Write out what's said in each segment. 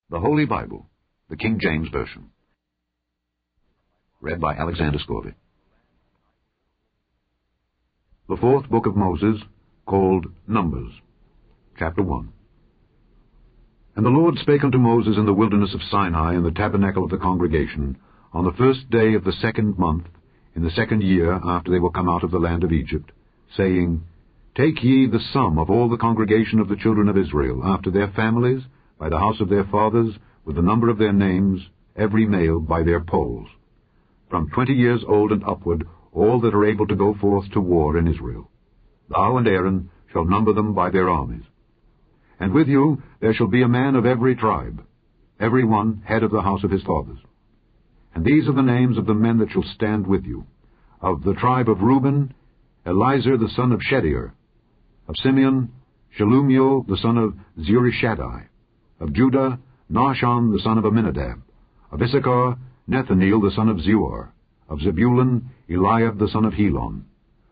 The Holy Bible, the King James Version. Read by Alexander Scorby. The fourth book of Moses, called Numbers, chapter 1. And the Lord spake unto Moses in the wilderness of Sinai in the tabernacle of the congregation, on the first day of the 2nd month, in the 2nd year after they were come out of the land of Egypt, saying, Take ye the sum of all the congregation of the children of Israel, after their families, by the house of their fathers, with the number of their names, every male by their polls, from 20 years old and upward, all that are able to go forth to war in Israel. Thou and Aaron shall number them by their armies. And with you there shall be a man of every tribe, every one head of the house of his fathers. And these are the names of the men that shall stand with you. Of the tribe of Reuben, Elizur the son of Shedeur. Of Simeon, Shelumiel the son of Zurishaddai. Of Judah, Nahshon the son of Amminadab. Of Issachar, Nethaneel the son of Zuar. Of Zebulun, Eliab the son of Helon.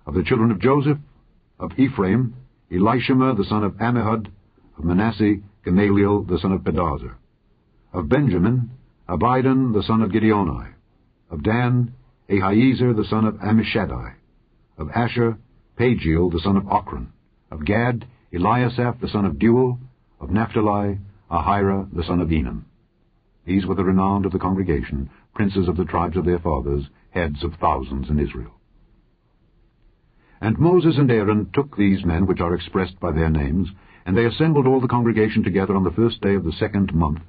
Of the children of Joseph, of Ephraim, Elishama the son of Ammihud. Of Manasseh, Gamaliel the son of Pedahzur. Of Benjamin, Abidan the son of Gideoni. Of Dan, Ahiezer the son of Ammishaddai. Of Asher, Pagiel the son of Ochran. Of Gad, Eliasaph the son of Deuel. Of Naphtali, Ahira the son of Enan. These were the renowned of the congregation, princes of the tribes of their fathers, heads of thousands in Israel. And Moses and Aaron took these men which are expressed by their names, and they assembled all the congregation together on the first day of the 2nd month,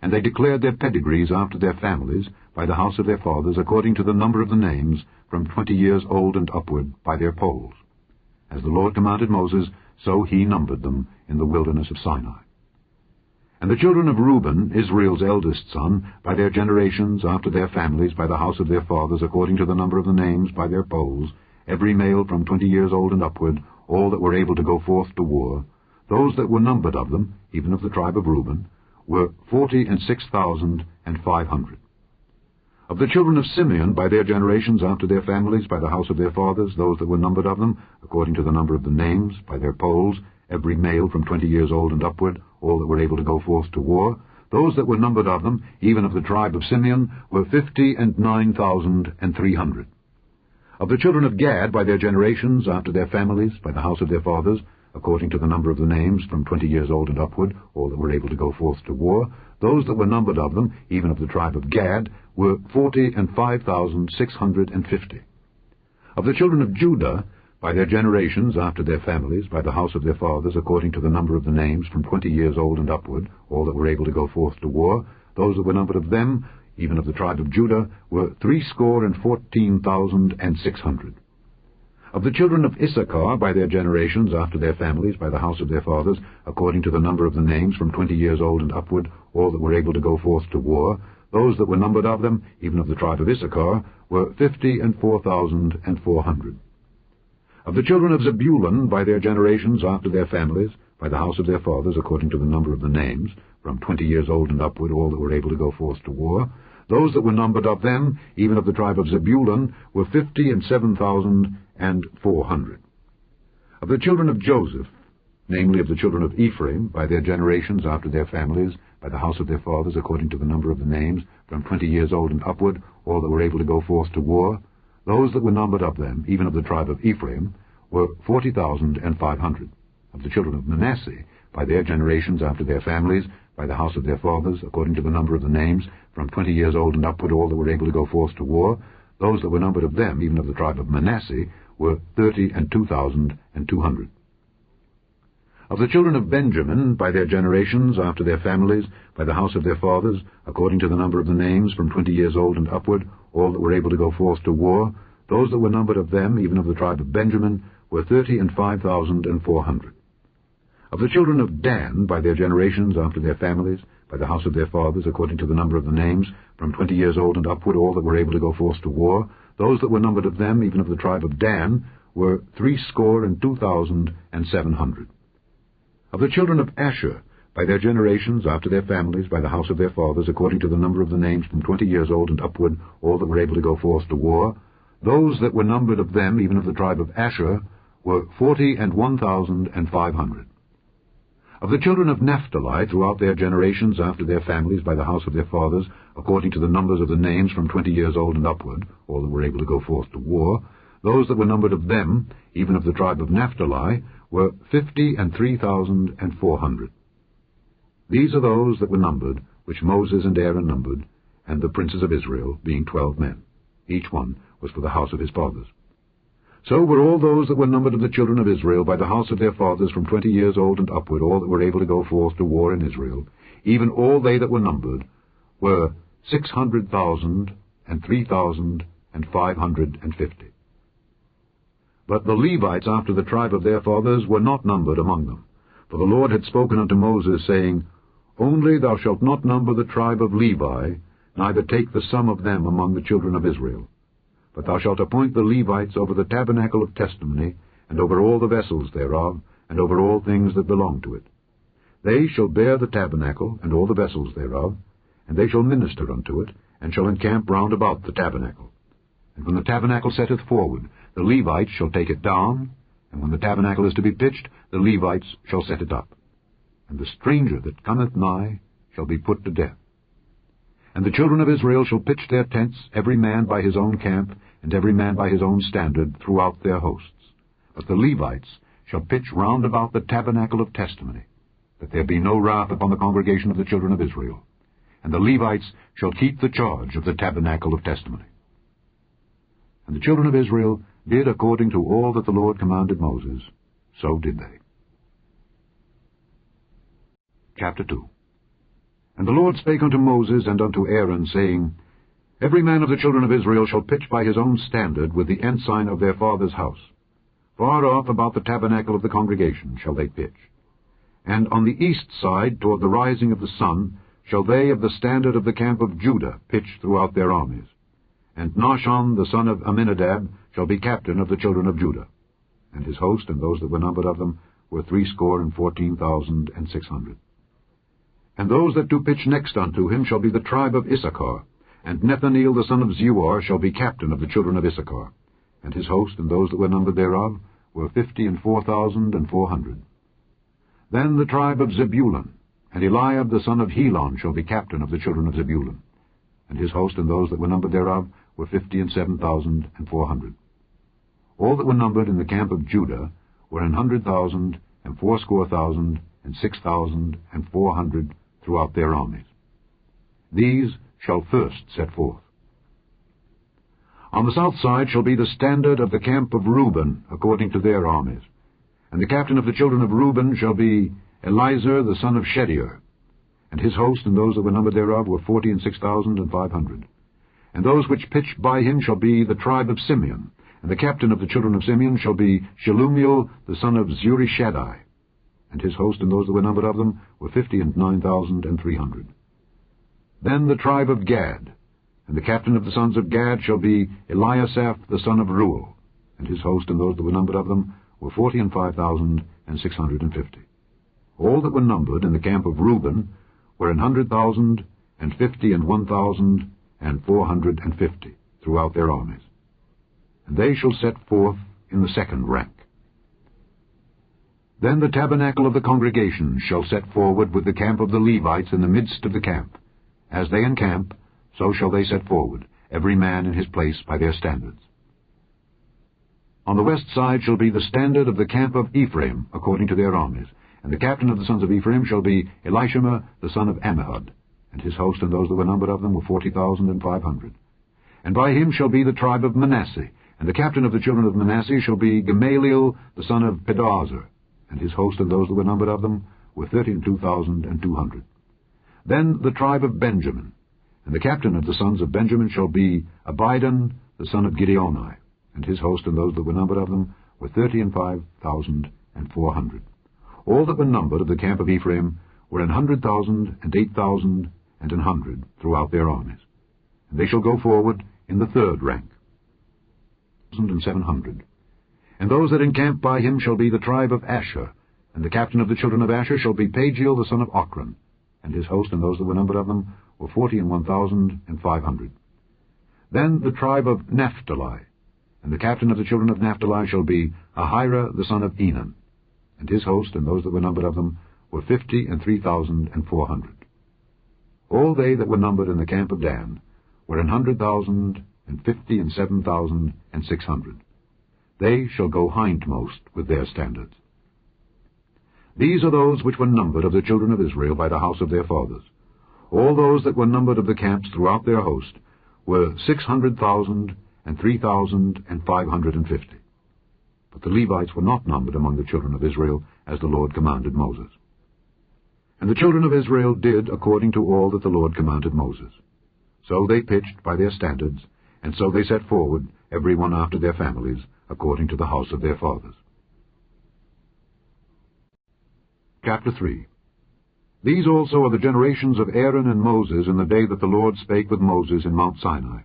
and they declared their pedigrees after their families, by the house of their fathers, according to the number of the names, from 20 years old and upward, by their polls. As the Lord commanded Moses, so he numbered them in the wilderness of Sinai. And the children of Reuben, Israel's eldest son, by their generations, after their families, by the house of their fathers, according to the number of the names, by their polls, every male from 20 years old and upward, all that were able to go forth to war, those that were numbered of them, even of the tribe of Reuben, were 46,500. Of the children of Simeon, by their generations, after their families, by the house of their fathers, those that were numbered of them, according to the number of the names, by their polls, every male from 20 years old and upward, all that were able to go forth to war, those that were numbered of them, even of the tribe of Simeon, were 59,300. Of the children of Gad, by their generations, after their families, by the house of their fathers, according to the number of the names, from 20 years old and upward, all that were able to go forth to war, those that were numbered of them, even of the tribe of Gad, were 45,650. Of the children of Judah, by their generations, after their families, by the house of their fathers, according to the number of the names, from 20 years old and upward, all that were able to go forth to war, those that were numbered of them, even of the tribe of Judah, were 314,600. Of the children of Issachar, by their generations, after their families, by the house of their fathers, according to the number of the names, from 20 years old and upward, all that were able to go forth to war, those that were numbered of them, even of the tribe of Issachar, were 54,400. Of the children of Zebulun, by their generations, after their families, by the house of their fathers, according to the number of the names, from 20 years old and upward, all that were able to go forth to war, those that were numbered of them, even of the tribe of Zebulun, were 57,400. Of the children of Joseph, namely of the children of Ephraim, by their generations, after their families, by the house of their fathers, according to the number of the names, from 20 years old and upward, all that were able to go forth to war, those that were numbered of them, even of the tribe of Ephraim, were 40,500. Of the children of Manasseh, by their generations, after their families, by the house of their fathers, according to the number of the names, from 20 years old and upward, all that were able to go forth to war, those that were numbered of them, even of the tribe of Manasseh, were 32,200. Of the children of Benjamin, by their generations, after their families, by the house of their fathers, according to the number of the names, from 20 years old and upward, all that were able to go forth to war, those that were numbered of them, even of the tribe of Benjamin, were 35,400. Of the children of Dan, by their generations, after their families, by the house of their fathers, according to the number of the names, from 20 years old and upward, all that were able to go forth to war, those that were numbered of them, even of the tribe of Dan, were 62,700. Of the children of Asher, by their generations, after their families, by the house of their fathers, according to the number of the names, from 20 years old and upward, all that were able to go forth to war, those that were numbered of them, even of the tribe of Asher, were 41,500. Of the children of Naphtali, throughout their generations, after their families, by the house of their fathers, according to the numbers of the names from 20 years old and upward, all that were able to go forth to war, those that were numbered of them, even of the tribe of Naphtali, were 50,003,400. These are those that were numbered, which Moses and Aaron numbered, and the princes of Israel, being 12 men. Each one was for the house of his fathers. So were all those that were numbered of the children of Israel by the house of their fathers from 20 years old and upward, all that were able to go forth to war in Israel, even all they that were numbered, were 600,003,550. But the Levites after the tribe of their fathers were not numbered among them. For the Lord had spoken unto Moses, saying, Only thou shalt not number the tribe of Levi, neither take the sum of them among the children of Israel. But thou shalt appoint the Levites over the tabernacle of testimony, and over all the vessels thereof, and over all things that belong to it. They shall bear the tabernacle, and all the vessels thereof, and they shall minister unto it, and shall encamp round about the tabernacle. And when the tabernacle setteth forward, the Levites shall take it down, and when the tabernacle is to be pitched, the Levites shall set it up. And the stranger that cometh nigh shall be put to death. And the children of Israel shall pitch their tents, every man by his own camp, and every man by his own standard, throughout their hosts. But the Levites shall pitch round about the tabernacle of testimony, that there be no wrath upon the congregation of the children of Israel. And the Levites shall keep the charge of the tabernacle of testimony. And the children of Israel did according to all that the Lord commanded Moses, so did they. Chapter 2. And the Lord spake unto Moses and unto Aaron, saying, Every man of the children of Israel shall pitch by his own standard with the ensign of their father's house. Far off about the tabernacle of the congregation shall they pitch. And on the east side, toward the rising of the sun, shall they of the standard of the camp of Judah pitch throughout their armies. And Nahshon the son of Amminadab shall be captain of the children of Judah. And his host, and those that were numbered of them, were 614,600. And those that do pitch next unto him shall be the tribe of Issachar, and Nethaneel the son of Zuar shall be captain of the children of Issachar. And his host, and those that were numbered thereof, were 54,400. Then the tribe of Zebulun, and Eliab the son of Helon shall be captain of the children of Zebulun. And his host, and those that were numbered thereof, were 57,400. All that were numbered in the camp of Judah were 100,000, and 80,000, and 6,400 throughout their armies. These shall first set forth. On the south side shall be the standard of the camp of Reuben, according to their armies. And the captain of the children of Reuben shall be Elizur the son of Shedeur. And his host, and those that were numbered thereof, were 46,500. And those which pitch by him shall be the tribe of Simeon. And the captain of the children of Simeon shall be Shelumiel the son of Zurishaddai. And his host, and those that were numbered of them, were 59,300. Then the tribe of Gad. And the captain of the sons of Gad shall be Eliasaph the son of Reuel. And his host, and those that were numbered of them, were 45,650. All that were numbered in the camp of Reuben were 100,000, and 50, and 1,450 throughout their armies. And they shall set forth in the second rank. Then the tabernacle of the congregation shall set forward with the camp of the Levites in the midst of the camp. As they encamp, so shall they set forward, every man in his place by their standards. On the west side shall be the standard of the camp of Ephraim, according to their armies. And the captain of the sons of Ephraim shall be Elishama the son of Ammihud. And his host, and those that were numbered of them, were 40,500. And by him shall be the tribe of Manasseh. And the captain of the children of Manasseh shall be Gamaliel the son of Pedahzur. And his host, and those that were numbered of them, were 32,200. Then the tribe of Benjamin. And the captain of the sons of Benjamin shall be Abidan the son of Gideoni. And his host, and those that were numbered of them, were 35,400. All that were numbered of the camp of Ephraim were 100,000, and 8,000, and 100 throughout their armies. And they shall go forward in the third rank, 700. And those that encamp by him shall be the tribe of Asher. And the captain of the children of Asher shall be Pagiel the son of Ochran. And his host, and those that were numbered of them, were 41,500. Then the tribe of Naphtali. And the captain of the children of Naphtali shall be Ahira the son of Enan. And his host, and those that were numbered of them, were 50 and 3,400. All they that were numbered in the camp of Dan were 100,000 and 50 and 7,600. They shall go hindmost with their standards. These are those which were numbered of the children of Israel by the house of their fathers. All those that were numbered of the camps throughout their host were 600,000 and 3,550. But the Levites were not numbered among the children of Israel, as the Lord commanded Moses. And the children of Israel did according to all that the Lord commanded Moses. So they pitched by their standards, and so they set forward, every one after their families, according to the house of their fathers. Chapter 3. These also are the generations of Aaron and Moses in the day that the Lord spake with Moses in Mount Sinai.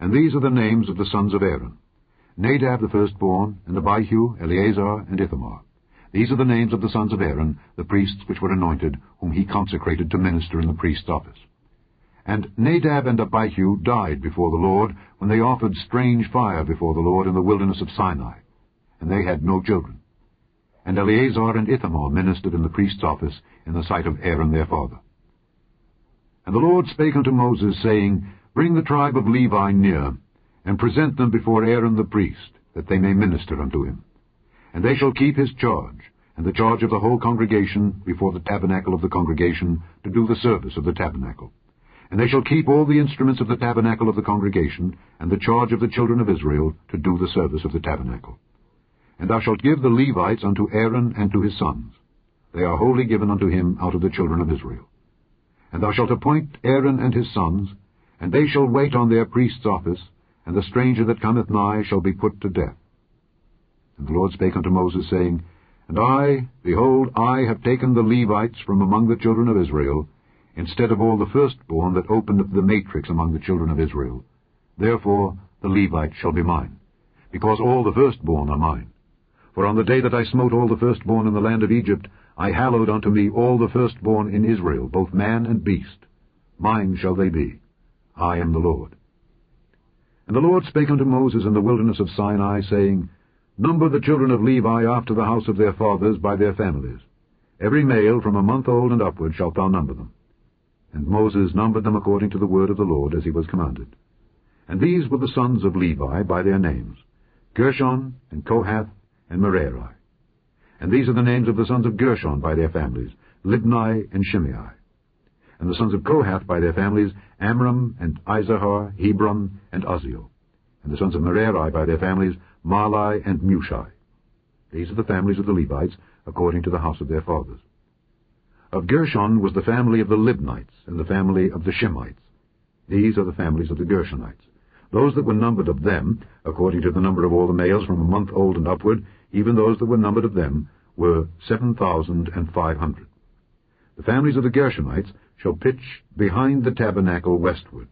And these are the names of the sons of Aaron: Nadab the firstborn, and Abihu, Eleazar, and Ithamar. These are the names of the sons of Aaron, the priests which were anointed, whom he consecrated to minister in the priest's office. And Nadab and Abihu died before the Lord, when they offered strange fire before the Lord in the wilderness of Sinai, and they had no children. And Eleazar and Ithamar ministered in the priest's office in the sight of Aaron their father. And the Lord spake unto Moses, saying, Bring the tribe of Levi near, and present them before Aaron the priest, that they may minister unto him. And they shall keep his charge, and the charge of the whole congregation before the tabernacle of the congregation, to do the service of the tabernacle. And they shall keep all the instruments of the tabernacle of the congregation, and the charge of the children of Israel, to do the service of the tabernacle. And thou shalt give the Levites unto Aaron and to his sons. They are wholly given unto him out of the children of Israel. And thou shalt appoint Aaron and his sons, and they shall wait on their priest's office, and the stranger that cometh nigh shall be put to death. And the Lord spake unto Moses, saying, And I, behold, I have taken the Levites from among the children of Israel, instead of all the firstborn that opened the matrix among the children of Israel. Therefore the Levites shall be mine, because all the firstborn are mine. For on the day that I smote all the firstborn in the land of Egypt, I hallowed unto me all the firstborn in Israel, both man and beast. Mine shall they be. I am the Lord. And the Lord spake unto Moses in the wilderness of Sinai, saying, Number the children of Levi after the house of their fathers by their families. Every male from a month old and upward shalt thou number them. And Moses numbered them according to the word of the Lord, as he was commanded. And these were the sons of Levi by their names, Gershon, and Kohath, and Merari. And these are the names of the sons of Gershon by their families, Libni and Shimei. And the sons of Kohath by their families, Amram, and Izahar, Hebron, and Uzziel. And the sons of Merari by their families, Mahli and Mushi. These are the families of the Levites, according to the house of their fathers. Of Gershon was the family of the Libnites, and the family of the Shimites. These are the families of the Gershonites. Those that were numbered of them, according to the number of all the males from a month old and upward, even those that were numbered of them, were 7,500. The families of the Gershonites shall pitch behind the tabernacle westward.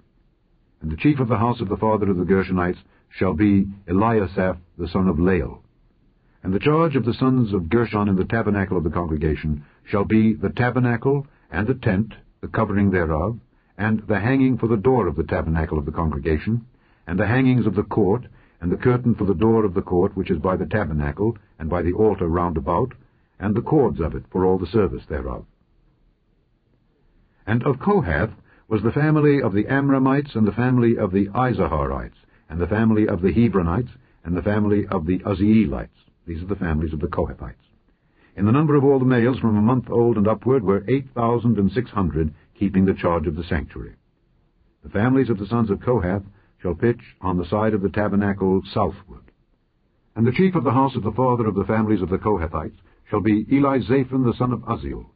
And the chief of the house of the father of the Gershonites shall be Eliasaph the son of Lael. And the charge of the sons of Gershon in the tabernacle of the congregation shall be the tabernacle, and the tent, the covering thereof, and the hanging for the door of the tabernacle of the congregation, and the hangings of the court, and the curtain for the door of the court which is by the tabernacle, and by the altar round about, and the cords of it for all the service thereof. And of Kohath was the family of the Amramites, and the family of the Izaharites, and the family of the Hebronites, and the family of the Uzzielites. These are the families of the Kohathites. In the number of all the males from a month old and upward were 8,600, keeping the charge of the sanctuary. The families of the sons of Kohath shall pitch on the side of the tabernacle southward. And the chief of the house of the father of the families of the Kohathites shall be Elizaphan the son of Uzziel.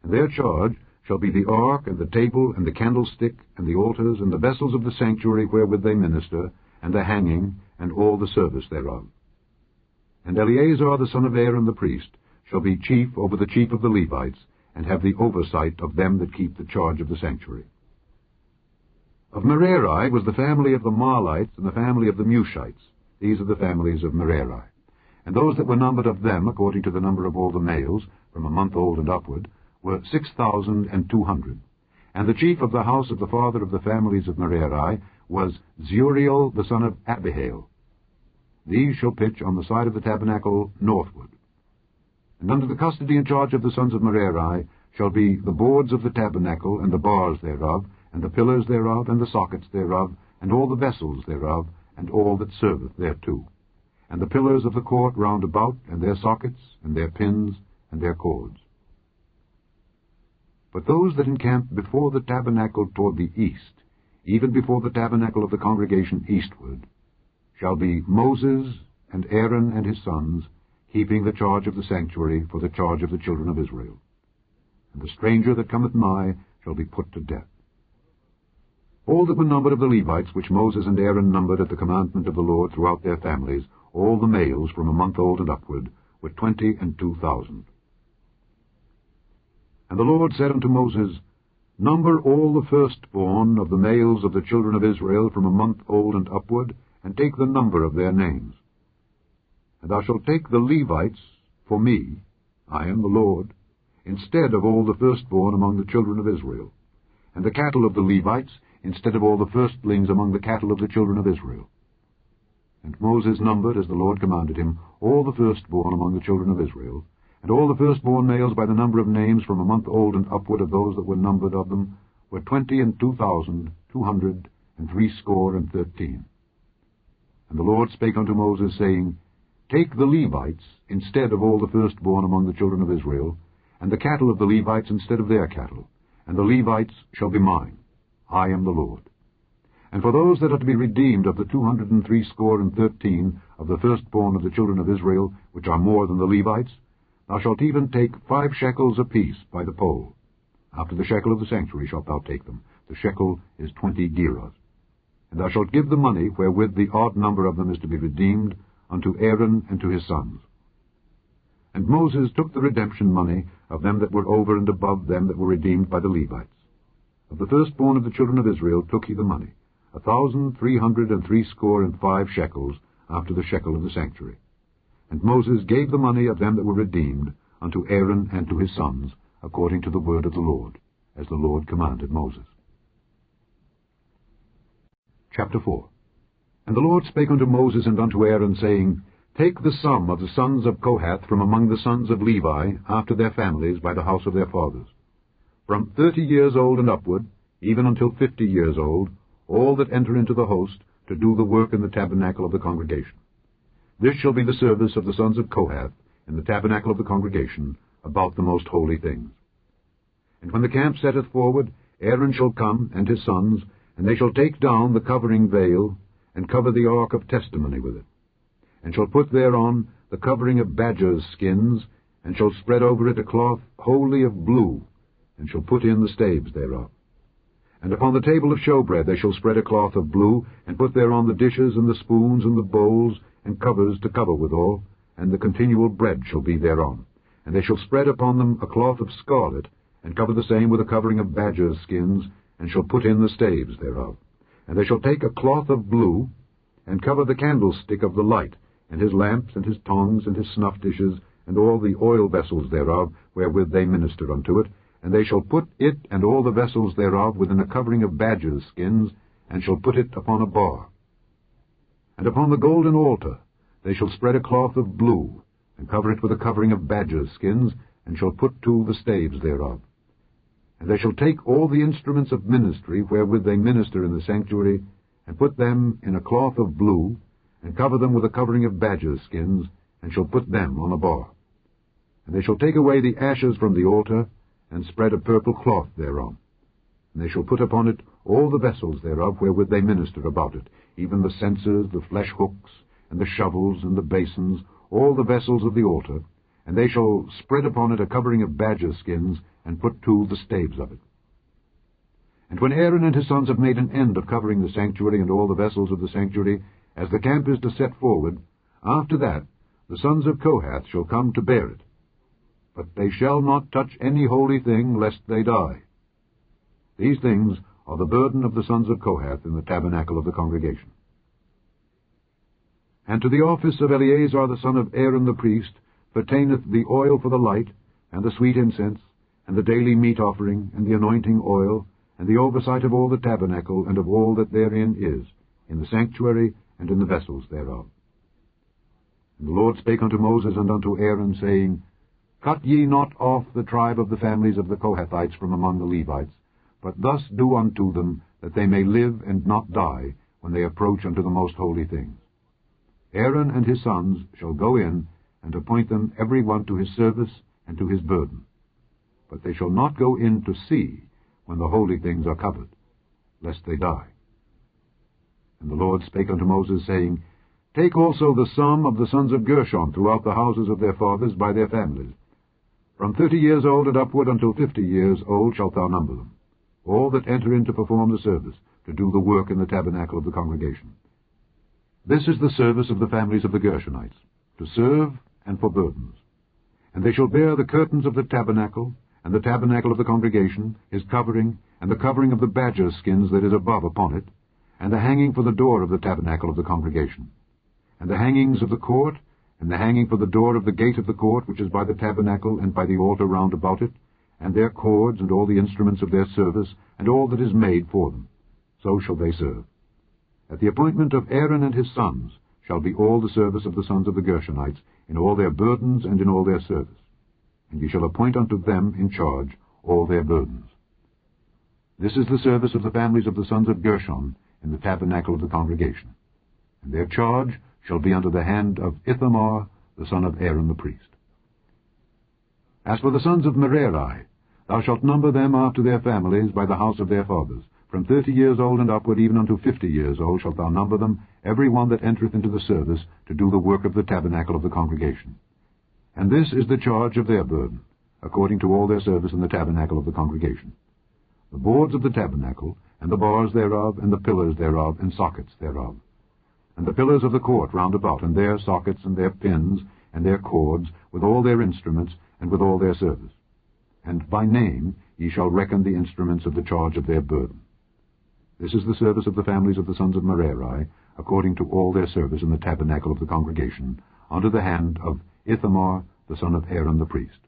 And their charge shall be the ark, and the table, and the candlestick, and the altars, and the vessels of the sanctuary wherewith they minister, and the hanging, and all the service thereof. And Eleazar the son of Aaron the priest shall be chief over the chief of the Levites, and have the oversight of them that keep the charge of the sanctuary. Of Merari was the family of the Mahlites, and the family of the Mushites. These are the families of Merari. And those that were numbered of them, according to the number of all the males, from a month old and upward, were 6,200. And the chief of the house of the father of the families of Merari was Zuriel the son of Abihail. These shall pitch on the side of the tabernacle northward. And under the custody and charge of the sons of Merari shall be the boards of the tabernacle, and the bars thereof, and the pillars thereof, and the sockets thereof, and all the vessels thereof, and all that serveth thereto, and the pillars of the court round about, and their sockets, and their pins, and their cords. But those that encamp before the tabernacle toward the east, even before the tabernacle of the congregation eastward, shall be Moses and Aaron and his sons, keeping the charge of the sanctuary for the charge of the children of Israel. And the stranger that cometh nigh shall be put to death. All that were numbered of the Levites, which Moses and Aaron numbered at the commandment of the Lord throughout their families, all the males from a month old and upward, were 22,000. And the Lord said unto Moses, Number all the firstborn of the males of the children of Israel from a month old and upward, and take the number of their names. And thou shalt take the Levites for me, I am the Lord, instead of all the firstborn among the children of Israel, and the cattle of the Levites instead of all the firstlings among the cattle of the children of Israel. And Moses numbered, as the Lord commanded him, all the firstborn among the children of Israel, and all the firstborn males by the number of names from a month old and upward of those that were numbered of them were 22,213. And the Lord spake unto Moses, saying, Take the Levites instead of all the firstborn among the children of Israel, and the cattle of the Levites instead of their cattle, and the Levites shall be mine. I am the Lord. And for those that are to be redeemed of the 213 of the firstborn of the children of Israel, which are more than the Levites, thou shalt even take 5 shekels apiece by the poll. After the shekel of the sanctuary shalt thou take them. The shekel is 20 gerahs. And thou shalt give the money wherewith the odd number of them is to be redeemed unto Aaron and to his sons. And Moses took the redemption money of them that were over and above them that were redeemed by the Levites. Of the firstborn of the children of Israel took he the money, 1,365 shekels after the shekel of the sanctuary. And Moses gave the money of them that were redeemed unto Aaron and to his sons, according to the word of the Lord, as the Lord commanded Moses. Chapter 4. And the Lord spake unto Moses and unto Aaron, saying, Take the sum of the sons of Kohath from among the sons of Levi, after their families, by the house of their fathers, from 30 years old and upward, even until 50 years old, all that enter into the host, to do the work in the tabernacle of the congregation. This shall be the service of the sons of Kohath in the tabernacle of the congregation, about the most holy things. And when the camp setteth forward, Aaron shall come, and his sons, and they shall take down the covering veil, and cover the ark of testimony with it, and shall put thereon the covering of badgers' skins, and shall spread over it a cloth wholly of blue, and shall put in the staves thereof. And upon the table of showbread they shall spread a cloth of blue, and put thereon the dishes, and the spoons, and the bowls, and covers to cover withal, and the continual bread shall be thereon. And they shall spread upon them a cloth of scarlet, and cover the same with a covering of badgers' skins, and shall put in the staves thereof. And they shall take a cloth of blue, and cover the candlestick of the light, and his lamps, and his tongs, and his snuff dishes, and all the oil vessels thereof, wherewith they minister unto it, and they shall put it and all the vessels thereof within a covering of badgers' skins, and shall put it upon a bar. And upon the golden altar they shall spread a cloth of blue, and cover it with a covering of badgers' skins, and shall put to the staves thereof. And they shall take all the instruments of ministry wherewith they minister in the sanctuary, and put them in a cloth of blue, and cover them with a covering of badgers' skins, and shall put them on a bar. And they shall take away the ashes from the altar, and spread a purple cloth thereon. And they shall put upon it all the vessels thereof wherewith they minister about it, even the censers, the flesh hooks, and the shovels, and the basins, all the vessels of the altar, and they shall spread upon it a covering of badgers' skins, and put to the staves of it. And when Aaron and his sons have made an end of covering the sanctuary and all the vessels of the sanctuary, as the camp is to set forward, after that the sons of Kohath shall come to bear it. But they shall not touch any holy thing, lest they die. These things are the burden of the sons of Kohath in the tabernacle of the congregation. And to the office of Eleazar the son of Aaron the priest pertaineth the oil for the light, and the sweet incense, and the daily meat offering, and the anointing oil, and the oversight of all the tabernacle, and of all that therein is, in the sanctuary, and in the vessels thereof. And the Lord spake unto Moses and unto Aaron, saying, Cut ye not off the tribe of the families of the Kohathites from among the Levites, but thus do unto them, that they may live and not die, when they approach unto the most holy things. Aaron and his sons shall go in, and appoint them every one to his service and to his burden. But they shall not go in to see, when the holy things are covered, lest they die. And the Lord spake unto Moses, saying, Take also the sum of the sons of Gershon throughout the houses of their fathers by their families. From 30 years old and upward until 50 years old shalt thou number them, all that enter in to perform the service, to do the work in the tabernacle of the congregation. This is the service of the families of the Gershonites, to serve and for burdens. And they shall bear the curtains of the tabernacle, and the tabernacle of the congregation, his covering, and the covering of the badger skins that is above upon it, and the hanging for the door of the tabernacle of the congregation, and the hangings of the court, and the hanging for the door of the gate of the court, which is by the tabernacle and by the altar round about it, and their cords, and all the instruments of their service, and all that is made for them. So shall they serve. At the appointment of Aaron and his sons shall be all the service of the sons of the Gershonites, in all their burdens and in all their service. And ye shall appoint unto them in charge all their burdens. This is the service of the families of the sons of Gershon in the tabernacle of the congregation. And their charge shall be under the hand of Ithamar, the son of Aaron the priest. As for the sons of Merari, thou shalt number them after their families by the house of their fathers. From 30 years old and upward, even unto 50 years old, shalt thou number them, every one that entereth into the service, to do the work of the tabernacle of the congregation. And this is the charge of their burden, according to all their service in the tabernacle of the congregation. The boards of the tabernacle, and the bars thereof, and the pillars thereof, and sockets thereof. And the pillars of the court round about, and their sockets, and their pins, and their cords, with all their instruments, and with all their service. And by name ye shall reckon the instruments of the charge of their burden. This is the service of the families of the sons of Merari, according to all their service in the tabernacle of the congregation, under the hand of Ithamar, the son of Aaron the priest.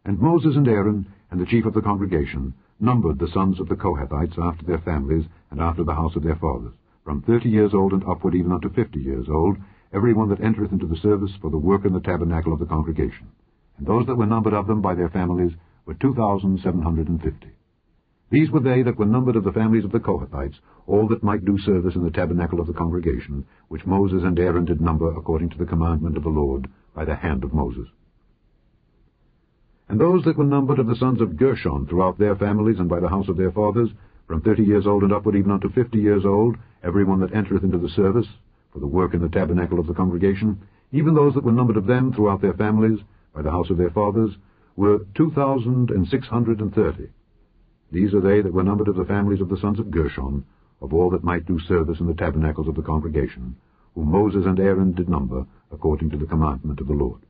And Moses and Aaron, and the chief of the congregation, numbered the sons of the Kohathites after their families, and after the house of their fathers, from 30 years old and upward, even unto 50 years old, every one that entereth into the service for the work in the tabernacle of the congregation. And those that were numbered of them by their families were 2,750. These were they that were numbered of the families of the Kohathites, all that might do service in the tabernacle of the congregation, which Moses and Aaron did number according to the commandment of the Lord by the hand of Moses. And those that were numbered of the sons of Gershon throughout their families and by the house of their fathers, from 30 years old and upward, even unto 50 years old, every one that entereth into the service for the work in the tabernacle of the congregation, even those that were numbered of them throughout their families by the house of their fathers, were 2,630. These are they that were numbered of the families of the sons of Gershon, of all that might do service in the tabernacles of the congregation, whom Moses and Aaron did number, according to the commandment of the Lord.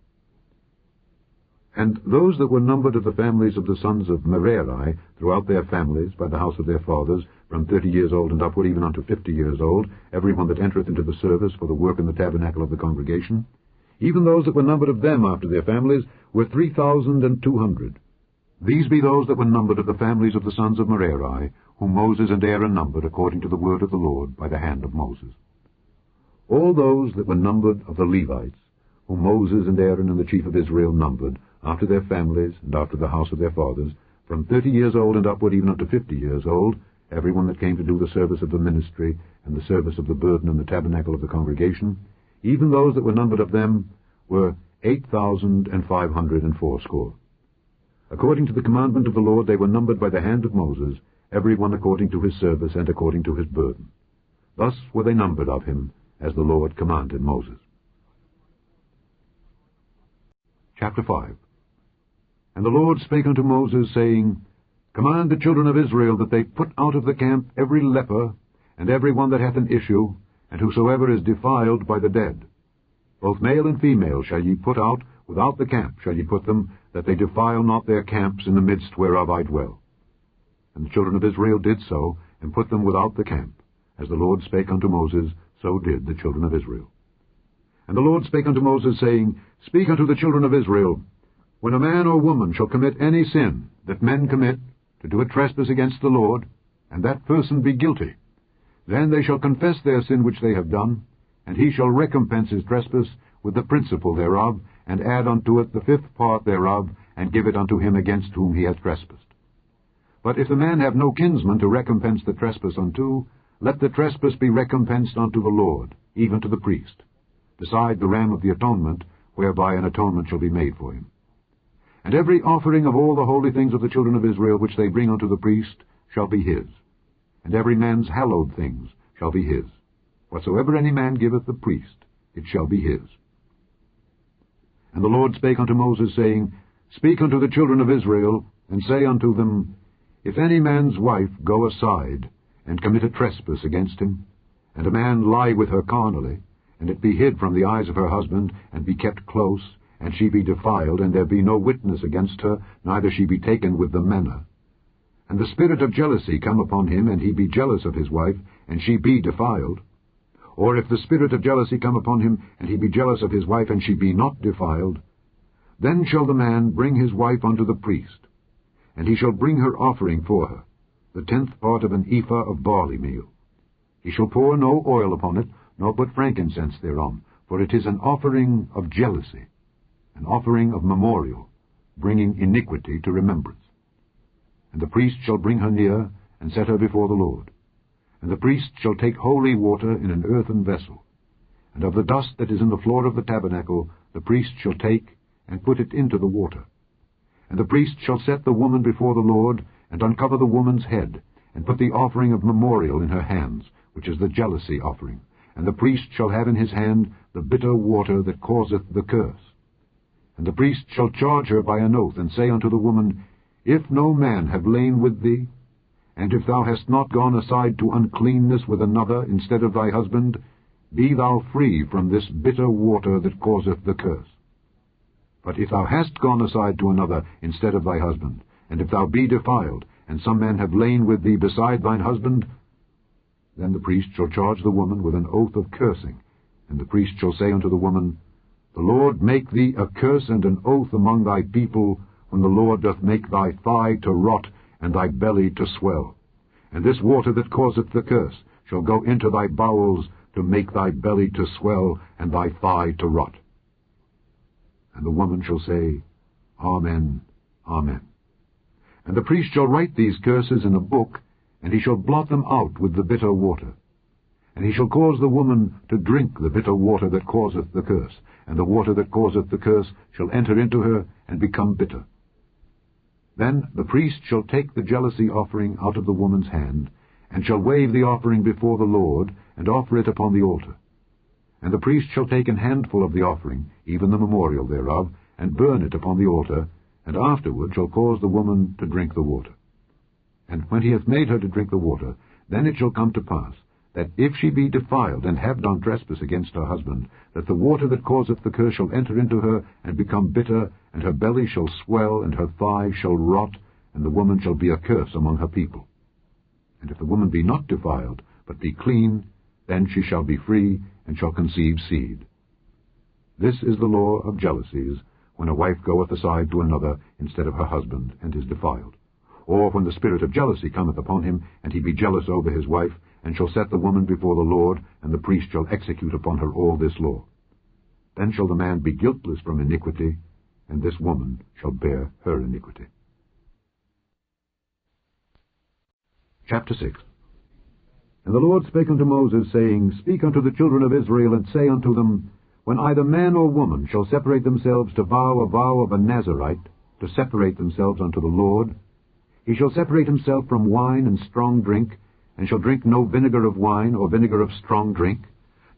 And those that were numbered of the families of the sons of Merari, throughout their families, by the house of their fathers, from 30 years old and upward, even unto 50 years old, every one that entereth into the service for the work in the tabernacle of the congregation, even those that were numbered of them after their families, were 3,200. These be those that were numbered of the families of the sons of Merari, whom Moses and Aaron numbered according to the word of the Lord by the hand of Moses. All those that were numbered of the Levites, whom Moses and Aaron and the chief of Israel numbered, after their families and after the house of their fathers, from 30 years old and upward, even unto 50 years old, every one that came to do the service of the ministry and the service of the burden in the tabernacle of the congregation, even those that were numbered of them were 8,580. According to the commandment of the Lord they were numbered by the hand of Moses, every one according to his service and according to his burden. Thus were they numbered of him, as the Lord commanded Moses. Chapter 5. And the Lord spake unto Moses, saying, Command the children of Israel that they put out of the camp every leper, and every one that hath an issue, and whosoever is defiled by the dead. Both male and female shall ye put out, without the camp shall ye put them, that they defile not their camps in the midst whereof I dwell. And the children of Israel did so, and put them without the camp. As the Lord spake unto Moses, so did the children of Israel. And the Lord spake unto Moses, saying, Speak unto the children of Israel, When a man or woman shall commit any sin that men commit, to do a trespass against the Lord, and that person be guilty, then they shall confess their sin which they have done, and he shall recompense his trespass with the principal thereof, and add unto it the 5th part thereof, and give it unto him against whom he hath trespassed. But if the man have no kinsman to recompense the trespass unto, let the trespass be recompensed unto the Lord, even to the priest, beside the ram of the atonement, whereby an atonement shall be made for him. And every offering of all the holy things of the children of Israel which they bring unto the priest shall be his, and every man's hallowed things shall be his. Whatsoever any man giveth the priest, it shall be his. And the Lord spake unto Moses, saying, Speak unto the children of Israel, and say unto them, If any man's wife go aside, and commit a trespass against him, and a man lie with her carnally, and it be hid from the eyes of her husband, and be kept close, and she be defiled, and there be no witness against her, neither she be taken with the manner, and the spirit of jealousy come upon him, and he be jealous of his wife, and she be defiled, or if the spirit of jealousy come upon him, and he be jealous of his wife, and she be not defiled, then shall the man bring his wife unto the priest, and he shall bring her offering for her, the 10th part of an ephah of barley meal. He shall pour no oil upon it, nor put frankincense thereon, for it is an offering of jealousy, an offering of memorial, bringing iniquity to remembrance. And the priest shall bring her near, and set her before the Lord. And the priest shall take holy water in an earthen vessel, and of the dust that is in the floor of the tabernacle the priest shall take, and put it into the water. And the priest shall set the woman before the Lord, and uncover the woman's head, and put the offering of memorial in her hands, which is the jealousy offering. And the priest shall have in his hand the bitter water that causeth the curse. And the priest shall charge her by an oath, and say unto the woman, If no man have lain with thee, and if thou hast not gone aside to uncleanness with another instead of thy husband, be thou free from this bitter water that causeth the curse. But if thou hast gone aside to another instead of thy husband, and if thou be defiled, and some man have lain with thee beside thine husband, then the priest shall charge the woman with an oath of cursing, and the priest shall say unto the woman, The Lord make thee a curse and an oath among thy people, when the Lord doth make thy thigh to rot, and thy belly to swell. And this water that causeth the curse shall go into thy bowels, to make thy belly to swell, and thy thigh to rot. And the woman shall say, Amen, Amen. And the priest shall write these curses in a book, and he shall blot them out with the bitter water. And he shall cause the woman to drink the bitter water that causeth the curse, and the water that causeth the curse shall enter into her, and become bitter. Then the priest shall take the jealousy offering out of the woman's hand, and shall wave the offering before the Lord, and offer it upon the altar. And the priest shall take an handful of the offering, even the memorial thereof, and burn it upon the altar, and afterward shall cause the woman to drink the water. And when he hath made her to drink the water, then it shall come to pass, that if she be defiled, and have done trespass against her husband, that the water that causeth the curse shall enter into her, and become bitter, and her belly shall swell, and her thigh shall rot, and the woman shall be a curse among her people. And if the woman be not defiled, but be clean, then she shall be free, and shall conceive seed. This is the law of jealousies, when a wife goeth aside to another instead of her husband, and is defiled. Or when the spirit of jealousy cometh upon him, and he be jealous over his wife, and shall set the woman before the Lord, and the priest shall execute upon her all this law. Then shall the man be guiltless from iniquity, and this woman shall bear her iniquity. Chapter 6. And the Lord spake unto Moses, saying, Speak unto the children of Israel, and say unto them, When either man or woman shall separate themselves to vow a vow of a Nazarite, to separate themselves unto the Lord, he shall separate himself from wine and strong drink, and shall drink no vinegar of wine or vinegar of strong drink,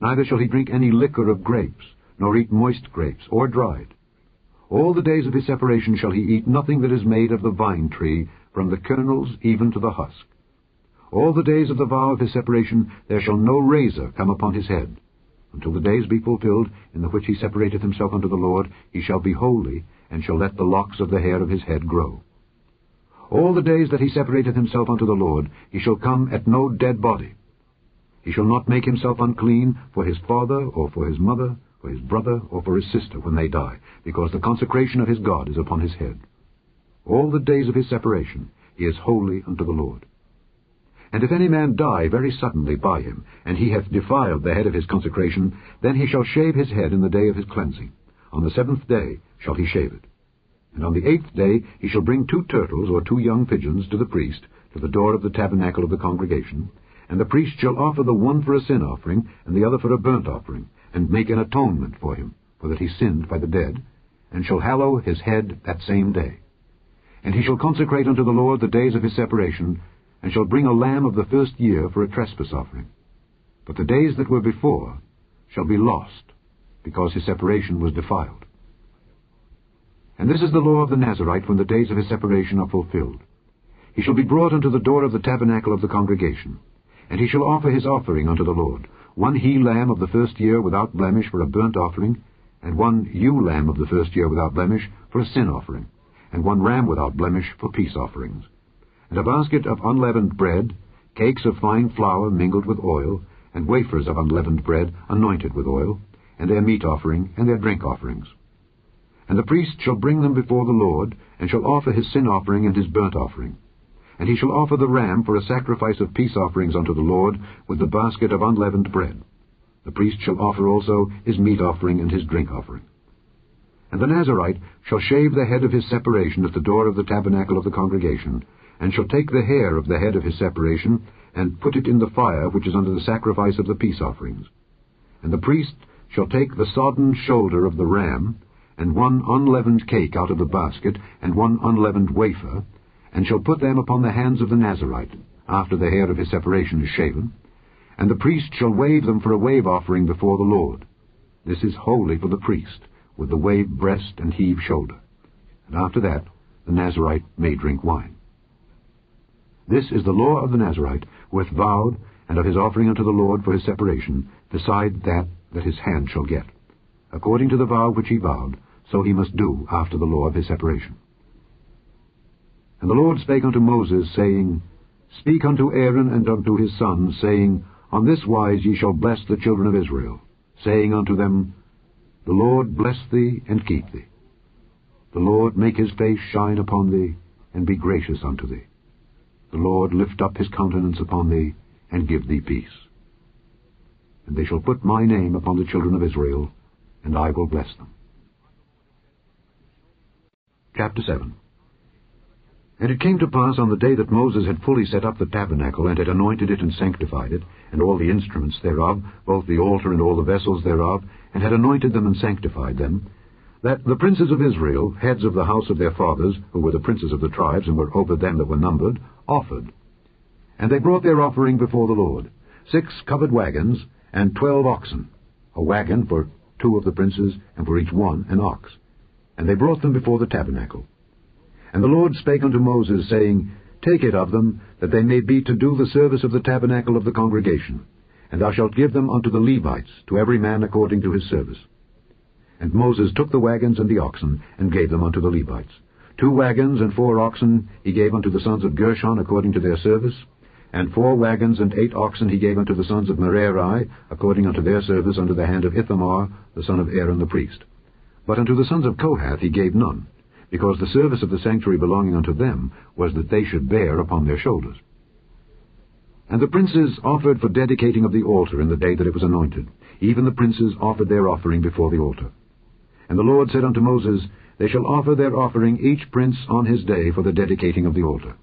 neither shall he drink any liquor of grapes, nor eat moist grapes, or dried. All the days of his separation shall he eat nothing that is made of the vine tree, from the kernels even to the husk. All the days of the vow of his separation there shall no razor come upon his head. Until the days be fulfilled, in the which he separateth himself unto the Lord, he shall be holy, and shall let the locks of the hair of his head grow. All the days that he separateth himself unto the Lord, he shall come at no dead body. He shall not make himself unclean for his father, or for his mother, for his brother, or for his sister when they die, because the consecration of his God is upon his head. All the days of his separation he is holy unto the Lord. And if any man die very suddenly by him, and he hath defiled the head of his consecration, then he shall shave his head in the day of his cleansing. On the 7th day shall he shave it. And on the 8th day he shall bring 2 turtles or 2 young pigeons to the priest, to the door of the tabernacle of the congregation, and the priest shall offer the one for a sin offering, and the other for a burnt offering, and make an atonement for him, for that he sinned by the dead, and shall hallow his head that same day. And he shall consecrate unto the Lord the days of his separation, and shall bring a lamb of the first year for a trespass offering. But the days that were before shall be lost, because his separation was defiled. And this is the law of the Nazarite when the days of his separation are fulfilled. He shall be brought unto the door of the tabernacle of the congregation, and he shall offer his offering unto the Lord, 1 he-lamb of the first year without blemish for a burnt offering, and 1 ewe-lamb of the first year without blemish for a sin offering, and 1 ram without blemish for peace offerings, and a basket of unleavened bread, cakes of fine flour mingled with oil, and wafers of unleavened bread anointed with oil, and their meat offering and their drink offerings. And the priest shall bring them before the Lord, and shall offer his sin offering and his burnt offering. And he shall offer the ram for a sacrifice of peace offerings unto the Lord, with the basket of unleavened bread. The priest shall offer also his meat offering and his drink offering. And the Nazarite shall shave the head of his separation at the door of the tabernacle of the congregation, and shall take the hair of the head of his separation, and put it in the fire which is under the sacrifice of the peace offerings. And the priest shall take the sodden shoulder of the ram, and 1 unleavened cake out of the basket, and 1 unleavened wafer, and shall put them upon the hands of the Nazarite, after the hair of his separation is shaven, and the priest shall wave them for a wave offering before the Lord. This is holy for the priest, with the waved breast and heaved shoulder. And after that the Nazarite may drink wine. This is the law of the Nazarite, who hath vowed, and of his offering unto the Lord for his separation, beside that his hand shall get. According to the vow which he vowed, so he must do after the law of his separation. And the Lord spake unto Moses, saying, Speak unto Aaron and unto his sons, saying, On this wise ye shall bless the children of Israel, saying unto them, The Lord bless thee and keep thee. The Lord make his face shine upon thee, and be gracious unto thee. The Lord lift up his countenance upon thee, and give thee peace. And they shall put my name upon the children of Israel, and I will bless them. Chapter 7. And it came to pass on the day that Moses had fully set up the tabernacle, and had anointed it and sanctified it, and all the instruments thereof, both the altar and all the vessels thereof, and had anointed them and sanctified them, that the princes of Israel, heads of the house of their fathers, who were the princes of the tribes, and were over them that were numbered, offered. And they brought their offering before the Lord, 6 covered wagons, and 12 oxen, a wagon for 2 of the princes, and for each one an ox. And they brought them before the tabernacle. And the Lord spake unto Moses, saying, Take it of them, that they may be to do the service of the tabernacle of the congregation, and thou shalt give them unto the Levites, to every man according to his service. And Moses took the wagons and the oxen, and gave them unto the Levites. 2 wagons and 4 oxen he gave unto the sons of Gershon according to their service, and 4 wagons and 8 oxen he gave unto the sons of Merari according unto their service under the hand of Ithamar, the son of Aaron the priest. But unto the sons of Kohath he gave none, because the service of the sanctuary belonging unto them was that they should bear upon their shoulders. And the princes offered for dedicating of the altar in the day that it was anointed. Even the princes offered their offering before the altar. And the Lord said unto Moses, They shall offer their offering each prince on his day for the dedicating of the altar.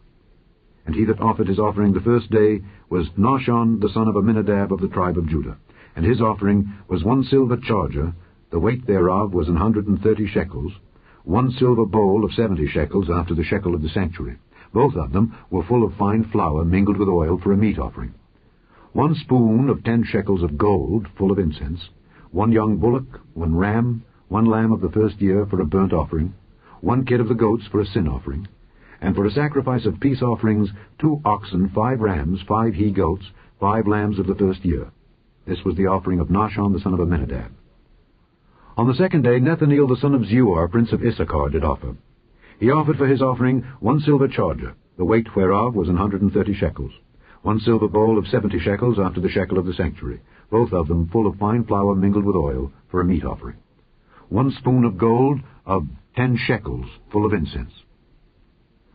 And he that offered his offering the first day was Nahshon the son of Amminadab of the tribe of Judah. And his offering was 1 silver charger, the weight thereof was 130 shekels, 1 silver bowl of 70 shekels after the shekel of the sanctuary. Both of them were full of fine flour mingled with oil for a meat offering. 1 spoon of 10 shekels of gold full of incense, 1 young bullock, 1 ram, 1 lamb of the first year for a burnt offering, 1 kid of the goats for a sin offering, and for a sacrifice of peace offerings 2 oxen, 5 rams, 5 he-goats, 5 lambs of the first year. This was the offering of Nahshon the son of Amminadab. On the 2nd day Nethaneel the son of Zuar, prince of Issachar, did offer. He offered for his offering 1 silver charger, the weight whereof was 130 shekels, 1 silver bowl of 70 shekels after the shekel of the sanctuary, both of them full of fine flour mingled with oil for a meat offering. 1 spoon of gold of 10 shekels full of incense.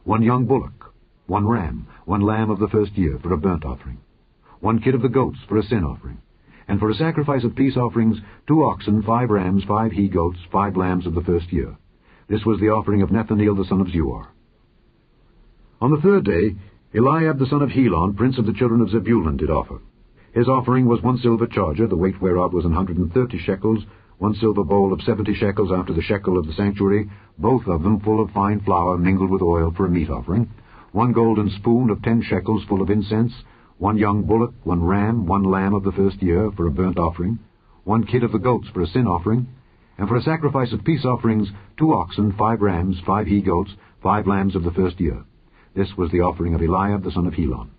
1 young bullock, 1 ram, 1 lamb of the first year for a burnt offering, 1 kid of the goats for a sin offering, And for a sacrifice of peace offerings, 2 oxen, 5 rams, 5 he-goats, 5 lambs of the first year. This was the offering of Nethaneel the son of Zuar. On the 3rd day, Eliab the son of Helon, prince of the children of Zebulun, did offer. His offering was 1 silver charger, the weight whereof was 130 shekels, 1 silver bowl of 70 shekels after the shekel of the sanctuary, both of them full of fine flour mingled with oil for a meat offering, 1 golden spoon of 10 shekels full of incense, 1 young bullock, 1 ram, 1 lamb of the first year for a burnt offering, 1 kid of the goats for a sin offering, and for a sacrifice of peace offerings, 2 oxen, 5 rams, 5 he-goats, 5 lambs of the first year. This was the offering of Eliab the son of Helon.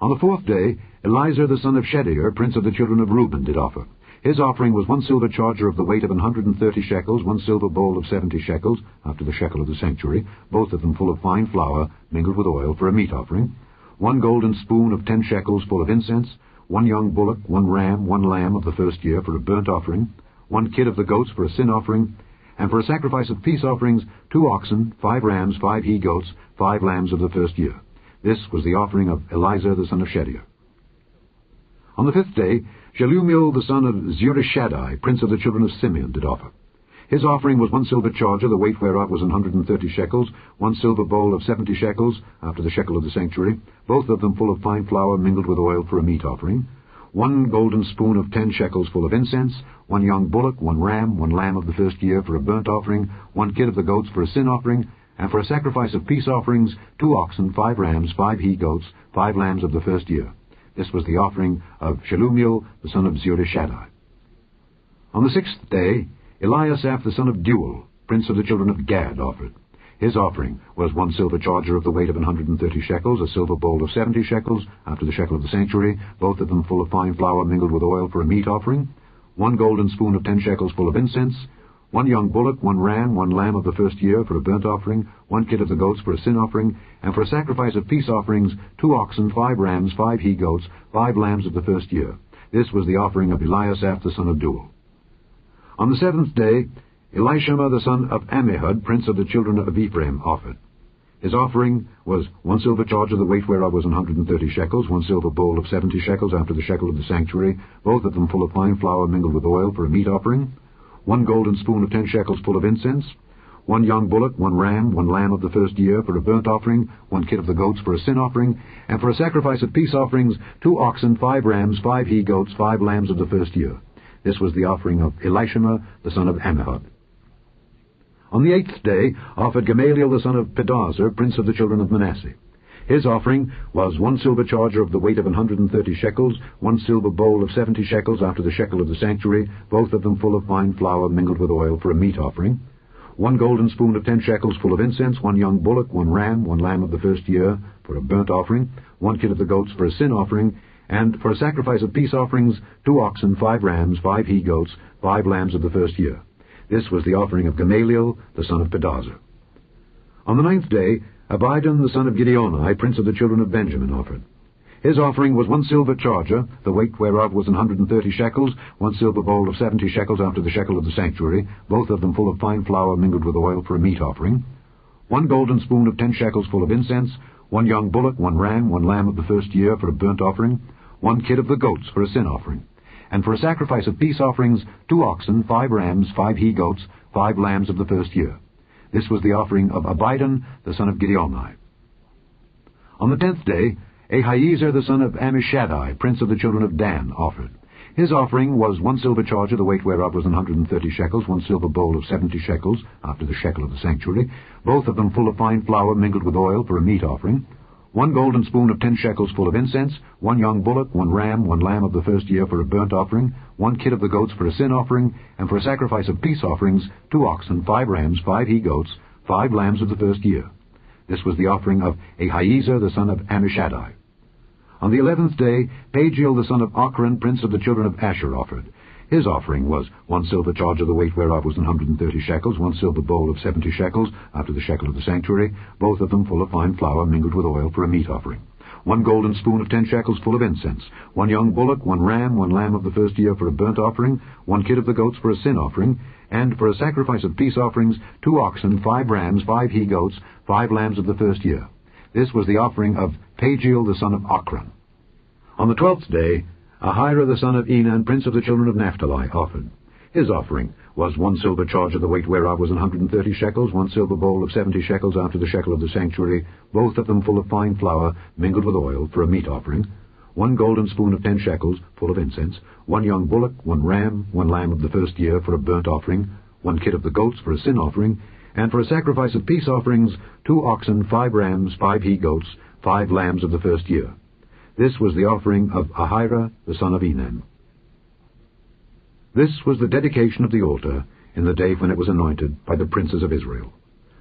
On the 4th day, Elizur the son of Shedeur, prince of the children of Reuben, did offer. His offering was 1 silver charger of the weight of 130 shekels, 1 silver bowl of 70 shekels, after the shekel of the sanctuary, both of them full of fine flour, mingled with oil, for a meat offering, 1 golden spoon of 10 shekels full of incense, 1 young bullock, 1 ram, 1 lamb of the first year for a burnt offering, 1 kid of the goats for a sin offering, and for a sacrifice of peace offerings, 2 oxen, 5 rams, 5 he-goats, 5 lambs of the first year. This was the offering of Elizur the son of Shedeur. On the 5th day, Shelumiel the son of Zurishaddai, prince of the children of Simeon, did offer. His offering was 1 silver charger, the weight whereof was 130 shekels, 1 silver bowl of 70 shekels, after the shekel of the sanctuary, both of them full of fine flour mingled with oil for a meat offering, 1 golden spoon of 10 shekels full of incense, 1 young bullock, 1 ram, 1 lamb of the first year for a burnt offering, 1 kid of the goats for a sin offering, and for a sacrifice of peace offerings, 2 oxen, 5 rams, 5 he-goats, 5 lambs of the first year. This was the offering of Shelumiel the son of Zurishaddai. On the 6th day, Eliasaph the son of Deuel, prince of the children of Gad, offered. His offering was 1 silver charger of the weight of 130 shekels, a silver bowl of 70 shekels, after the shekel of the sanctuary, both of them full of fine flour mingled with oil for a meat offering, 1 golden spoon of 10 shekels full of incense, 1 young bullock, 1 ram, 1 lamb of the first year for a burnt offering, 1 kid of the goats for a sin offering, and for a sacrifice of peace offerings, 2 oxen, 5 rams, 5 he-goats, 5 lambs of the first year. This was the offering of Eliasaph the son of Deuel. On the 7th day, Elishama the son of Ammihud, prince of the children of Ephraim, offered. His offering was 1 silver charger, the weight whereof was 130 shekels, 1 silver bowl of 70 shekels after the shekel of the sanctuary, both of them full of fine flour mingled with oil for a meat offering, 1 golden spoon of 10 shekels full of incense, 1 young bullock, 1 ram, 1 lamb of the first year for a burnt offering, 1 kid of the goats for a sin offering, and for a sacrifice of peace offerings, 2 oxen, 5 rams, 5 he-goats, 5 lambs of the first year. This was the offering of Elishama the son of Ammihud. On the 8th day offered Gamaliel the son of Pedahzur, prince of the children of Manasseh. His offering was 1 silver charger of the weight of 130 shekels, 1 silver bowl of 70 shekels after the shekel of the sanctuary, both of them full of fine flour mingled with oil for a meat offering, 1 golden spoon of 10 shekels full of incense, 1 young bullock, 1 ram, 1 lamb of the first year for a burnt offering, 1 kid of the goats for a sin offering, and for a sacrifice of peace offerings, 2 oxen, 5 rams, 5 he-goats, 5 lambs of the first year. This was the offering of Gamaliel the son of Pedahzur. On the 9th day, Abidan the son of Gideoni, prince of the children of Benjamin, offered. His offering was 1 silver charger, the weight whereof was 130 shekels, 1 silver bowl of 70 shekels after the shekel of the sanctuary, both of them full of fine flour mingled with oil for a meat offering, 1 golden spoon of 10 shekels full of incense, 1 young bullock, 1 ram, 1 lamb of the first year for a burnt offering, 1 kid of the goats for a sin offering, and for a sacrifice of peace offerings, 2 oxen, 5 rams, 5 he-goats, 5 lambs of the first year. This was the offering of Abidan the son of Gideoni. On the 10th day, Ahiezer the son of Ammishaddai, prince of the children of Dan, offered. His offering was 1 silver charger, the weight whereof was 130 shekels, 1 silver bowl of 70 shekels, after the shekel of the sanctuary, both of them full of fine flour mingled with oil for a meat offering, 1 golden spoon of 10 shekels full of incense, 1 young bullock, 1 ram, 1 lamb of the first year for a burnt offering, 1 kid of the goats for a sin offering, and for a sacrifice of peace offerings, 2 oxen, 5 rams, 5 he-goats, 5 lambs of the first year. This was the offering of Ahiezer the son of Ammishaddai. On the 11th day, Pagiel the son of Ochran, prince of the children of Asher, offered. His offering was 1 silver charger, the weight whereof was 130 shekels, 1 silver bowl of 70 shekels, after the shekel of the sanctuary, both of them full of fine flour mingled with oil for a meat offering, 1 golden spoon of 10 shekels full of incense, 1 young bullock, 1 ram, 1 lamb of the first year for a burnt offering, 1 kid of the goats for a sin offering, and for a sacrifice of peace offerings, 2 oxen, 5 rams, 5 he-goats, 5 lambs of the first year. This was the offering of Pagiel the son of Ochran. On the 12th day, Ahira the son of Enan, prince of the children of Naphtali, offered. His offering was 1 silver charger, the weight whereof was 130 shekels, 1 silver bowl of 70 shekels after the shekel of the sanctuary, both of them full of fine flour, mingled with oil, for a meat offering, 1 golden spoon of 10 shekels, full of incense, 1 young bullock, 1 ram, 1 lamb of the first year for a burnt offering, 1 kid of the goats for a sin offering, and for a sacrifice of peace offerings, 2 oxen, 5 rams, 5 he-goats, 5 lambs of the first year. This was the offering of Ahira the son of Enan. This was the dedication of the altar in the day when it was anointed by the princes of Israel.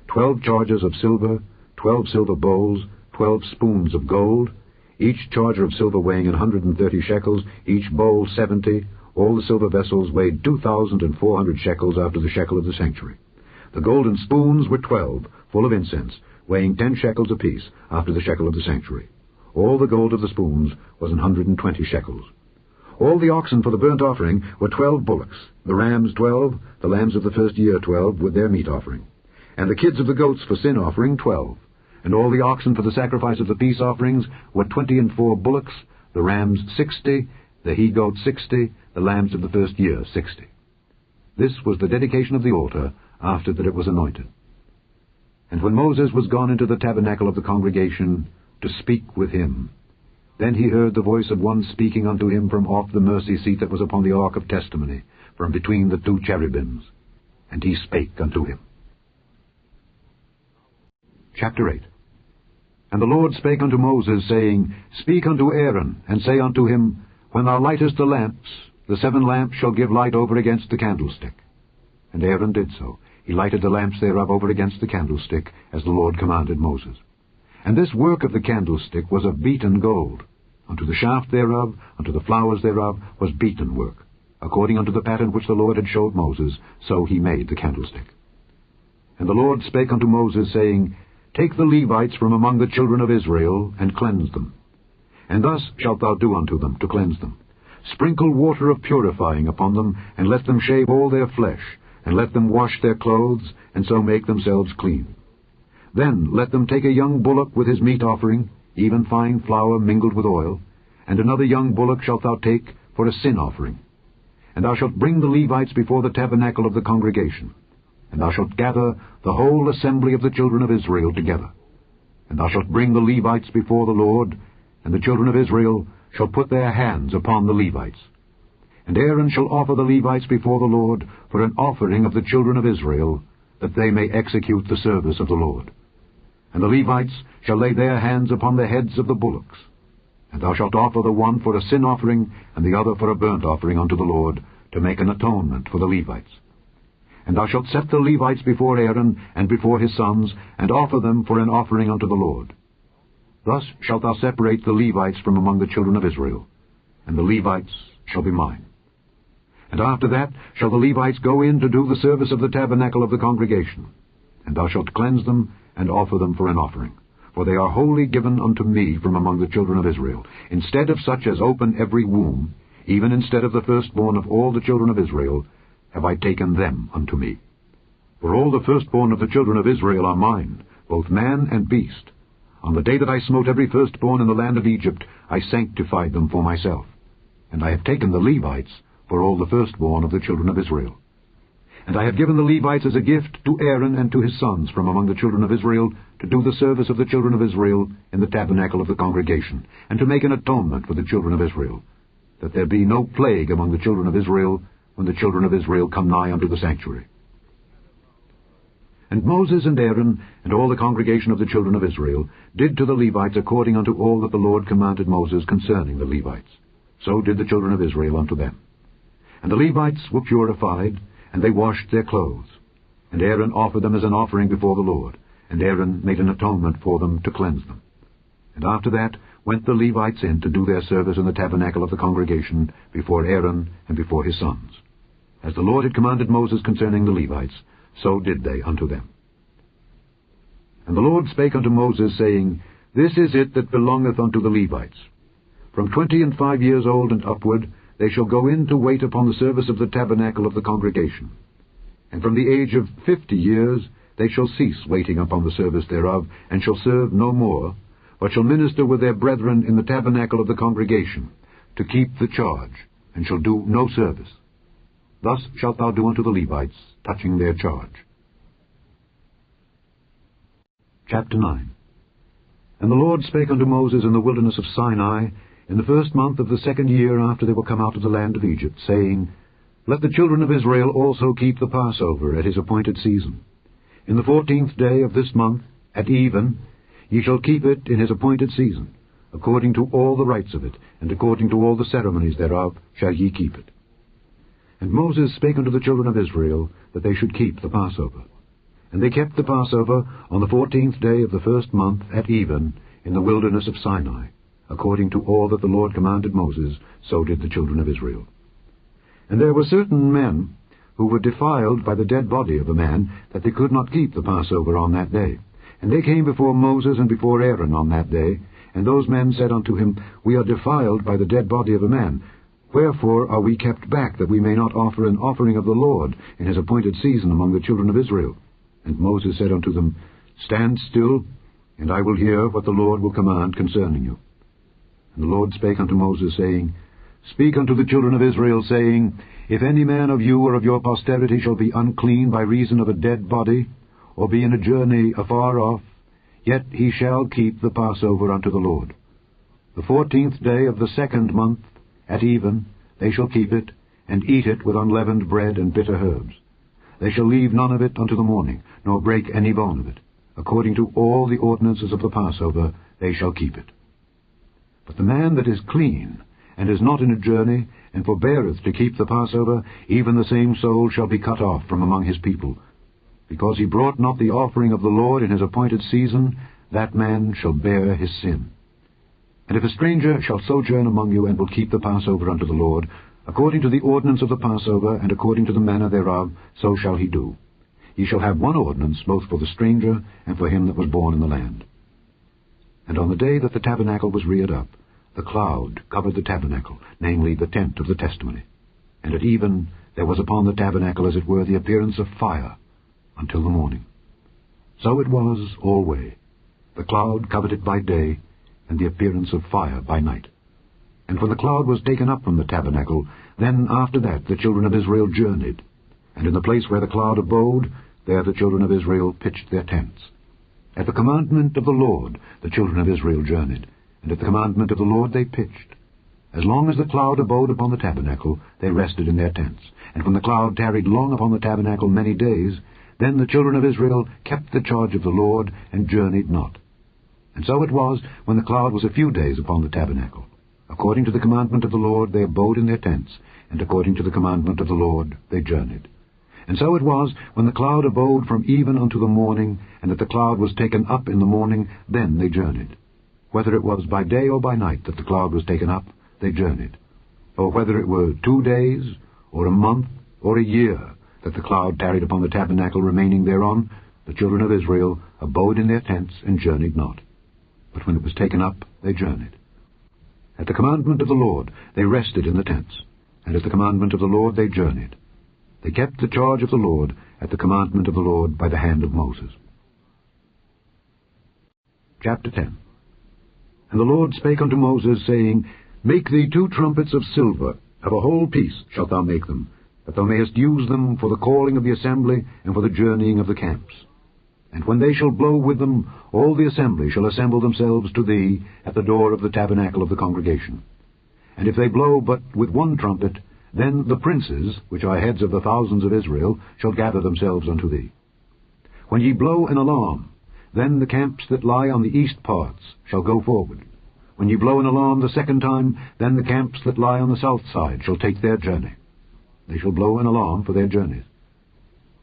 12 chargers of silver, 12 silver bowls, 12 spoons of gold, each charger of silver weighing 130 shekels, each bowl 70. All the silver vessels weighed 2,400 shekels after the shekel of the sanctuary. The golden spoons were 12, full of incense, weighing 10 shekels apiece after the shekel of the sanctuary. All the gold of the spoons was 120 shekels. All the oxen for the burnt offering were 12 bullocks, the rams 12, the lambs of the first year 12, with their meat offering, and the kids of the goats for sin offering 12. And all the oxen for the sacrifice of the peace offerings were 24 bullocks, the rams 60, the he-goats 60, the lambs of the first year 60. This was the dedication of the altar after that it was anointed. And when Moses was gone into the tabernacle of the congregation to speak with him, then he heard the voice of one speaking unto him from off the mercy seat that was upon the ark of testimony, from between the 2 cherubims. And he spake unto him. Chapter 8. And the Lord spake unto Moses, saying, Speak unto Aaron, and say unto him, When thou lightest the lamps, the 7 lamps shall give light over against the candlestick. And Aaron did so. He lighted the lamps thereof over against the candlestick, as the Lord commanded Moses. And this work of the candlestick was of beaten gold. Unto the shaft thereof, unto the flowers thereof, was beaten work. According unto the pattern which the Lord had showed Moses, so he made the candlestick. And the Lord spake unto Moses, saying, Take the Levites from among the children of Israel, and cleanse them. And thus shalt thou do unto them, to cleanse them. Sprinkle water of purifying upon them, and let them shave all their flesh, and let them wash their clothes, and so make themselves clean. Then let them take a young bullock with his meat offering, even fine flour mingled with oil, and another young bullock shalt thou take for a sin offering. And thou shalt bring the Levites before the tabernacle of the congregation, and thou shalt gather the whole assembly of the children of Israel together. And thou shalt bring the Levites before the Lord, and the children of Israel shall put their hands upon the Levites. And Aaron shall offer the Levites before the Lord for an offering of the children of Israel, that they may execute the service of the Lord. And the Levites shall lay their hands upon the heads of the bullocks. And thou shalt offer the one for a sin offering, and the other for a burnt offering unto the Lord, to make an atonement for the Levites. And thou shalt set the Levites before Aaron and before his sons, and offer them for an offering unto the Lord. Thus shalt thou separate the Levites from among the children of Israel, and the Levites shall be mine. And after that shall the Levites go in to do the service of the tabernacle of the congregation. And thou shalt cleanse them, and offer them for an offering. For they are wholly given unto me from among the children of Israel. Instead of such as open every womb, even instead of the firstborn of all the children of Israel, have I taken them unto me. For all the firstborn of the children of Israel are mine, both man and beast. On the day that I smote every firstborn in the land of Egypt, I sanctified them for myself. And I have taken the Levites for all the firstborn of the children of Israel. And I have given the Levites as a gift to Aaron and to his sons from among the children of Israel, to do the service of the children of Israel in the tabernacle of the congregation, and to make an atonement for the children of Israel, that there be no plague among the children of Israel, when the children of Israel come nigh unto the sanctuary. And Moses and Aaron and all the congregation of the children of Israel did to the Levites according unto all that the Lord commanded Moses concerning the Levites. So did the children of Israel unto them. And the Levites were purified, and they washed their clothes. And Aaron offered them as an offering before the Lord, and Aaron made an atonement for them to cleanse them. And after that went the Levites in to do their service in the tabernacle of the congregation before Aaron and before his sons. As the Lord had commanded Moses concerning the Levites, so did they unto them. And the Lord spake unto Moses, saying, This is it that belongeth unto the Levites. From 25 years old and upward they shall go in to wait upon the service of the tabernacle of the congregation. And from the age of 50 years they shall cease waiting upon the service thereof, and shall serve no more, but shall minister with their brethren in the tabernacle of the congregation, to keep the charge, and shall do no service. Thus shalt thou do unto the Levites, touching their charge. Chapter 9. And the Lord spake unto Moses in the wilderness of Sinai, in the 1st month of the 2nd year after they were come out of the land of Egypt, saying, Let the children of Israel also keep the Passover at his appointed season. In the 14th day of this month, at even, ye shall keep it in his appointed season. According to all the rites of it, and according to all the ceremonies thereof, shall ye keep it. And Moses spake unto the children of Israel, that they should keep the Passover. And they kept the Passover on the 14th day of the 1st month at even, in the wilderness of Sinai. According to all that the Lord commanded Moses, so did the children of Israel. And there were certain men who were defiled by the dead body of a man, that they could not keep the Passover on that day. And they came before Moses and before Aaron on that day, and those men said unto him, We are defiled by the dead body of a man. Wherefore are we kept back, that we may not offer an offering of the Lord in his appointed season among the children of Israel? And Moses said unto them, Stand still, and I will hear what the Lord will command concerning you. And the Lord spake unto Moses, saying, Speak unto the children of Israel, saying, If any man of you or of your posterity shall be unclean by reason of a dead body, or be in a journey afar off, yet he shall keep the Passover unto the Lord. The 14th day of the 2nd month, at even, they shall keep it, and eat it with unleavened bread and bitter herbs. They shall leave none of it unto the morning, nor break any bone of it. According to all the ordinances of the Passover, they shall keep it. But the man that is clean, and is not in a journey, and forbeareth to keep the Passover, even the same soul shall be cut off from among his people. Because he brought not the offering of the Lord in his appointed season, that man shall bear his sin. And if a stranger shall sojourn among you, and will keep the Passover unto the Lord, according to the ordinance of the Passover, and according to the manner thereof, so shall he do. Ye shall have one ordinance, both for the stranger, and for him that was born in the land. And on the day that the tabernacle was reared up, the cloud covered the tabernacle, namely the tent of the testimony. And at even there was upon the tabernacle as it were the appearance of fire, until the morning. So it was alway. The cloud covered it by day, and the appearance of fire by night. And when the cloud was taken up from the tabernacle, then after that the children of Israel journeyed. And in the place where the cloud abode, there the children of Israel pitched their tents. At the commandment of the Lord the children of Israel journeyed, and at the commandment of the Lord they pitched. As long as the cloud abode upon the tabernacle, they rested in their tents. And when the cloud tarried long upon the tabernacle many days, then the children of Israel kept the charge of the Lord, and journeyed not. And so it was, when the cloud was a few days upon the tabernacle. According to the commandment of the Lord they abode in their tents, and according to the commandment of the Lord they journeyed. And so it was, when the cloud abode from even unto the morning, and that the cloud was taken up in the morning, then they journeyed. Whether it was by day or by night that the cloud was taken up, they journeyed. Or whether it were 2 days, or a month, or a year, that the cloud tarried upon the tabernacle remaining thereon, the children of Israel abode in their tents, and journeyed not. But when it was taken up, they journeyed. At the commandment of the Lord they rested in the tents, and at the commandment of the Lord they journeyed. They kept the charge of the Lord at the commandment of the Lord by the hand of Moses. Chapter 10. And the Lord spake unto Moses, saying, Make thee 2 trumpets of silver, of a whole piece shalt thou make them, that thou mayest use them for the calling of the assembly, and for the journeying of the camps. And when they shall blow with them, all the assembly shall assemble themselves to thee at the door of the tabernacle of the congregation. And if they blow but with 1 trumpet, then the princes, which are heads of the thousands of Israel, shall gather themselves unto thee. When ye blow an alarm, then the camps that lie on the east parts shall go forward. When ye blow an alarm the 2nd time, then the camps that lie on the south side shall take their journey. They shall blow an alarm for their journeys.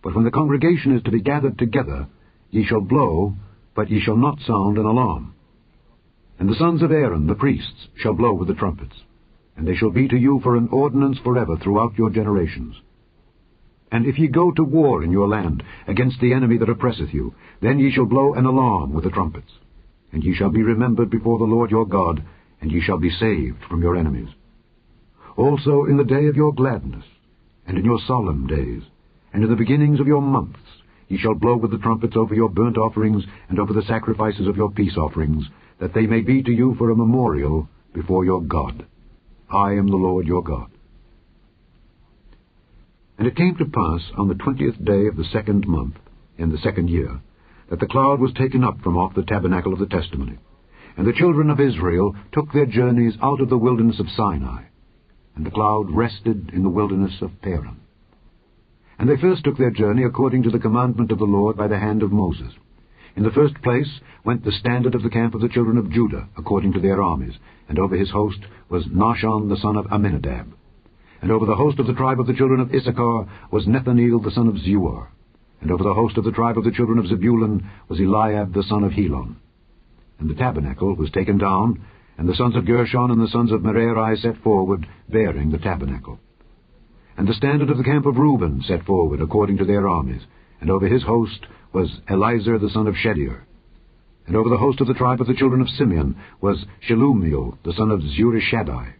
But when the congregation is to be gathered together, ye shall blow, but ye shall not sound an alarm. And the sons of Aaron, the priests, shall blow with the trumpets, and they shall be to you for an ordinance forever throughout your generations. And if ye go to war in your land against the enemy that oppresseth you, then ye shall blow an alarm with the trumpets. And ye shall be remembered before the Lord your God, and ye shall be saved from your enemies. Also in the day of your gladness, and in your solemn days, and in the beginnings of your months, ye shall blow with the trumpets over your burnt offerings, and over the sacrifices of your peace offerings, that they may be to you for a memorial before your God. I am the Lord your God. And it came to pass on the 20th day of the 2nd month, in the 2nd year, that the cloud was taken up from off the tabernacle of the testimony. And the children of Israel took their journeys out of the wilderness of Sinai, and the cloud rested in the wilderness of Paran. And they first took their journey according to the commandment of the Lord by the hand of Moses. In the first place went the standard of the camp of the children of Judah, according to their armies, and over his host was Nahshon the son of Amminadab. And over the host of the tribe of the children of Issachar was Nethaneel the son of Zuar. And over the host of the tribe of the children of Zebulun was Eliab the son of Helon. And the tabernacle was taken down, and the sons of Gershon and the sons of Merari set forward, bearing the tabernacle. And the standard of the camp of Reuben set forward according to their armies, and over his host was Elizur the son of Shedeur. And over the host of the tribe of the children of Simeon was Shelumiel the son of Zurishaddai.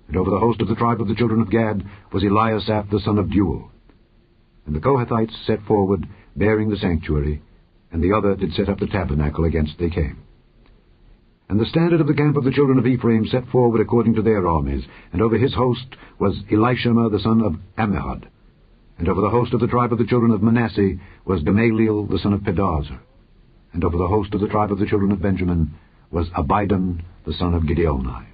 And over the host of the tribe of the children of Gad was Eliasaph the son of Deuel. And the Kohathites set forward, bearing the sanctuary, and the other did set up the tabernacle against they came. And the standard of the camp of the children of Ephraim set forward according to their armies, and over his host was Elishama the son of Ammihud. And over the host of the tribe of the children of Manasseh was Gamaliel the son of Pedahzur. And over the host of the tribe of the children of Benjamin was Abidan the son of Gideoni.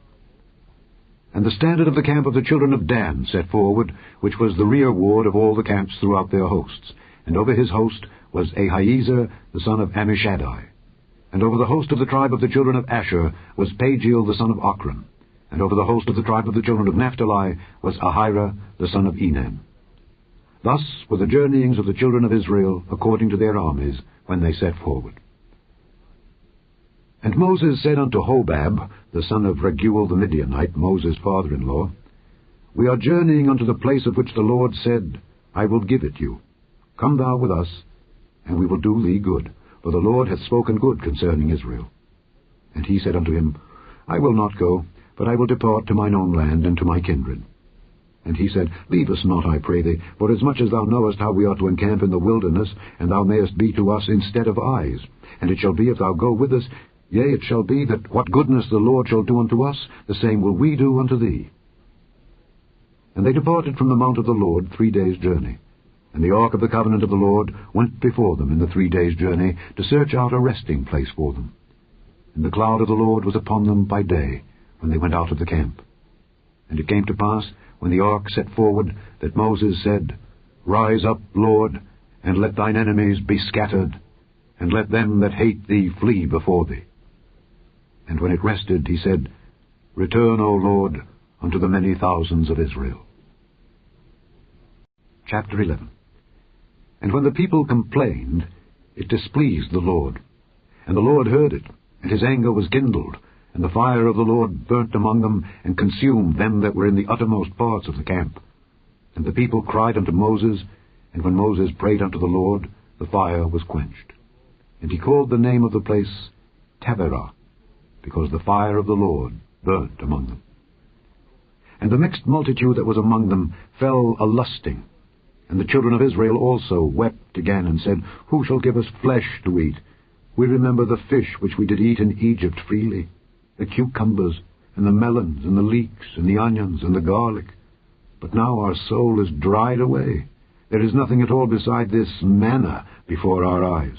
And the standard of the camp of the children of Dan set forward, which was the rear ward of all the camps throughout their hosts. And over his host was Ahiezer the son of Ammishaddai. And over the host of the tribe of the children of Asher was Pagiel the son of Ochran. And over the host of the tribe of the children of Naphtali was Ahira the son of Enan. Thus were the journeyings of the children of Israel according to their armies when they set forward. And Moses said unto Hobab, the son of Raguel the Midianite, Moses' father-in-law, We are journeying unto the place of which the Lord said, I will give it you. Come thou with us, and we will do thee good, for the Lord hath spoken good concerning Israel. And he said unto him, I will not go, but I will depart to mine own land and to my kindred. And he said, Leave us not, I pray thee, for as much as thou knowest how we ought to encamp in the wilderness, and thou mayest be to us instead of eyes. And it shall be, if thou go with us, yea, it shall be, that what goodness the Lord shall do unto us, the same will we do unto thee. And they departed from the mount of the Lord 3 days' journey. And the ark of the covenant of the Lord went before them in the 3 days' journey, to search out a resting place for them. And the cloud of the Lord was upon them by day, when they went out of the camp. And it came to pass, when the ark set forward, that Moses said, Rise up, Lord, and let thine enemies be scattered, and let them that hate thee flee before thee. And when it rested, he said, Return, O Lord, unto the many thousands of Israel. Chapter 11. And when the people complained, it displeased the Lord. And the Lord heard it, and his anger was kindled, and the fire of the Lord burnt among them, and consumed them that were in the uttermost parts of the camp. And the people cried unto Moses, and when Moses prayed unto the Lord, the fire was quenched. And he called the name of the place Taberah, because the fire of the Lord burnt among them. And the mixed multitude that was among them fell a-lusting. And the children of Israel also wept again, and said, Who shall give us flesh to eat? We remember the fish which we did eat in Egypt freely, the cucumbers, and the melons, and the leeks, and the onions, and the garlic. But now our soul is dried away. There is nothing at all beside this manna before our eyes.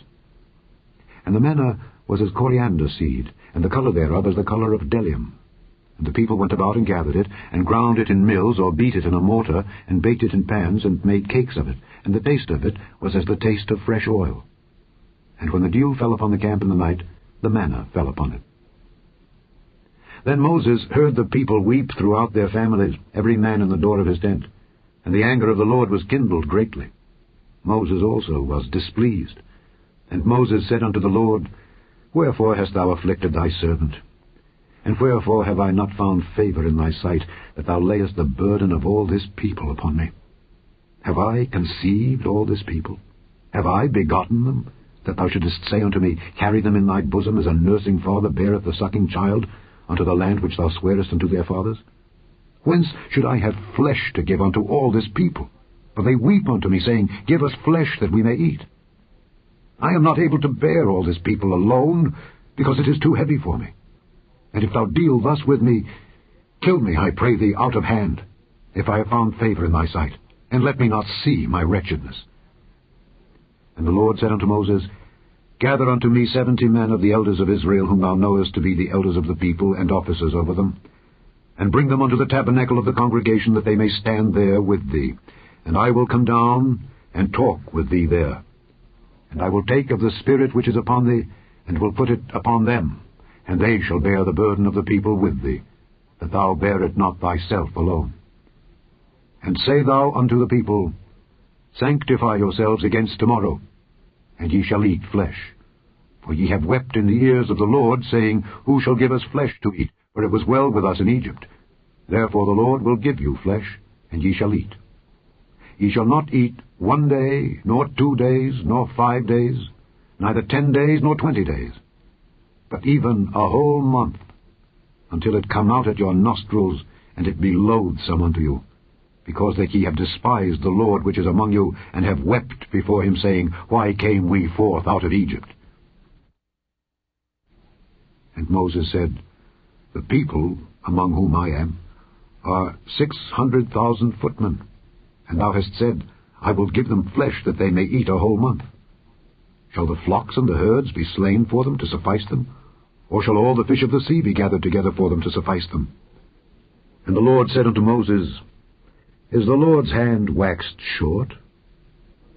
And the manna was as coriander seed, and the colour thereof as the colour of bdellium. And the people went about and gathered it, and ground it in mills, or beat it in a mortar, and baked it in pans, and made cakes of it. And the taste of it was as the taste of fresh oil. And when the dew fell upon the camp in the night, the manna fell upon it. Then Moses heard the people weep throughout their families, every man in the door of his tent. And the anger of the Lord was kindled greatly. Moses also was displeased. And Moses said unto the Lord, Wherefore hast thou afflicted thy servant? And wherefore have I not found favor in thy sight, that thou layest the burden of all this people upon me? Have I conceived all this people? Have I begotten them, that thou shouldest say unto me, Carry them in thy bosom, as a nursing father beareth the sucking child, unto the land which thou swarest unto their fathers? Whence should I have flesh to give unto all this people? For they weep unto me, saying, Give us flesh that we may eat. I am not able to bear all this people alone, because it is too heavy for me. And if thou deal thus with me, Kill me, I pray thee, out of hand, if I have found favor in thy sight, and let me not see my wretchedness. And the Lord said unto Moses, Gather unto me 70 men of the elders of Israel, whom thou knowest to be the elders of the people, and officers over them, and bring them unto the tabernacle of the congregation, that they may stand there with thee. And I will come down and talk with thee there. And I will take of the Spirit which is upon thee, and will put it upon them, and they shall bear the burden of the people with thee, that thou bear it not thyself alone. And say thou unto the people, Sanctify yourselves against tomorrow, and ye shall eat flesh. For ye have wept in the ears of the Lord, saying, Who shall give us flesh to eat? For it was well with us in Egypt. Therefore the Lord will give you flesh, and ye shall eat. Ye shall not eat 1 day, nor 2 days, nor 5 days, neither 10 days, nor 20 days, but even a whole month, until it come out at your nostrils, and it be loathsome unto you, because that ye have despised the Lord which is among you, and have wept before him, saying, Why came we forth out of Egypt? And Moses said, The people, among whom I am, are 600,000 footmen, and thou hast said, I will give them flesh that they may eat a whole month. Shall the flocks and the herds be slain for them to suffice them? Or shall all the fish of the sea be gathered together for them to suffice them? And the Lord said unto Moses, Is the Lord's hand waxed short?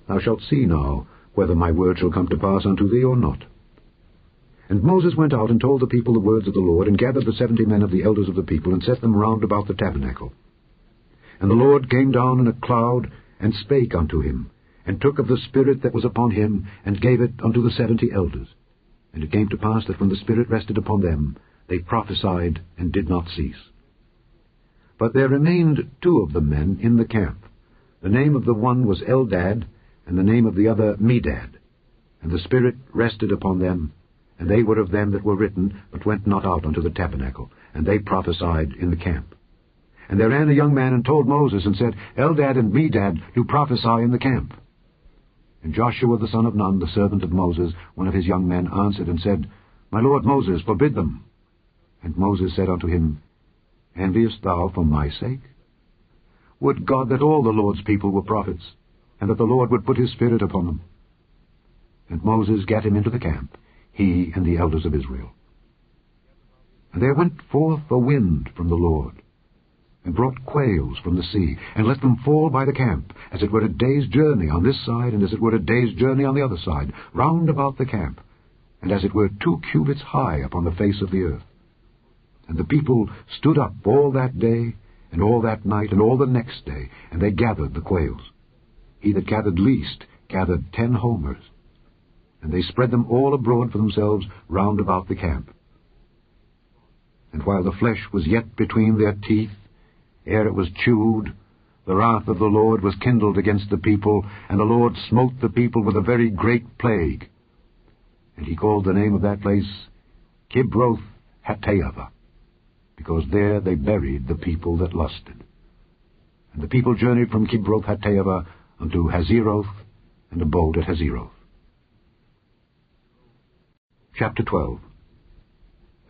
Thou shalt see now whether my word shall come to pass unto thee or not. And Moses went out and told the people the words of the Lord, and gathered the 70 men of the elders of the people, and set them round about the tabernacle. And the Lord came down in a cloud, and spake unto him, and took of the Spirit that was upon him, and gave it unto the 70 elders. And it came to pass that when the Spirit rested upon them, they prophesied, and did not cease. But there remained 2 of the men in the camp. The name of the one was Eldad, and the name of the other Medad. And the Spirit rested upon them, and they were of them that were written, but went not out unto the tabernacle, and they prophesied in the camp. And there ran a young man and told Moses, and said, Eldad and Medad do prophesy in the camp. And Joshua the son of Nun, the servant of Moses, one of his young men, answered and said, My lord Moses, forbid them. And Moses said unto him, Enviest thou for my sake? Would God that all the Lord's people were prophets, and that the Lord would put his Spirit upon them. And Moses gat him into the camp, he and the elders of Israel. And there went forth a wind from the Lord, and brought quails from the sea, and let them fall by the camp, as it were a day's journey on this side, and as it were a day's journey on the other side, round about the camp, and as it were 2 cubits high upon the face of the earth. And the people stood up all that day, and all that night, and all the next day, and they gathered the quails. He that gathered least gathered 10 homers, and they spread them all abroad for themselves round about the camp. And while the flesh was yet between their teeth, ere it was chewed, the wrath of the Lord was kindled against the people, and the Lord smote the people with a very great plague. And he called the name of that place Kibroth Hattaavah, because there they buried the people that lusted. And the people journeyed from Kibroth Hattaavah unto Hazeroth, and abode at Hazeroth. Chapter 12.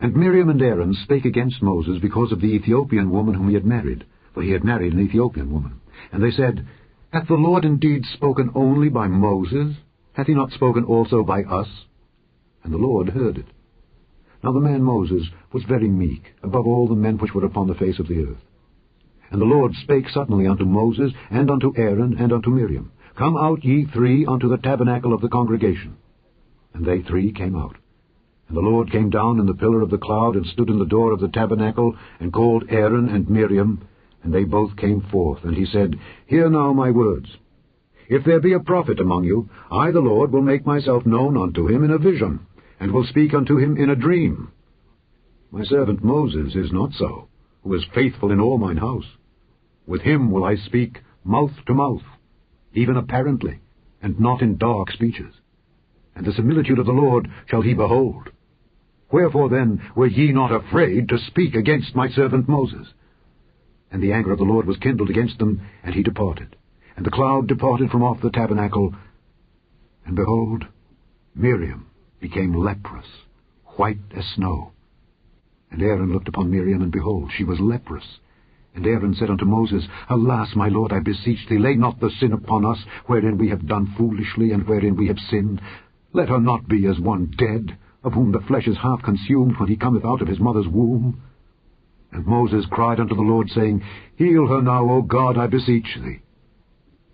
And Miriam and Aaron spake against Moses because of the Ethiopian woman whom he had married, for he had married an Ethiopian woman. And they said, Hath the Lord indeed spoken only by Moses? Hath he not spoken also by us? And the Lord heard it. Now the man Moses was very meek, above all the men which were upon the face of the earth. And the Lord spake suddenly unto Moses, and unto Aaron, and unto Miriam, Come out ye 3 unto the tabernacle of the congregation. And they 3 came out. And the Lord came down in the pillar of the cloud, and stood in the door of the tabernacle, and called Aaron and Miriam, and they both came forth. And he said, Hear now my words. If there be a prophet among you, I the Lord will make myself known unto him in a vision, and will speak unto him in a dream. My servant Moses is not so, who is faithful in all mine house. With him will I speak mouth to mouth, even apparently, and not in dark speeches. And the similitude of the Lord shall he behold. Wherefore then were ye not afraid to speak against my servant Moses? And the anger of the Lord was kindled against them, and he departed. And the cloud departed from off the tabernacle, and behold, Miriam became leprous, white as snow. And Aaron looked upon Miriam, and behold, she was leprous. And Aaron said unto Moses, Alas, my lord, I beseech thee, lay not the sin upon us, wherein we have done foolishly, and wherein we have sinned. Let her not be as one dead, of whom the flesh is half consumed when he cometh out of his mother's womb. And Moses cried unto the Lord, saying, Heal her now, O God, I beseech thee.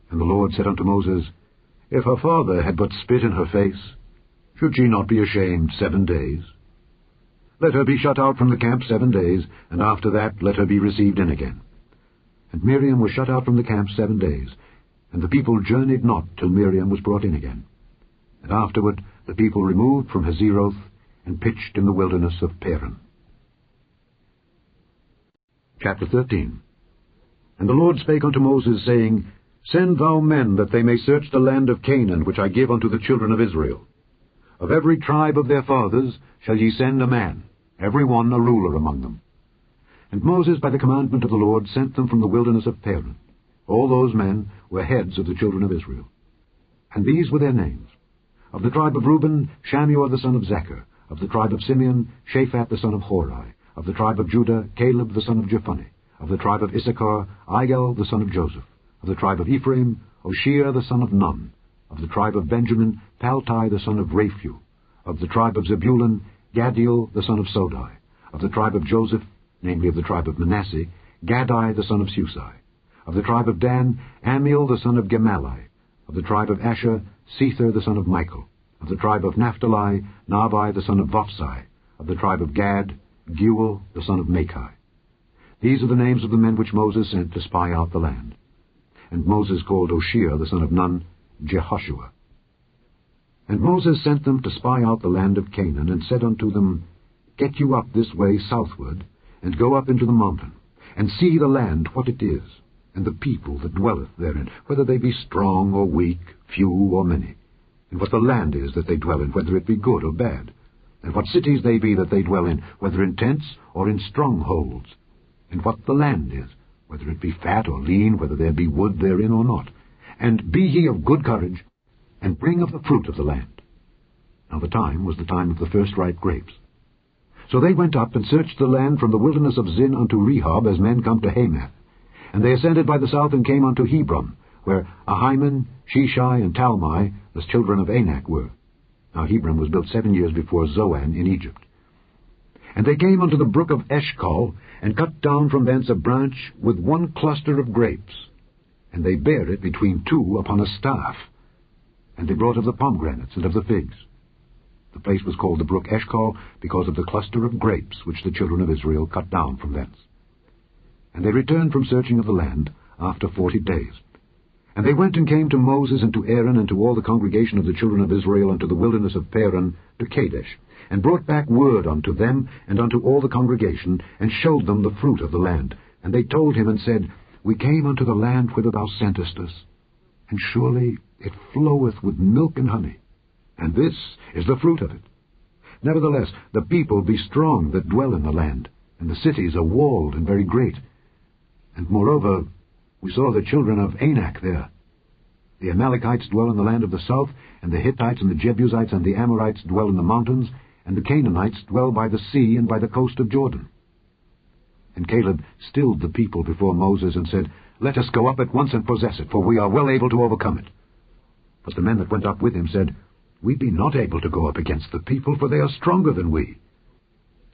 And the Lord said unto Moses, If her father had but spit in her face, should she not be ashamed 7 days? Let her be shut out from the camp 7 days, and after that let her be received in again. And Miriam was shut out from the camp 7 days, and the people journeyed not till Miriam was brought in again. And afterward the people removed from Hazeroth, and pitched in the wilderness of Paran. Chapter 13. And the Lord spake unto Moses, saying, Send thou men, that they may search the land of Canaan, which I give unto the children of Israel. Of every tribe of their fathers shall ye send a man, every one a ruler among them. And Moses, by the commandment of the Lord, sent them from the wilderness of Paran. All those men were heads of the children of Israel. And these were their names. Of the tribe of Reuben, Shammua the son of Zechar. Of the tribe of Simeon, Shaphat the son of Hori. Of the tribe of Judah, Caleb the son of Jephunneh. Of the tribe of Issachar, Igal the son of Joseph. Of the tribe of Ephraim, Oshea the son of Nun. Of the tribe of Benjamin, Paltai the son of Raphu. Of the tribe of Zebulun, Gadiel the son of Sodai. Of the tribe of Joseph, namely of the tribe of Manasseh, Gadai the son of Susai. Of the tribe of Dan, Amiel the son of Gemalli. Of the tribe of Asher, Sether the son of Michael. Of the tribe of Naphtali, Nabai the son of Vophsi. Of the tribe of Gad, Geuel the son of Machi. These are the names of the men which Moses sent to spy out the land. And Moses called Oshea the son of Nun, Jehoshua. And Moses sent them to spy out the land of Canaan, and said unto them, Get you up this way southward, and go up into the mountain, and see the land what it is, and the people that dwelleth therein, whether they be strong or weak, few or many, and what the land is that they dwell in, whether it be good or bad, and what cities they be that they dwell in, whether in tents or in strongholds, and what the land is, whether it be fat or lean, whether there be wood therein or not. And be ye of good courage, and bring of the fruit of the land. Now the time was the time of the first ripe grapes. So they went up and searched the land from the wilderness of Zin unto Rehob, as men come to Hamath. And they ascended by the south, and came unto Hebron, where Ahiman, Sheshai, and Talmai, the children of Anak, were. Now Hebron was built 7 years before Zoan in Egypt. And they came unto the brook of Eshcol, and cut down from thence a branch with one cluster of grapes. And they bare it between two upon a staff. And they brought of the pomegranates and of the figs. The place was called the brook Eshcol, because of the cluster of grapes which the children of Israel cut down from thence. And they returned from searching of the land after 40 days. And they went and came to Moses and to Aaron and to all the congregation of the children of Israel unto the wilderness of Paran to Kadesh, and brought back word unto them and unto all the congregation, and showed them the fruit of the land. And they told him and said, We came unto the land whither thou sentest us, and surely it floweth with milk and honey, and this is the fruit of it. Nevertheless, the people be strong that dwell in the land, and the cities are walled and very great. And moreover, we saw the children of Anak there. The Amalekites dwell in the land of the south, and the Hittites and the Jebusites and the Amorites dwell in the mountains, and the Canaanites dwell by the sea and by the coast of Jordan. And Caleb stilled the people before Moses, and said, Let us go up at once and possess it, for we are well able to overcome it. But the men that went up with him said, We be not able to go up against the people, for they are stronger than we.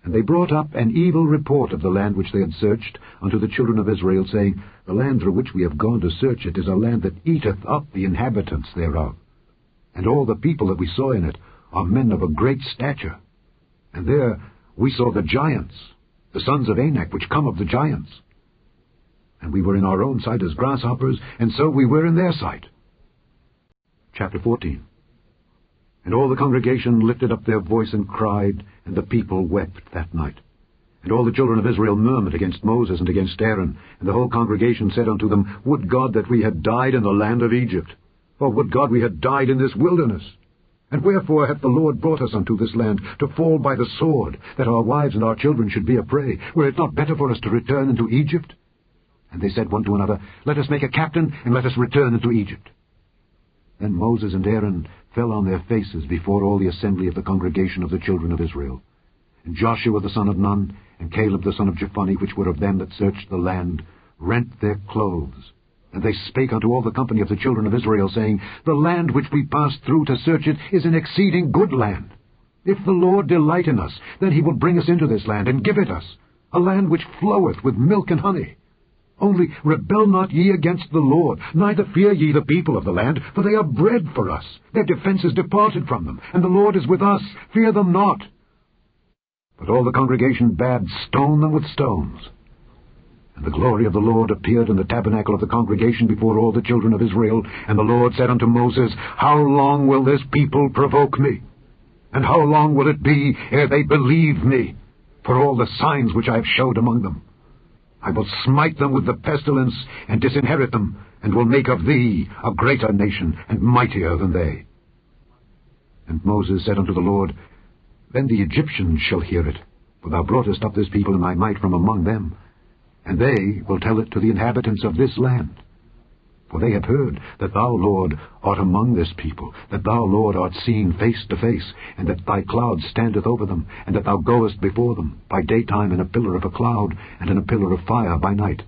And they brought up an evil report of the land which they had searched unto the children of Israel, saying, The land through which we have gone to search it is a land that eateth up the inhabitants thereof. And all the people that we saw in it are men of a great stature. And there we saw the giants, the sons of Anak, which come of the giants. And we were in our own sight as grasshoppers, and so we were in their sight. Chapter 14. And all the congregation lifted up their voice and cried, and the people wept that night. And all the children of Israel murmured against Moses and against Aaron. And the whole congregation said unto them, Would God that we had died in the land of Egypt! Or would God we had died in this wilderness! And wherefore hath the Lord brought us unto this land, to fall by the sword, that our wives and our children should be a prey? Were it not better for us to return into Egypt? And they said one to another, Let us make a captain, and let us return into Egypt. Then Moses and Aaron fell on their faces before all the assembly of the congregation of the children of Israel. And Joshua the son of Nun, and Caleb the son of Jephunneh, which were of them that searched the land, rent their clothes. And they spake unto all the company of the children of Israel, saying, The land which we passed through to search it is an exceeding good land. If the Lord delight in us, then he will bring us into this land, and give it us, a land which floweth with milk and honey. Only rebel not ye against the Lord, neither fear ye the people of the land, for they are bread for us. Their defense is departed from them, and the Lord is with us. Fear them not. But all the congregation bade stone them with stones. And the glory of the Lord appeared in the tabernacle of the congregation before all the children of Israel. And the Lord said unto Moses, How long will this people provoke me? And how long will it be ere they believe me, for all the signs which I have showed among them? I will smite them with the pestilence, and disinherit them, and will make of thee a greater nation, and mightier than they. And Moses said unto the Lord, Then the Egyptians shall hear it, for thou broughtest up this people in thy might from among them, and they will tell it to the inhabitants of this land. For they have heard that thou, Lord, art among this people, that thou, Lord, art seen face to face, and that thy cloud standeth over them, and that thou goest before them by daytime in a pillar of a cloud, and in a pillar of fire by night.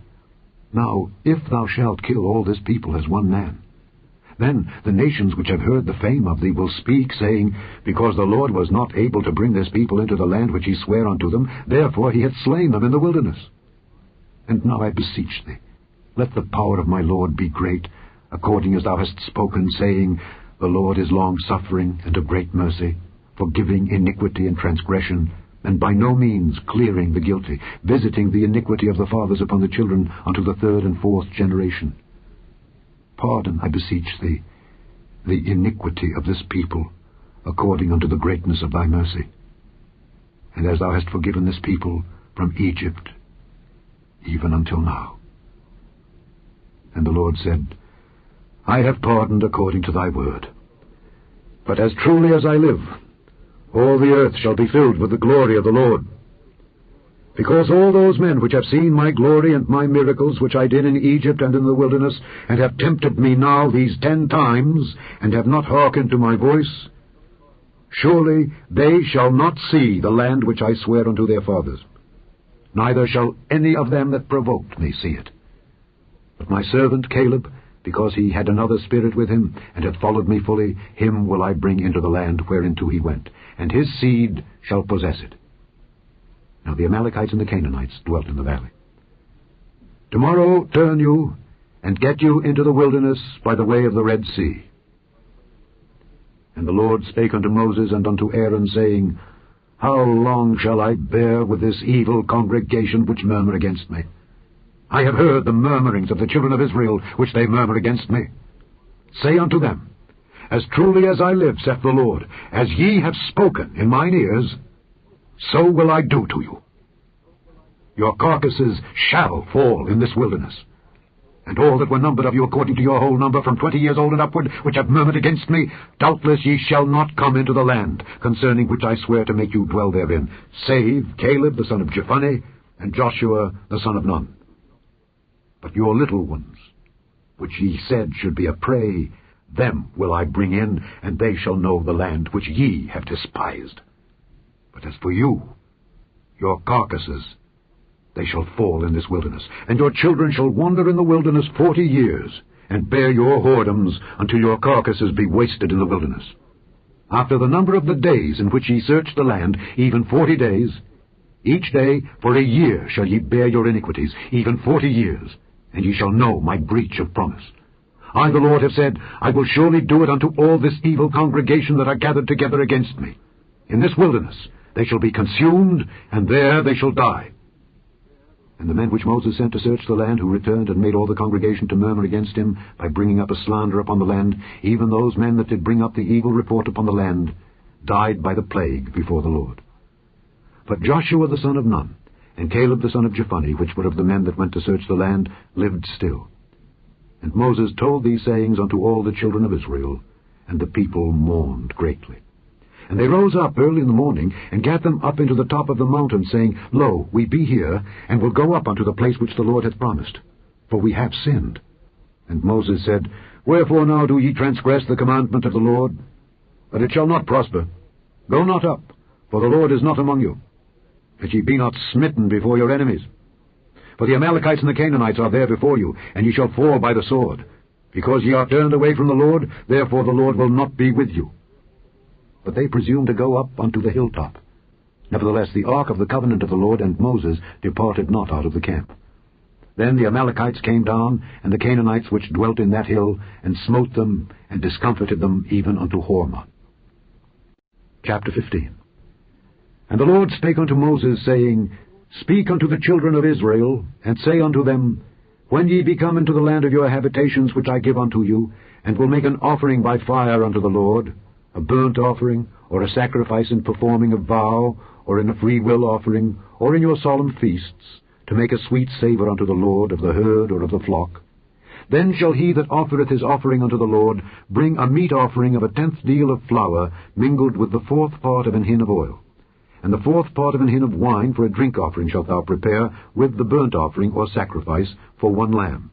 Now, if thou shalt kill all this people as one man, then the nations which have heard the fame of thee will speak, saying, Because the Lord was not able to bring this people into the land which he sware unto them, therefore he hath slain them in the wilderness. And now I beseech thee, let the power of my Lord be great, according as thou hast spoken, saying, The Lord is long-suffering and of great mercy, forgiving iniquity and transgression, and by no means clearing the guilty, visiting the iniquity of the fathers upon the children unto the third and fourth generation. Pardon, I beseech thee, the iniquity of this people, according unto the greatness of thy mercy. And as thou hast forgiven this people from Egypt, even until now. And the Lord said, I have pardoned according to thy word. But as truly as I live, all the earth shall be filled with the glory of the Lord. Because all those men which have seen my glory and my miracles which I did in Egypt and in the wilderness, and have tempted me now these 10 times, and have not hearkened to my voice, surely they shall not see the land which I sware unto their fathers, neither shall any of them that provoked me see it. But my servant Caleb, because he had another spirit with him, and hath followed me fully, him will I bring into the land whereinto he went, and his seed shall possess it. Now the Amalekites and the Canaanites dwelt in the valley. Tomorrow turn you, and get you into the wilderness by the way of the Red Sea. And the Lord spake unto Moses and unto Aaron, saying, How long shall I bear with this evil congregation which murmur against me? I have heard the murmurings of the children of Israel, which they murmur against me. Say unto them, As truly as I live, saith the Lord, as ye have spoken in mine ears, so will I do to you. Your carcasses shall fall in this wilderness. And all that were numbered of you according to your whole number, from 20 years old and upward, which have murmured against me, doubtless ye shall not come into the land, concerning which I swear to make you dwell therein, save Caleb the son of Jephunneh, and Joshua the son of Nun. But your little ones, which ye said should be a prey, them will I bring in, and they shall know the land which ye have despised. But as for you, your carcasses, they shall fall in this wilderness, and your children shall wander in the wilderness 40 years, and bear your whoredoms until your carcasses be wasted in the wilderness. After the number of the days in which ye search the land, even 40 days, each day for a year shall ye bear your iniquities, even 40 years, and ye shall know my breach of promise. I, the Lord, have said, I will surely do it unto all this evil congregation that are gathered together against me. In this wilderness they shall be consumed, and there they shall die. And the men which Moses sent to search the land, who returned and made all the congregation to murmur against him, by bringing up a slander upon the land, even those men that did bring up the evil report upon the land, died by the plague before the Lord. But Joshua the son of Nun, and Caleb the son of Jephunneh, which were of the men that went to search the land, lived still. And Moses told these sayings unto all the children of Israel, and the people mourned greatly. And they rose up early in the morning, and gat them up into the top of the mountain, saying, Lo, we be here, and will go up unto the place which the Lord hath promised, for we have sinned. And Moses said, Wherefore now do ye transgress the commandment of the Lord? But it shall not prosper. Go not up, for the Lord is not among you. that ye be not smitten before your enemies. For the Amalekites and the Canaanites are there before you, and ye shall fall by the sword. Because ye are turned away from the Lord, therefore the Lord will not be with you. But they presumed to go up unto the hilltop. Nevertheless the ark of the covenant of the Lord and Moses departed not out of the camp. Then the Amalekites came down, and the Canaanites which dwelt in that hill, and smote them, and discomfited them even unto Hormah. Chapter 15. And the Lord spake unto Moses, saying, Speak unto the children of Israel, and say unto them, When ye be come into the land of your habitations which I give unto you, and will make an offering by fire unto the Lord, a burnt offering, or a sacrifice in performing a vow, or in a freewill offering, or in your solemn feasts, to make a sweet savour unto the Lord of the herd or of the flock, then shall he that offereth his offering unto the Lord bring a meat offering of 1/10 deal of flour mingled with the 4th part of an hin of oil. And the 4th part of an hin of wine for a drink offering shalt thou prepare with the burnt offering or sacrifice for 1 lamb.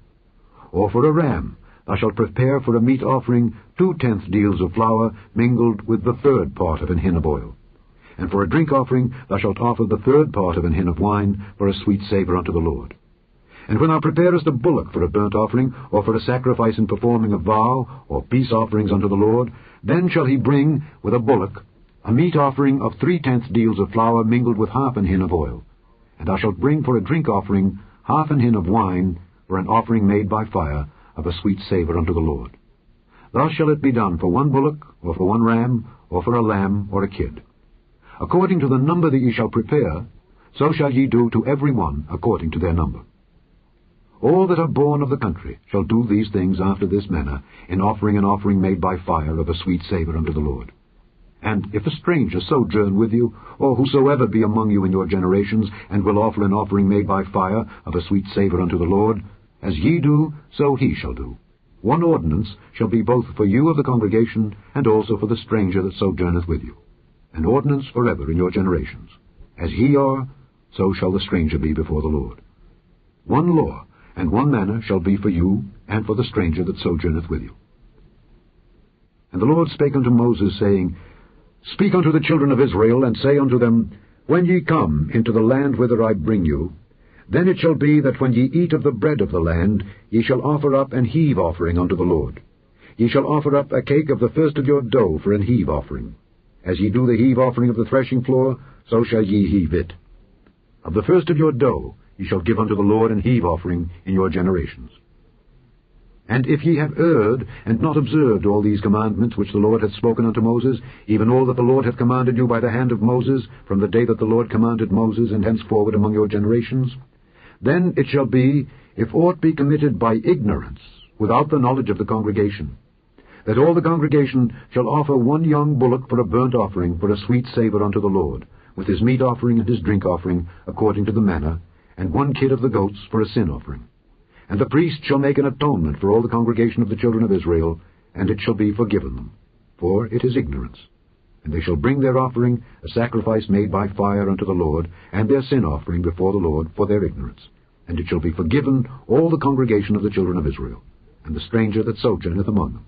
Or for a ram thou shalt prepare for a meat offering 2/10 deals of flour mingled with the 3rd part of an hin of oil. And for a drink offering thou shalt offer the 3rd part of an hin of wine for a sweet savour unto the Lord. And when thou preparest a bullock for a burnt offering, or for a sacrifice in performing a vow, or peace offerings unto the Lord, then shall he bring with a bullock a meat offering of 3/10 deals of flour mingled with 1/2 hin of oil. And thou shalt bring for a drink offering 1/2 hin of wine for an offering made by fire of a sweet savour unto the Lord. Thus shall it be done for 1 bullock, or for 1 ram, or for a lamb, or a kid. According to the number that ye shall prepare, so shall ye do to every one according to their number. All that are born of the country shall do these things after this manner, in offering an offering made by fire of a sweet savour unto the Lord. And if a stranger sojourn with you, or whosoever be among you in your generations, and will offer an offering made by fire of a sweet savour unto the Lord, as ye do, so he shall do. 1 ordinance shall be both for you of the congregation, and also for the stranger that sojourneth with you. An ordinance forever in your generations. As ye are, so shall the stranger be before the Lord. 1 law and 1 manner shall be for you, and for the stranger that sojourneth with you. And the Lord spake unto Moses, saying, Speak unto the children of Israel, and say unto them, When ye come into the land whither I bring you, then it shall be that when ye eat of the bread of the land, ye shall offer up an heave offering unto the Lord. Ye shall offer up a cake of the first of your dough for an heave offering. As ye do the heave offering of the threshing floor, so shall ye heave it. Of the first of your dough ye shall give unto the Lord an heave offering in your generations. And if ye have erred, and not observed all these commandments which the Lord hath spoken unto Moses, even all that the Lord hath commanded you by the hand of Moses, from the day that the Lord commanded Moses, and henceforward among your generations, then it shall be, if aught be committed by ignorance, without the knowledge of the congregation, that all the congregation shall offer 1 young bullock for a burnt offering for a sweet savour unto the Lord, with his meat offering and his drink offering, according to the manner, and 1 kid of the goats for a sin offering. And the priest shall make an atonement for all the congregation of the children of Israel, and it shall be forgiven them, for it is ignorance. And they shall bring their offering, a sacrifice made by fire unto the Lord, and their sin offering before the Lord for their ignorance. And it shall be forgiven all the congregation of the children of Israel, and the stranger that sojourneth among them,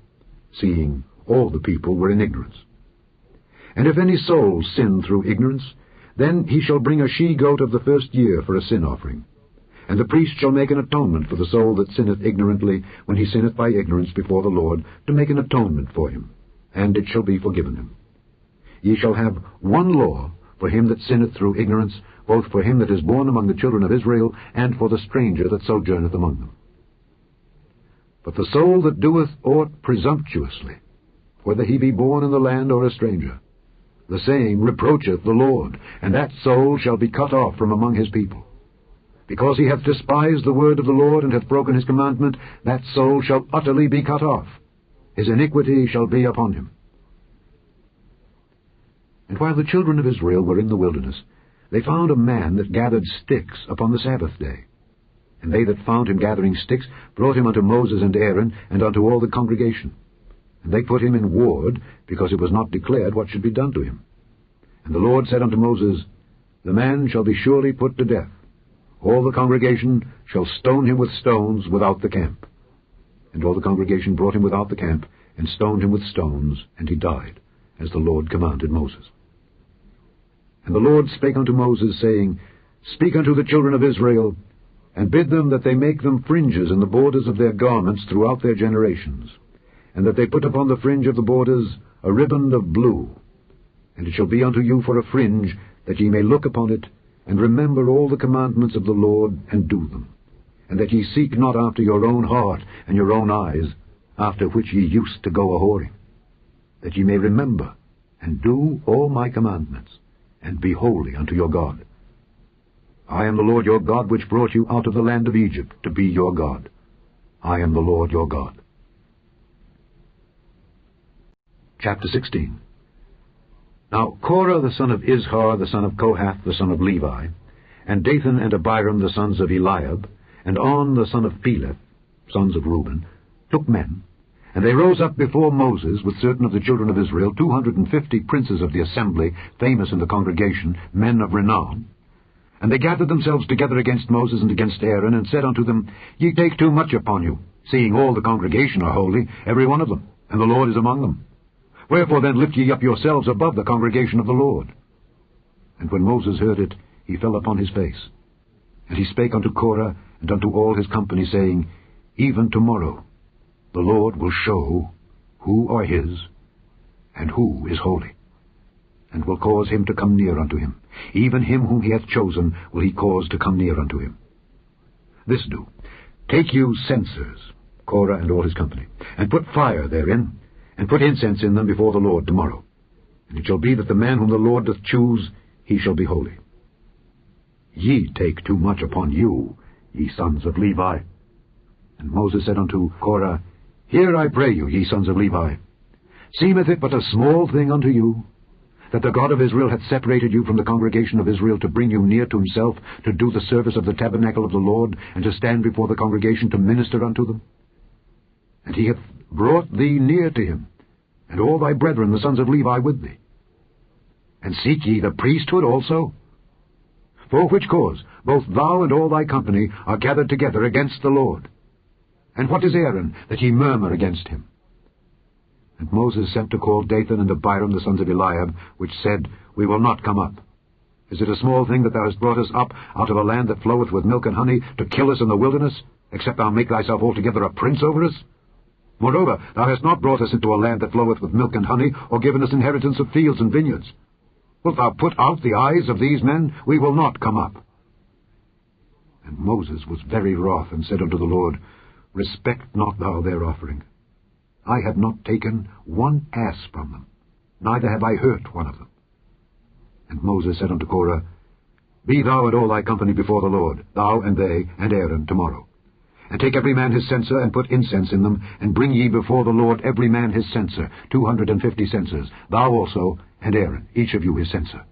seeing all the people were in ignorance. And if any soul sin through ignorance, then he shall bring a she-goat of the first year for a sin offering. And the priest shall make an atonement for the soul that sinneth ignorantly, when he sinneth by ignorance before the Lord, to make an atonement for him, and it shall be forgiven him. Ye shall have 1 law for him that sinneth through ignorance, both for him that is born among the children of Israel, and for the stranger that sojourneth among them. But the soul that doeth aught presumptuously, whether he be born in the land or a stranger, the same reproacheth the Lord, and that soul shall be cut off from among his people. Because he hath despised the word of the Lord, and hath broken his commandment, that soul shall utterly be cut off. His iniquity shall be upon him. And while the children of Israel were in the wilderness, they found a man that gathered sticks upon the Sabbath day. And they that found him gathering sticks brought him unto Moses and Aaron, and unto all the congregation. And they put him in ward, because it was not declared what should be done to him. And the Lord said unto Moses, The man shall be surely put to death. All the congregation shall stone him with stones without the camp. And all the congregation brought him without the camp, and stoned him with stones, and he died, as the Lord commanded Moses. And the Lord spake unto Moses, saying, Speak unto the children of Israel, and bid them that they make them fringes in the borders of their garments throughout their generations, and that they put upon the fringe of the borders a riband of blue. And it shall be unto you for a fringe, that ye may look upon it, and remember all the commandments of the Lord, and do them, and that ye seek not after your own heart and your own eyes, after which ye used to go a-whoring, that ye may remember and do all my commandments, and be holy unto your God. I am the Lord your God, which brought you out of the land of Egypt, to be your God. I am the Lord your God. Chapter 16. Now Korah the son of Izhar, the son of Kohath, the son of Levi, and Dathan and Abiram, the sons of Eliab, and On, the son of Peleth, sons of Reuben, took men, and they rose up before Moses with certain of the children of Israel, 250 princes of the assembly, famous in the congregation, men of renown. And they gathered themselves together against Moses and against Aaron, and said unto them, Ye take too much upon you, seeing all the congregation are holy, every one of them, and the Lord is among them. Wherefore then lift ye up yourselves above the congregation of the Lord. And when Moses heard it, he fell upon his face. And he spake unto Korah and unto all his company, saying, Even tomorrow the Lord will show who are his, and who is holy, and will cause him to come near unto him. Even him whom he hath chosen will he cause to come near unto him. This do, take you censers, Korah and all his company, and put fire therein, and put incense in them before the Lord tomorrow. And it shall be that the man whom the Lord doth choose, he shall be holy. Ye take too much upon you, ye sons of Levi. And Moses said unto Korah, Hear, I pray you, ye sons of Levi. Seemeth it but a small thing unto you, that the God of Israel hath separated you from the congregation of Israel, to bring you near to himself, to do the service of the tabernacle of the Lord, and to stand before the congregation to minister unto them? And he hath brought thee near to him, and all thy brethren the sons of Levi with thee. And seek ye the priesthood also? For which cause both thou and all thy company are gathered together against the Lord. And what is Aaron, that ye murmur against him? And Moses sent to call Dathan and Abiram, the sons of Eliab, which said, We will not come up. Is it a small thing that thou hast brought us up out of a land that floweth with milk and honey, to kill us in the wilderness, except thou make thyself altogether a prince over us? Moreover, thou hast not brought us into a land that floweth with milk and honey, or given us inheritance of fields and vineyards. Wilt thou put out the eyes of these men? We will not come up. And Moses was very wroth, and said unto the Lord, Respect not thou their offering. I have not taken one ass from them, neither have I hurt one of them. And Moses said unto Korah, Be thou and all thy company before the Lord, thou and they and Aaron, tomorrow. And take every man his censer, and put incense in them, and bring ye before the Lord every man his censer, 250 censers, thou also and Aaron, each of you his censer.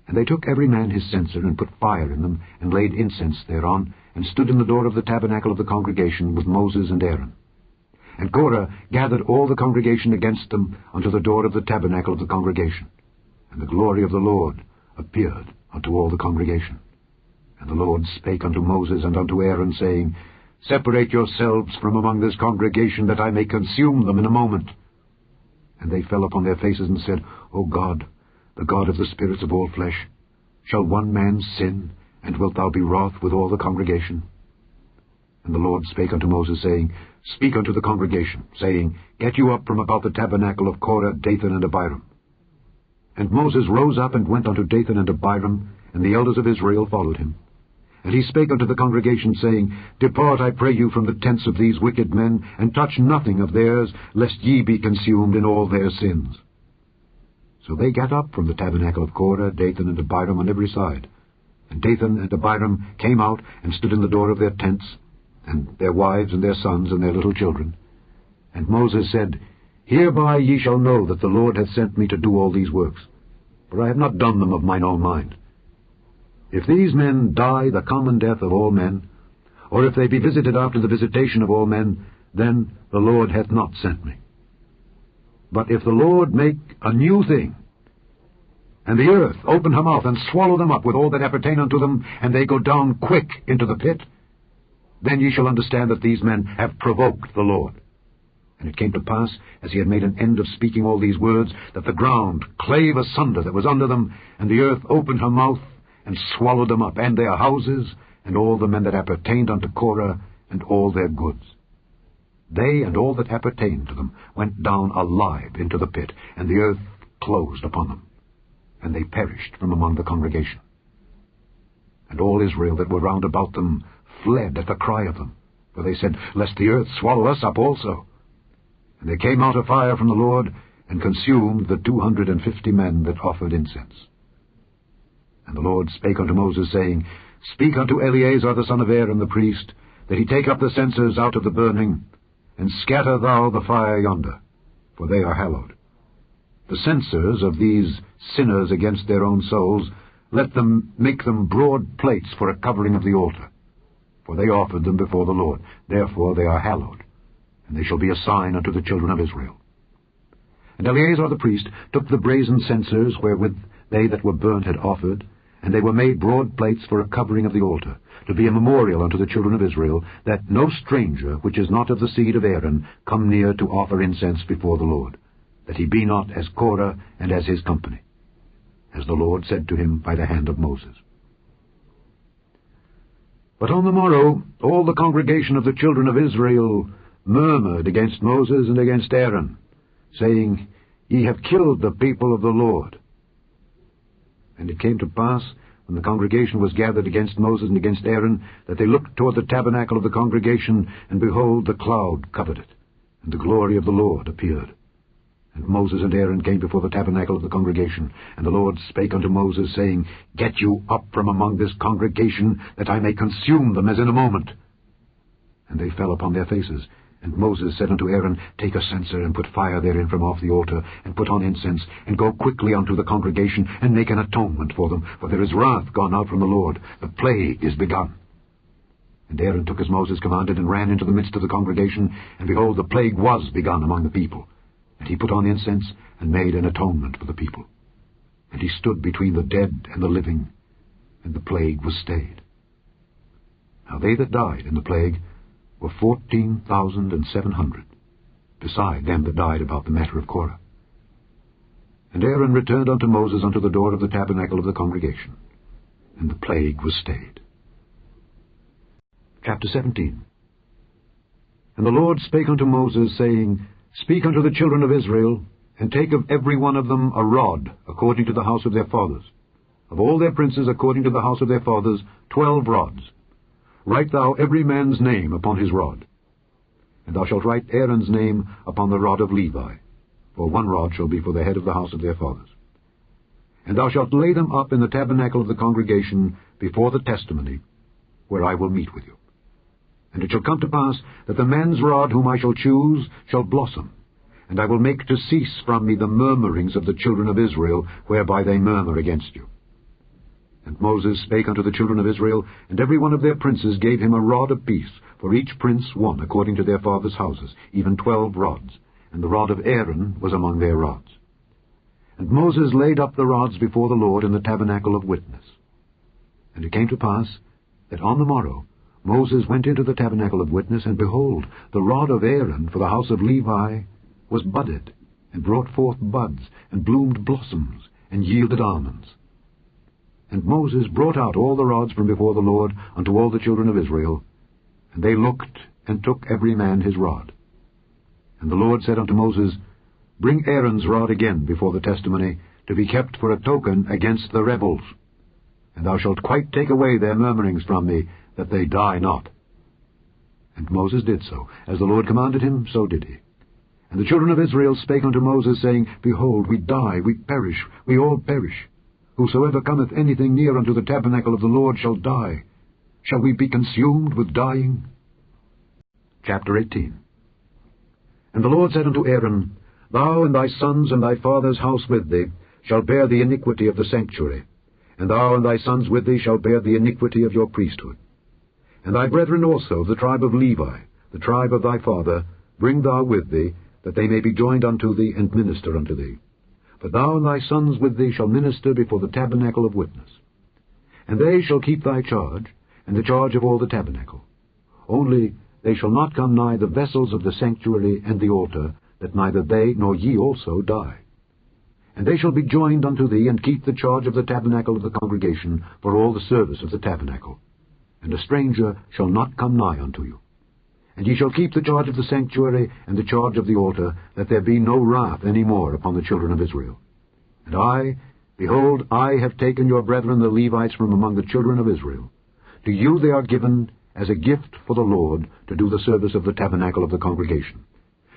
And they took every man his censer, and put fire in them, and laid incense thereon, and stood in the door of the tabernacle of the congregation with Moses and Aaron. And Korah gathered all the congregation against them unto the door of the tabernacle of the congregation. And the glory of the Lord appeared unto all the congregation. And the Lord spake unto Moses and unto Aaron, saying, Separate yourselves from among this congregation, that I may consume them in a moment. And they fell upon their faces and said, O God, the God of the spirits of all flesh, shall one man sin, and wilt thou be wroth with all the congregation? And the Lord spake unto Moses, saying, Speak unto the congregation, saying, Get you up from about the tabernacle of Korah, Dathan, and Abiram. And Moses rose up and went unto Dathan and Abiram, and the elders of Israel followed him. And he spake unto the congregation, saying, Depart, I pray you, from the tents of these wicked men, and touch nothing of theirs, lest ye be consumed in all their sins. So they gat up from the tabernacle of Korah, Dathan, and Abiram on every side. And Dathan and Abiram came out, and stood in the door of their tents, and their wives and their sons and their little children. And Moses said, Hereby ye shall know that the Lord hath sent me to do all these works, for I have not done them of mine own mind. If these men die the common death of all men, or if they be visited after the visitation of all men, then the Lord hath not sent me. But if the Lord make a new thing, and the earth open her mouth, and swallow them up with all that appertain unto them, and they go down quick into the pit, then ye shall understand that these men have provoked the Lord. And it came to pass, as he had made an end of speaking all these words, that the ground clave asunder that was under them, and the earth opened her mouth, and swallowed them up, and their houses, and all the men that appertained unto Korah, and all their goods. They and all that appertained to them went down alive into the pit, and the earth closed upon them, and they perished from among the congregation. And all Israel that were round about them fled at the cry of them, for they said, Lest the earth swallow us up also. And there came out a fire from the Lord, and consumed the 250 men that offered incense. And the Lord spake unto Moses, saying, Speak unto Eleazar the son of Aaron the priest, that he take up the censers out of the burning, and scatter thou the fire yonder, for they are hallowed. The censers of these sinners against their own souls, let them make them broad plates for a covering of the altar, for they offered them before the Lord. Therefore they are hallowed, and they shall be a sign unto the children of Israel. And Eleazar the priest took the brazen censers wherewith they that were burnt had offered, and they were made broad plates for a covering of the altar, to be a memorial unto the children of Israel, that no stranger which is not of the seed of Aaron come near to offer incense before the Lord, that he be not as Korah and as his company, as the Lord said to him by the hand of Moses. But on the morrow all the congregation of the children of Israel murmured against Moses and against Aaron, saying, Ye have killed the people of the Lord. And it came to pass, when the congregation was gathered against Moses and against Aaron, that they looked toward the tabernacle of the congregation, and behold, the cloud covered it, and the glory of the Lord appeared. And Moses and Aaron came before the tabernacle of the congregation, and the Lord spake unto Moses, saying, Get you up from among this congregation, that I may consume them as in a moment. And they fell upon their faces. And Moses said unto Aaron, Take a censer, and put fire therein from off the altar, and put on incense, and go quickly unto the congregation, and make an atonement for them, for there is wrath gone out from the Lord, the plague is begun. And Aaron took as Moses commanded, and ran into the midst of the congregation, and behold, the plague was begun among the people. And he put on incense, and made an atonement for the people. And he stood between the dead and the living, and the plague was stayed. Now they that died in the plague were 14,700, beside them that died about the matter of Korah. And Aaron returned unto Moses unto the door of the tabernacle of the congregation, and the plague was stayed. Chapter 17. And the Lord spake unto Moses, saying, Speak unto the children of Israel, and take of every one of them a rod, according to the house of their fathers. Of all their princes, according to the house of their fathers, 12 rods. Write thou every man's name upon his rod. And thou shalt write Aaron's name upon the rod of Levi, for 1 rod shall be for the head of the house of their fathers. And thou shalt lay them up in the tabernacle of the congregation before the testimony, where I will meet with you. And it shall come to pass that the man's rod whom I shall choose shall blossom, and I will make to cease from me the murmurings of the children of Israel, whereby they murmur against you. And Moses spake unto the children of Israel, and every one of their princes gave him a rod apiece, for each prince 1 according to their fathers' houses, even 12 rods, and the rod of Aaron was among their rods. And Moses laid up the rods before the Lord in the tabernacle of witness. And it came to pass that on the morrow Moses went into the tabernacle of witness, and behold, the rod of Aaron for the house of Levi was budded, and brought forth buds, and bloomed blossoms, and yielded almonds. And Moses brought out all the rods from before the Lord unto all the children of Israel, and they looked, and took every man his rod. And the Lord said unto Moses, Bring Aaron's rod again before the testimony, to be kept for a token against the rebels. And thou shalt quite take away their murmurings from me, that they die not. And Moses did so. As the Lord commanded him, so did he. And the children of Israel spake unto Moses, saying, Behold, we die, we perish, we all perish. Whosoever cometh anything near unto the tabernacle of the Lord shall die. Shall we be consumed with dying? Chapter 18. And the Lord said unto Aaron, Thou and thy sons and thy father's house with thee shall bear the iniquity of the sanctuary, and thou and thy sons with thee shall bear the iniquity of your priesthood. And thy brethren also, the tribe of Levi, the tribe of thy father, bring thou with thee, that they may be joined unto thee, and minister unto thee. But thou and thy sons with thee shall minister before the tabernacle of witness. And they shall keep thy charge, and the charge of all the tabernacle. Only they shall not come nigh the vessels of the sanctuary and the altar, that neither they nor ye also die. And they shall be joined unto thee, and keep the charge of the tabernacle of the congregation, for all the service of the tabernacle. And a stranger shall not come nigh unto you. And ye shall keep the charge of the sanctuary and the charge of the altar, that there be no wrath any more upon the children of Israel. And I, behold, I have taken your brethren the Levites from among the children of Israel. To you they are given as a gift for the Lord, to do the service of the tabernacle of the congregation.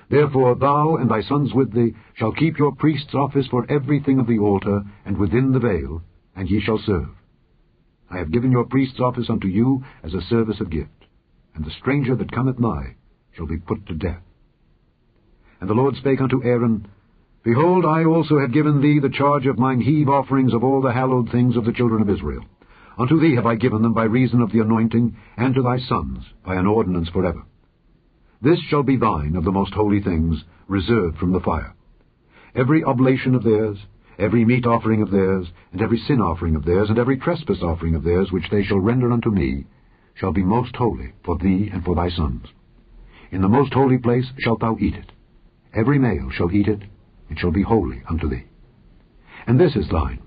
Therefore thou and thy sons with thee shall keep your priest's office for everything of the altar, and within the veil, and ye shall serve. I have given your priest's office unto you as a service of gift, and the stranger that cometh nigh shall be put to death. And the Lord spake unto Aaron, Behold, I also have given thee the charge of mine heave offerings of all the hallowed things of the children of Israel. Unto thee have I given them by reason of the anointing, and to thy sons by an ordinance forever. This shall be thine of the most holy things, reserved from the fire. Every oblation of theirs, every meat offering of theirs, and every sin offering of theirs, and every trespass offering of theirs, which they shall render unto me, shall be most holy for thee and for thy sons. In the most holy place shalt thou eat it. Every male shall eat it, it shall be holy unto thee. And this is thine,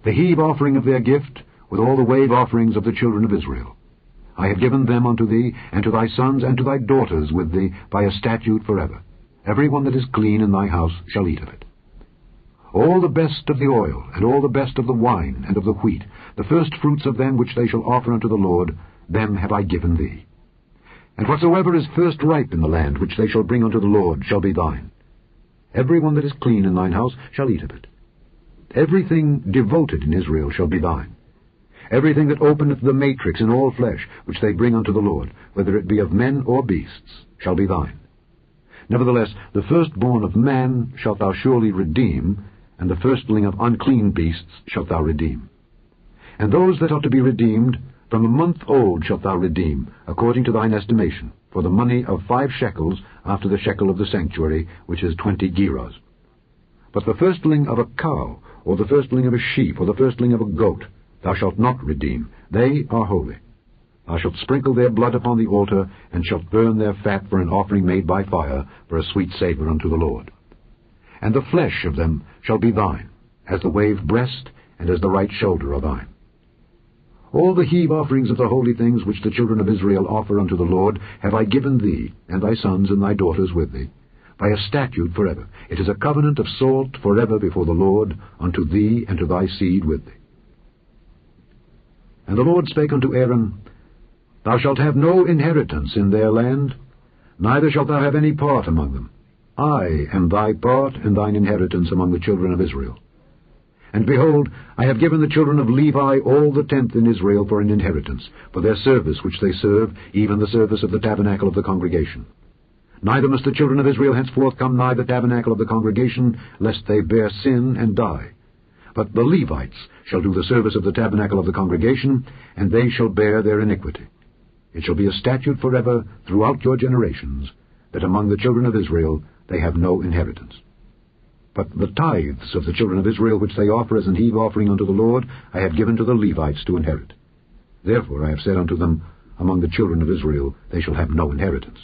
the heave offering of their gift, with all the wave offerings of the children of Israel. I have given them unto thee, and to thy sons, and to thy daughters with thee, by a statute forever. Every one that is clean in thy house shall eat of it. All the best of the oil, and all the best of the wine, and of the wheat, the first fruits of them which they shall offer unto the Lord, them have I given thee. And whatsoever is first ripe in the land, which they shall bring unto the Lord, shall be thine. Every one that is clean in thine house shall eat of it. Everything devoted in Israel shall be thine. Everything that openeth the matrix in all flesh, which they bring unto the Lord, whether it be of men or beasts, shall be thine. Nevertheless, the firstborn of man shalt thou surely redeem, and the firstling of unclean beasts shalt thou redeem. And those that are to be redeemed, from a month old shalt thou redeem, according to thine estimation, for the money of 5 shekels after the shekel of the sanctuary, which is 20 gerahs. But the firstling of a cow, or the firstling of a sheep, or the firstling of a goat, thou shalt not redeem. They are holy. Thou shalt sprinkle their blood upon the altar, and shalt burn their fat for an offering made by fire, for a sweet savour unto the Lord. And the flesh of them shall be thine, as the waved breast, and as the right shoulder are thine. All the heave offerings of the holy things which the children of Israel offer unto the Lord have I given thee, and thy sons and thy daughters with thee, by a statute forever. It is a covenant of salt forever before the Lord, unto thee and to thy seed with thee. And the Lord spake unto Aaron, Thou shalt have no inheritance in their land, neither shalt thou have any part among them. I am thy part and thine inheritance among the children of Israel. And behold, I have given the children of Levi all the tenth in Israel for an inheritance, for their service which they serve, even the service of the tabernacle of the congregation. Neither must the children of Israel henceforth come nigh the tabernacle of the congregation, lest they bear sin and die. But the Levites shall do the service of the tabernacle of the congregation, and they shall bear their iniquity. It shall be a statute forever throughout your generations, that among the children of Israel they have no inheritance. But the tithes of the children of Israel which they offer as an heave offering unto the Lord, I have given to the Levites to inherit. Therefore I have said unto them, Among the children of Israel they shall have no inheritance.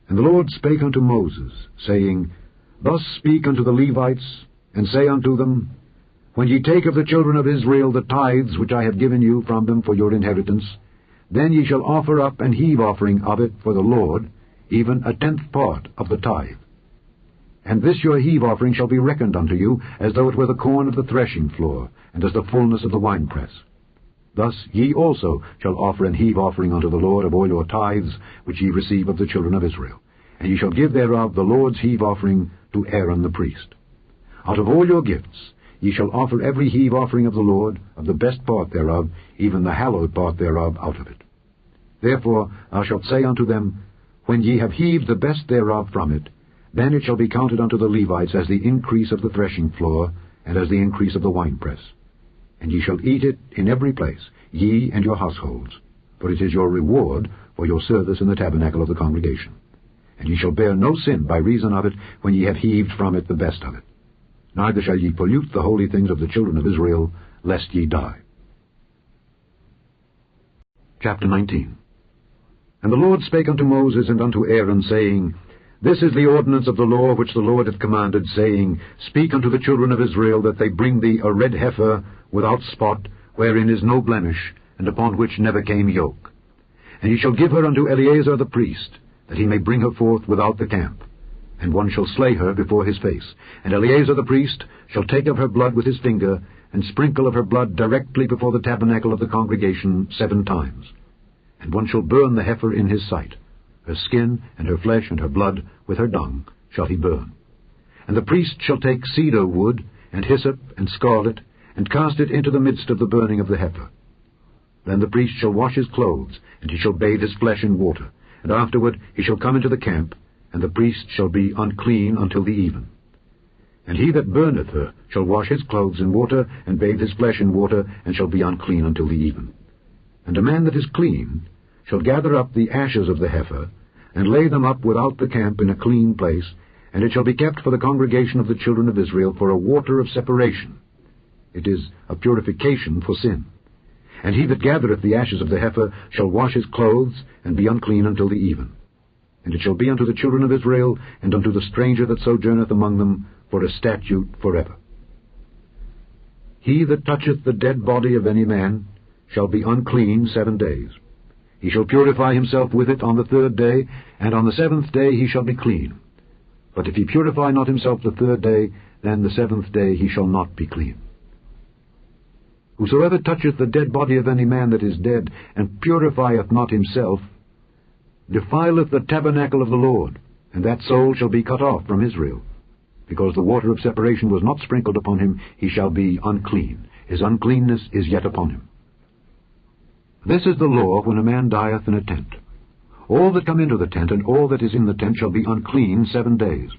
And the Lord spake unto Moses, saying, Thus speak unto the Levites, and say unto them, When ye take of the children of Israel the tithes which I have given you from them for your inheritance, then ye shall offer up an heave offering of it for the Lord, even a 10th part of the tithe. And this your heave offering shall be reckoned unto you, as though it were the corn of the threshing floor, and as the fullness of the winepress. Thus ye also shall offer an heave offering unto the Lord of all your tithes, which ye receive of the children of Israel. And ye shall give thereof the Lord's heave offering to Aaron the priest. Out of all your gifts ye shall offer every heave offering of the Lord, of the best part thereof, even the hallowed part thereof out of it. Therefore thou shalt say unto them, When ye have heaved the best thereof from it, then it shall be counted unto the Levites as the increase of the threshing floor, and as the increase of the winepress. And ye shall eat it in every place, ye and your households, for it is your reward for your service in the tabernacle of the congregation. And ye shall bear no sin by reason of it, when ye have heaved from it the best of it. Neither shall ye pollute the holy things of the children of Israel, lest ye die. Chapter 19. And the Lord spake unto Moses and unto Aaron, saying, This is the ordinance of the law which the Lord hath commanded, saying, Speak unto the children of Israel, that they bring thee a red heifer without spot, wherein is no blemish, and upon which never came yoke. And he shall give her unto Eleazar the priest, that he may bring her forth without the camp. And one shall slay her before his face. And Eleazar the priest shall take of her blood with his finger, and sprinkle of her blood directly before the tabernacle of the congregation 7 times. And one shall burn the heifer in his sight. Her skin, and her flesh, and her blood, with her dung, shall he burn. And the priest shall take cedar wood, and hyssop, and scarlet, and cast it into the midst of the burning of the heifer. Then the priest shall wash his clothes, and he shall bathe his flesh in water. And afterward he shall come into the camp, and the priest shall be unclean until the even. And he that burneth her shall wash his clothes in water, and bathe his flesh in water, and shall be unclean until the even. And a man that is clean shall gather up the ashes of the heifer, and lay them up without the camp in a clean place, and it shall be kept for the congregation of the children of Israel for a water of separation. It is a purification for sin. And he that gathereth the ashes of the heifer shall wash his clothes, and be unclean until the even. And it shall be unto the children of Israel, and unto the stranger that sojourneth among them, for a statute forever. He that toucheth the dead body of any man shall be unclean 7 days. He shall purify himself with it on the 3rd day, and on the 7th day he shall be clean. But if he purify not himself the 3rd day, then the 7th day he shall not be clean. Whosoever toucheth the dead body of any man that is dead, and purifieth not himself, defileth the tabernacle of the Lord, and that soul shall be cut off from Israel. Because the water of separation was not sprinkled upon him, he shall be unclean. His uncleanness is yet upon him. This is the law when a man dieth in a tent. All that come into the tent, and all that is in the tent, shall be unclean 7 days.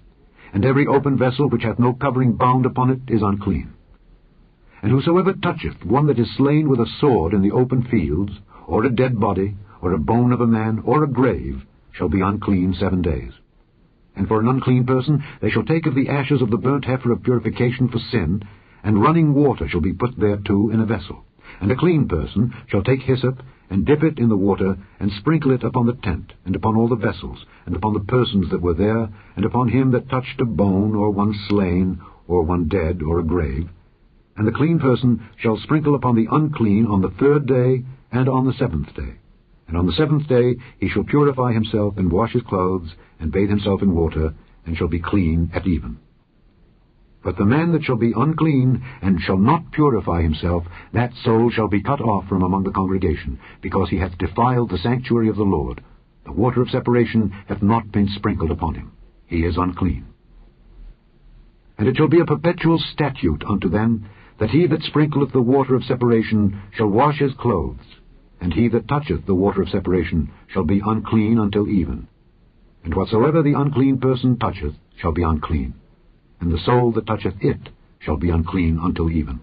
And every open vessel which hath no covering bound upon it is unclean. And whosoever toucheth one that is slain with a sword in the open fields, or a dead body, or a bone of a man, or a grave, shall be unclean 7 days. And for an unclean person they shall take of the ashes of the burnt heifer of purification for sin, and running water shall be put thereto in a vessel. And a clean person shall take hyssop, and dip it in the water, and sprinkle it upon the tent, and upon all the vessels, and upon the persons that were there, and upon him that touched a bone, or one slain, or one dead, or a grave. And the clean person shall sprinkle upon the unclean on the 3rd day, and on the 7th day. And on the 7th day he shall purify himself, and wash his clothes, and bathe himself in water, and shall be clean at even. But the man that shall be unclean, and shall not purify himself, that soul shall be cut off from among the congregation, because he hath defiled the sanctuary of the Lord. The water of separation hath not been sprinkled upon him. He is unclean. And it shall be a perpetual statute unto them, that he that sprinkleth the water of separation shall wash his clothes, and he that toucheth the water of separation shall be unclean until even. And whatsoever the unclean person toucheth shall be unclean, and the soul that toucheth it shall be unclean until even.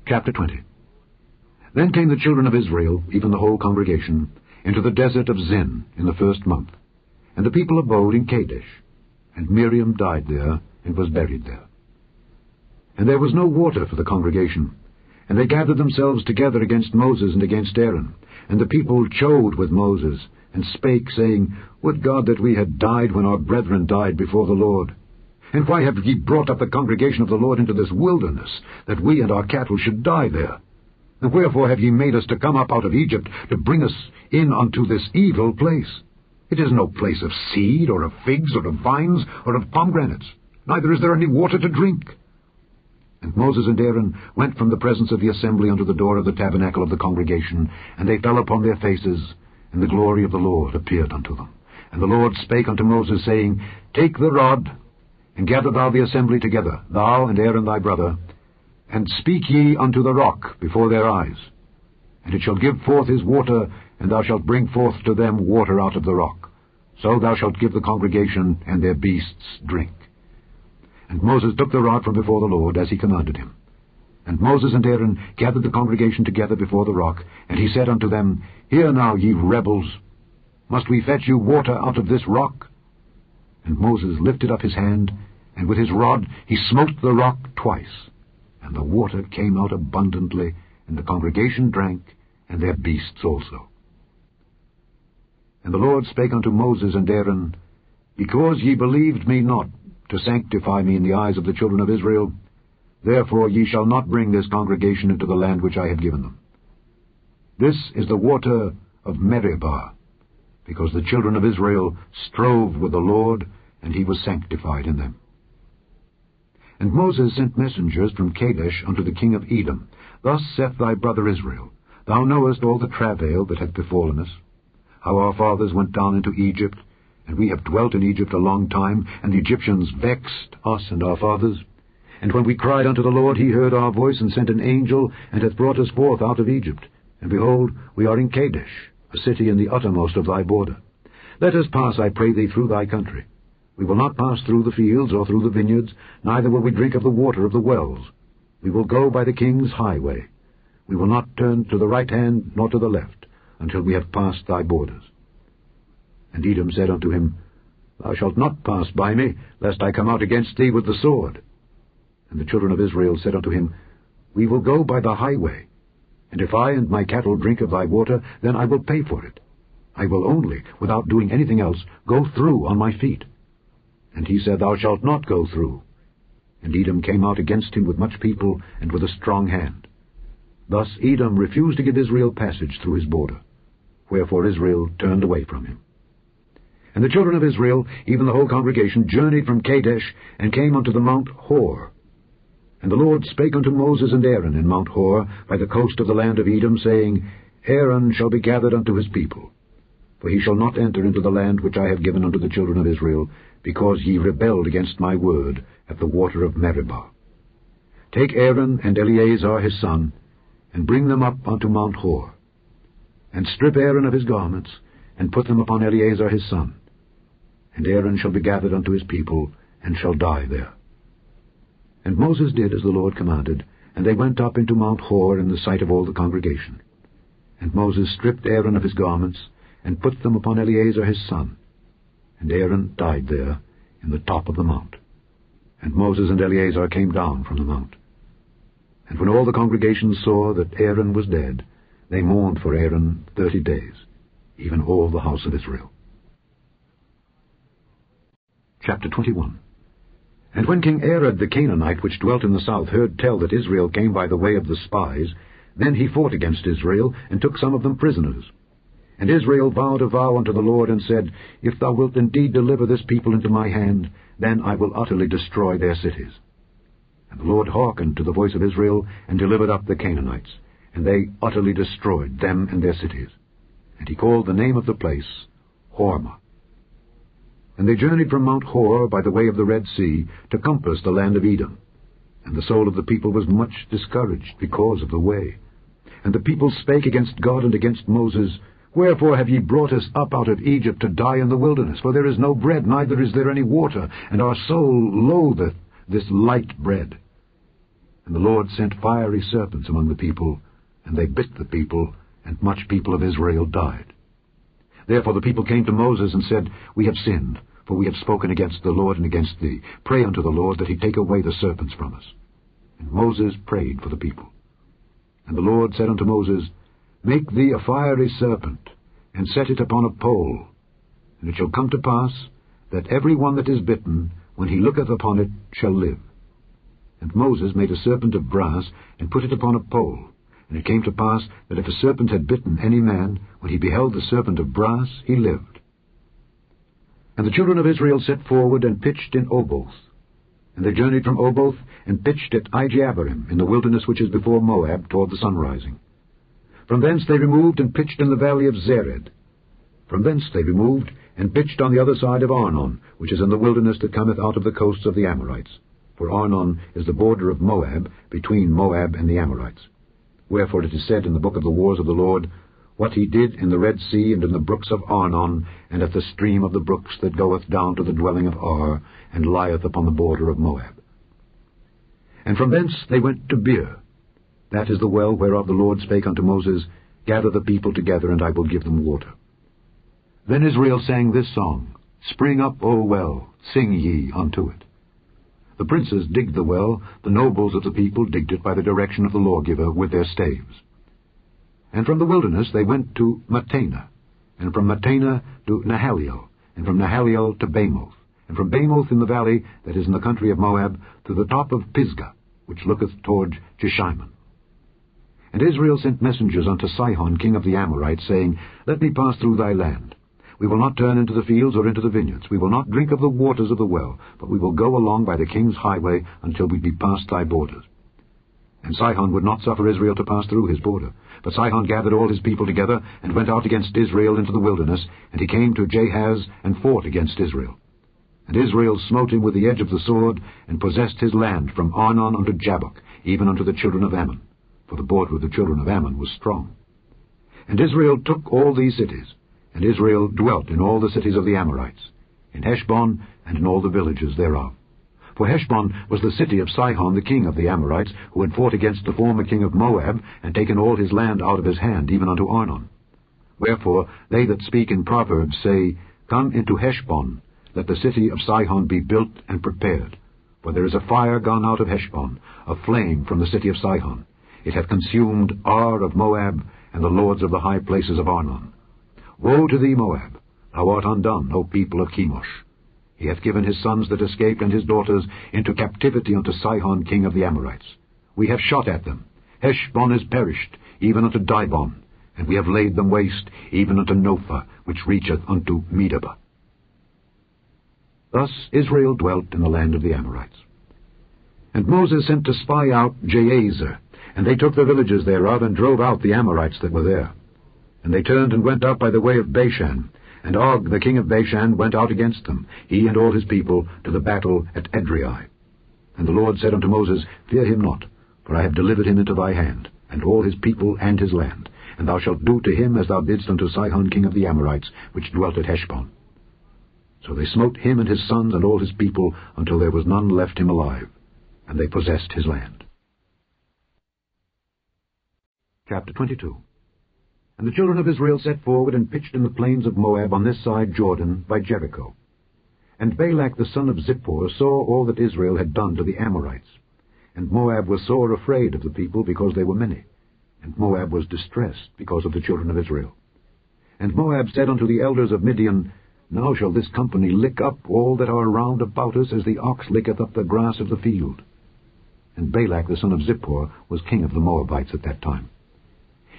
Chapter 20. Then came the children of Israel, even the whole congregation, into the desert of Zin in the 1st month. And the people abode in Kadesh. And Miriam died there, and was buried there. And there was no water for the congregation. And they gathered themselves together against Moses and against Aaron. And the people chode with Moses, and spake, saying, Would God that we had died when our brethren died before the Lord! And why have ye brought up the congregation of the Lord into this wilderness, that we and our cattle should die there? And wherefore have ye made us to come up out of Egypt, to bring us in unto this evil place? It is no place of seed, or of figs, or of vines, or of pomegranates, neither is there any water to drink. And Moses and Aaron went from the presence of the assembly unto the door of the tabernacle of the congregation, and they fell upon their faces, and the glory of the Lord appeared unto them. And the Lord spake unto Moses, saying, Take the rod, and gather thou the assembly together, thou and Aaron thy brother, and speak ye unto the rock before their eyes. And it shall give forth his water, and thou shalt bring forth to them water out of the rock. So thou shalt give the congregation and their beasts drink. And Moses took the rod from before the Lord, as he commanded him. And Moses and Aaron gathered the congregation together before the rock, and he said unto them, Hear now, ye rebels, must we fetch you water out of this rock? And Moses lifted up his hand, and with his rod he smote the rock twice, and the water came out abundantly, and the congregation drank, and their beasts also. And the Lord spake unto Moses and Aaron, Because ye believed me not, to sanctify me in the eyes of the children of Israel, therefore ye shall not bring this congregation into the land which I have given them. This is the water of Meribah, because the children of Israel strove with the Lord, and he was sanctified in them. And Moses sent messengers from Kadesh unto the king of Edom. Thus saith thy brother Israel, Thou knowest all the travail that hath befallen us, how our fathers went down into Egypt, and we have dwelt in Egypt a long time, and the Egyptians vexed us and our fathers. And when we cried unto the Lord, he heard our voice, and sent an angel, and hath brought us forth out of Egypt. And behold, we are in Kadesh, a city in the uttermost of thy border. Let us pass, I pray thee, through thy country. We will not pass through the fields or through the vineyards, neither will we drink of the water of the wells. We will go by the king's highway. We will not turn to the right hand nor to the left, until we have passed thy borders. And Edom said unto him, Thou shalt not pass by me, lest I come out against thee with the sword. And the children of Israel said unto him, We will go by the highway, and if I and my cattle drink of thy water, then I will pay for it. I will only, without doing anything else, go through on my feet. And he said, Thou shalt not go through. And Edom came out against him with much people, and with a strong hand. Thus Edom refused to give Israel passage through his border, wherefore Israel turned away from him. And the children of Israel, even the whole congregation, journeyed from Kadesh, and came unto the Mount Hor. And the Lord spake unto Moses and Aaron in Mount Hor, by the coast of the land of Edom, saying, Aaron shall be gathered unto his people, for he shall not enter into the land which I have given unto the children of Israel, because ye rebelled against my word at the water of Meribah. Take Aaron and Eleazar his son, and bring them up unto Mount Hor, and strip Aaron of his garments, and put them upon Eleazar his son. And Aaron shall be gathered unto his people, and shall die there. And Moses did as the Lord commanded, and they went up into Mount Hor in the sight of all the congregation. And Moses stripped Aaron of his garments, and put them upon Eleazar his son. And Aaron died there in the top of the mount. And Moses and Eleazar came down from the mount. And when all the congregation saw that Aaron was dead, they mourned for Aaron 30 days, even all the house of Israel. Chapter 21. And when King Arad the Canaanite, which dwelt in the south, heard tell that Israel came by the way of the spies, then he fought against Israel, and took some of them prisoners. And Israel vowed a vow unto the Lord, and said, If thou wilt indeed deliver this people into my hand, then I will utterly destroy their cities. And the Lord hearkened to the voice of Israel, and delivered up the Canaanites, and they utterly destroyed them and their cities. And he called the name of the place Hormah. And they journeyed from Mount Hor by the way of the Red Sea, to compass the land of Edom. And the soul of the people was much discouraged because of the way. And the people spake against God and against Moses, Wherefore have ye brought us up out of Egypt to die in the wilderness? For there is no bread, neither is there any water, and our soul loatheth this light bread. And the Lord sent fiery serpents among the people, and they bit the people, and much people of Israel died. Therefore the people came to Moses and said, We have sinned, for we have spoken against the Lord and against thee. Pray unto the Lord that he take away the serpents from us. And Moses prayed for the people. And the Lord said unto Moses, Make thee a fiery serpent, and set it upon a pole. And it shall come to pass, that every one that is bitten, when he looketh upon it, shall live. And Moses made a serpent of brass, and put it upon a pole. And it came to pass, that if a serpent had bitten any man, when he beheld the serpent of brass, he lived. And the children of Israel set forward, and pitched in Oboth. And they journeyed from Oboth, and pitched at Ijeabarim, in the wilderness which is before Moab, toward the sunrising. From thence they removed, and pitched in the valley of Zered. From thence they removed, and pitched on the other side of Arnon, which is in the wilderness that cometh out of the coasts of the Amorites. For Arnon is the border of Moab, between Moab and the Amorites. Wherefore it is said in the book of the wars of the Lord, What he did in the Red Sea, and in the brooks of Arnon, and at the stream of the brooks that goeth down to the dwelling of Ar, and lieth upon the border of Moab. And from thence they went to Beer. That is the well whereof the Lord spake unto Moses, Gather the people together, and I will give them water. Then Israel sang this song, Spring up, O well, sing ye unto it. The princes digged the well, the nobles of the people digged it by the direction of the lawgiver with their staves. And from the wilderness they went to Mattanah, and from Mattanah to Nahaliel, and from Nahaliel to Bamoth, and from Bamoth in the valley that is in the country of Moab, to the top of Pisgah, which looketh toward Jeshimon. And Israel sent messengers unto Sihon king of the Amorites, saying, Let me pass through thy land. We will not turn into the fields or into the vineyards. We will not drink of the waters of the well, but we will go along by the king's highway until we be past thy borders. And Sihon would not suffer Israel to pass through his border. But Sihon gathered all his people together, and went out against Israel into the wilderness, and he came to Jahaz, and fought against Israel. And Israel smote him with the edge of the sword, and possessed his land from Arnon unto Jabbok, even unto the children of Ammon. For the border of the children of Ammon was strong. And Israel took all these cities, and Israel dwelt in all the cities of the Amorites, in Heshbon, and in all the villages thereof. For Heshbon was the city of Sihon the king of the Amorites, who had fought against the former king of Moab, and taken all his land out of his hand, even unto Arnon. Wherefore they that speak in Proverbs say, Come into Heshbon, let the city of Sihon be built and prepared. For there is a fire gone out of Heshbon, a flame from the city of Sihon. It hath consumed Ar of Moab, and the lords of the high places of Arnon. Woe to thee, Moab! Thou art undone, O people of Chemosh. He hath given his sons that escaped and his daughters into captivity unto Sihon king of the Amorites. We have shot at them. Heshbon is perished, even unto Dibon, and we have laid them waste, even unto Nophah, which reacheth unto Medeba. Thus Israel dwelt in the land of the Amorites. And Moses sent to spy out Jahazer, and they took the villages thereof, and drove out the Amorites that were there. And they turned and went up by the way of Bashan, and Og the king of Bashan went out against them, he and all his people, to the battle at Edrei. And the Lord said unto Moses, Fear him not, for I have delivered him into thy hand, and all his people and his land, and thou shalt do to him as thou didst unto Sihon king of the Amorites, which dwelt at Heshbon. So they smote him and his sons and all his people, until there was none left him alive, and they possessed his land. Chapter 22. And the children of Israel set forward and pitched in the plains of Moab on this side Jordan by Jericho. And Balak the son of Zippor saw all that Israel had done to the Amorites. And Moab was sore afraid of the people, because they were many. And Moab was distressed because of the children of Israel. And Moab said unto the elders of Midian, Now shall this company lick up all that are round about us, as the ox licketh up the grass of the field. And Balak the son of Zippor was king of the Moabites at that time.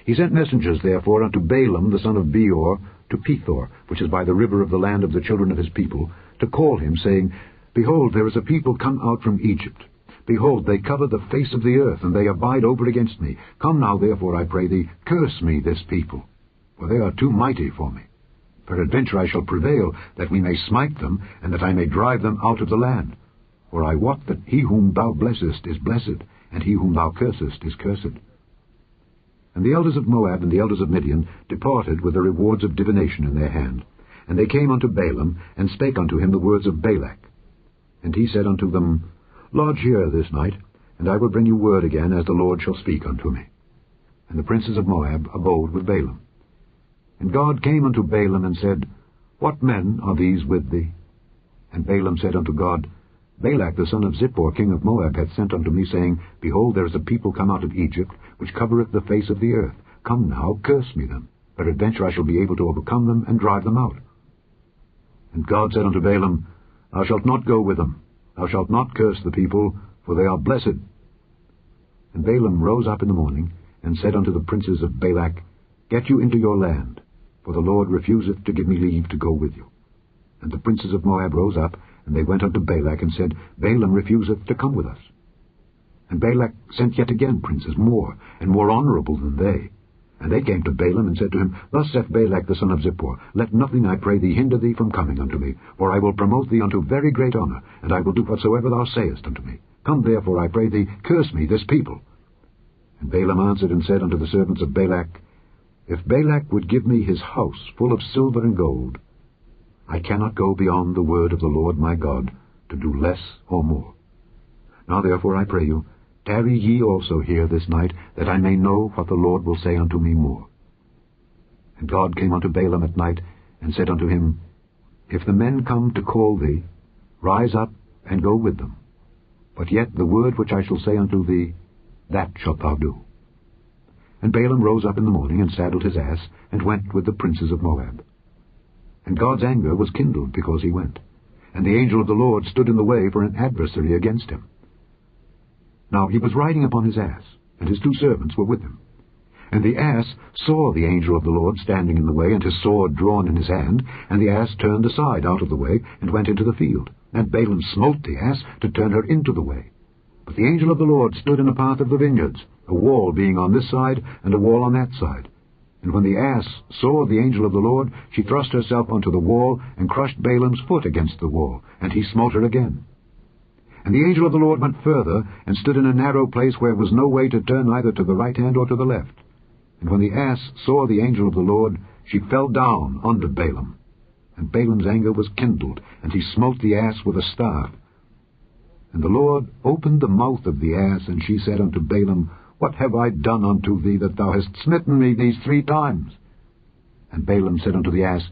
He sent messengers therefore unto Balaam the son of Beor to Pethor, which is by the river of the land of the children of his people, to call him, saying, Behold, there is a people come out from Egypt. Behold, they cover the face of the earth, and they abide over against me. Come now, therefore, I pray thee, curse me this people, for they are too mighty for me. Peradventure I shall prevail, that we may smite them, and that I may drive them out of the land. For I wot that he whom thou blessest is blessed, and he whom thou cursest is cursed. And the elders of Moab and the elders of Midian departed with the rewards of divination in their hand. And they came unto Balaam, and spake unto him the words of Balak. And he said unto them, Lodge here this night, and I will bring you word again, as the Lord shall speak unto me. And the princes of Moab abode with Balaam. And God came unto Balaam, and said, What men are these with thee? And Balaam said unto God, Balak the son of Zippor, king of Moab, hath sent unto me, saying, Behold, there is a people come out of Egypt, which covereth the face of the earth. Come now, curse me them. Peradventure I shall be able to overcome them, and drive them out. And God said unto Balaam, Thou shalt not go with them. Thou shalt not curse the people, for they are blessed. And Balaam rose up in the morning, and said unto the princes of Balak, Get you into your land, for the Lord refuseth to give me leave to go with you. And the princes of Moab rose up, and they went unto Balak, and said, Balaam refuseth to come with us. And Balak sent yet again princes, more and more honorable than they. And they came to Balaam, and said to him, Thus saith Balak the son of Zippor, Let nothing, I pray thee, hinder thee from coming unto me, for I will promote thee unto very great honor, and I will do whatsoever thou sayest unto me. Come therefore, I pray thee, curse me this people. And Balaam answered and said unto the servants of Balak, If Balak would give me his house full of silver and gold, I cannot go beyond the word of the Lord my God, to do less or more. Now therefore I pray you, tarry ye also here this night, that I may know what the Lord will say unto me more. And God came unto Balaam at night, and said unto him, If the men come to call thee, rise up and go with them. But yet the word which I shall say unto thee, that shalt thou do. And Balaam rose up in the morning, and saddled his ass, and went with the princes of Moab. And God's anger was kindled because he went. And the angel of the Lord stood in the way for an adversary against him. Now he was riding upon his ass, and his 2 servants were with him. And the ass saw the angel of the Lord standing in the way, and his sword drawn in his hand, and the ass turned aside out of the way, and went into the field. And Balaam smote the ass to turn her into the way. But the angel of the Lord stood in the path of the vineyards, a wall being on this side, and a wall on that side. And when the ass saw the angel of the Lord, she thrust herself onto the wall, and crushed Balaam's foot against the wall, and he smote her again. And the angel of the Lord went further, and stood in a narrow place where was no way to turn either to the right hand or to the left. And when the ass saw the angel of the Lord, she fell down under Balaam. And Balaam's anger was kindled, and he smote the ass with a staff. And the Lord opened the mouth of the ass, and she said unto Balaam, What have I done unto thee, that thou hast smitten me these 3 times? And Balaam said unto the ass,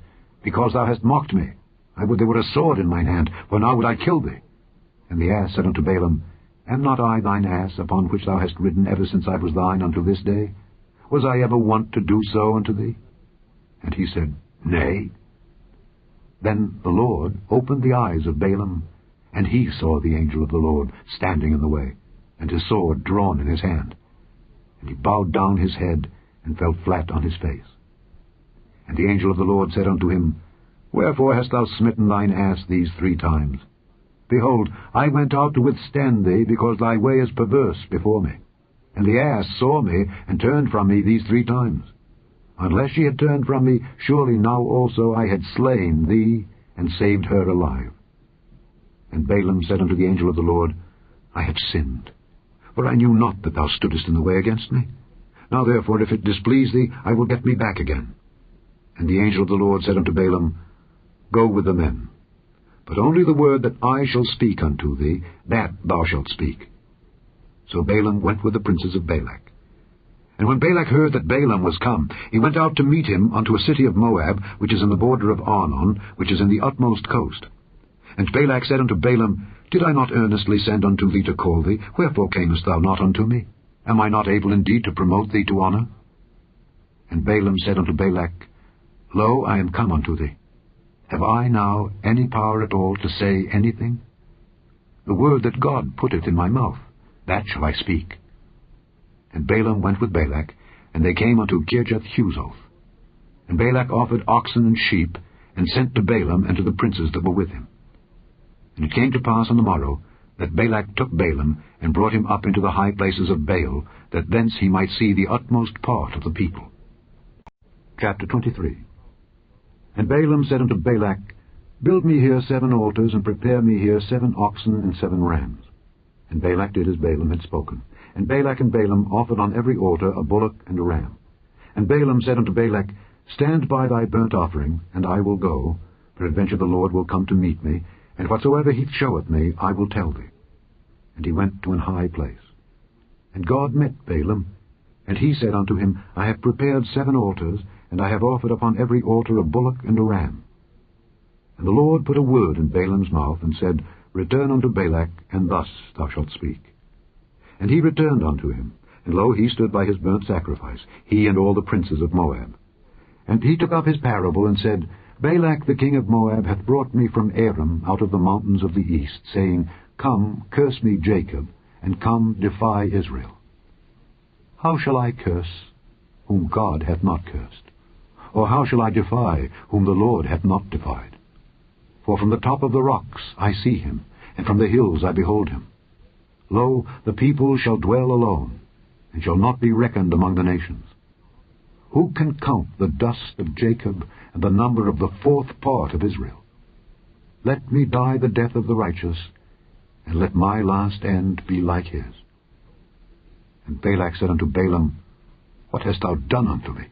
Because thou hast mocked me. I would there were a sword in mine hand, for now would I kill thee. And the ass said unto Balaam, Am not I thine ass, upon which thou hast ridden ever since I was thine unto this day? Was I ever wont to do so unto thee? And he said, Nay. Then the Lord opened the eyes of Balaam, and he saw the angel of the Lord standing in the way, and his sword drawn in his hand. And he bowed down his head, and fell flat on his face. And the angel of the Lord said unto him, Wherefore hast thou smitten thine ass these 3 times? Behold, I went out to withstand thee, because thy way is perverse before me. And the ass saw me, and turned from me these 3 times. Unless she had turned from me, surely now also I had slain thee, and saved her alive. And Balaam said unto the angel of the Lord, I have sinned, for I knew not that thou stoodest in the way against me. Now therefore, if it displease thee, I will get me back again. And the angel of the Lord said unto Balaam, Go with the men, but only the word that I shall speak unto thee, that thou shalt speak. So Balaam went with the princes of Balak. And when Balak heard that Balaam was come, he went out to meet him unto a city of Moab, which is in the border of Arnon, which is in the utmost coast. And Balak said unto Balaam, Did I not earnestly send unto thee to call thee? Wherefore camest thou not unto me? Am I not able indeed to promote thee to honor? And Balaam said unto Balak, Lo, I am come unto thee. Have I now any power at all to say anything? The word that God putteth in my mouth, that shall I speak. And Balaam went with Balak, and they came unto Kirjath-Huzoth. And Balak offered oxen and sheep, and sent to Balaam and to the princes that were with him. And it came to pass on the morrow, that Balak took Balaam, and brought him up into the high places of Baal, that thence he might see the utmost part of the people. Chapter 23. And Balaam said unto Balak, Build me here 7 altars, and prepare me here 7 oxen and 7 rams. And Balak did as Balaam had spoken. And Balak and Balaam offered on every altar a bullock and a ram. And Balaam said unto Balak, Stand by thy burnt offering, and I will go. Peradventure the Lord will come to meet me, and whatsoever he showeth me, I will tell thee. And he went to an high place. And God met Balaam, and he said unto him, I have prepared 7 altars, and I have offered upon every altar a bullock and a ram. And the Lord put a word in Balaam's mouth, and said, Return unto Balak, and thus thou shalt speak. And he returned unto him, and lo, he stood by his burnt sacrifice, he and all the princes of Moab. And he took up his parable, and said, Balak the king of Moab hath brought me from Aram out of the mountains of the east, saying, Come, curse me Jacob, and come, defy Israel. How shall I curse, whom God hath not cursed? Or how shall I defy, whom the Lord hath not defied? For from the top of the rocks I see him, and from the hills I behold him. Lo, the people shall dwell alone, and shall not be reckoned among the nations. Who can count the dust of Jacob, and the number of the 4th part of Israel? Let me die the death of the righteous, and let my last end be like his. And Balak said unto Balaam, What hast thou done unto me?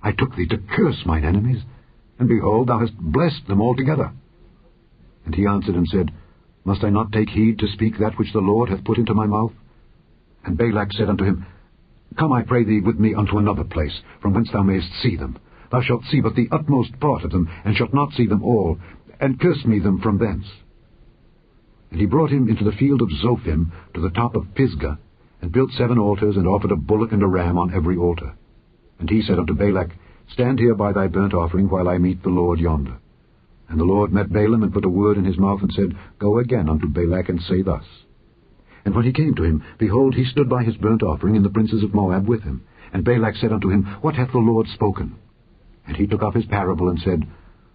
I took thee to curse mine enemies, and behold, thou hast blessed them altogether. And he answered and said, Must I not take heed to speak that which the Lord hath put into my mouth? And Balak said unto him, Come, I pray thee, with me unto another place, from whence thou mayest see them. Thou shalt see but the utmost part of them, and shalt not see them all, and curse me them from thence. And he brought him into the field of Zophim, to the top of Pisgah, and built 7 altars, and offered a bullock and a ram on every altar. And he said unto Balak, Stand here by thy burnt offering while I meet the Lord yonder. And the Lord met Balaam, and put a word in his mouth, and said, Go again unto Balak, and say thus. And when he came to him, behold, he stood by his burnt offering, and the princes of Moab with him. And Balak said unto him, What hath the Lord spoken? And he took up his parable, and said,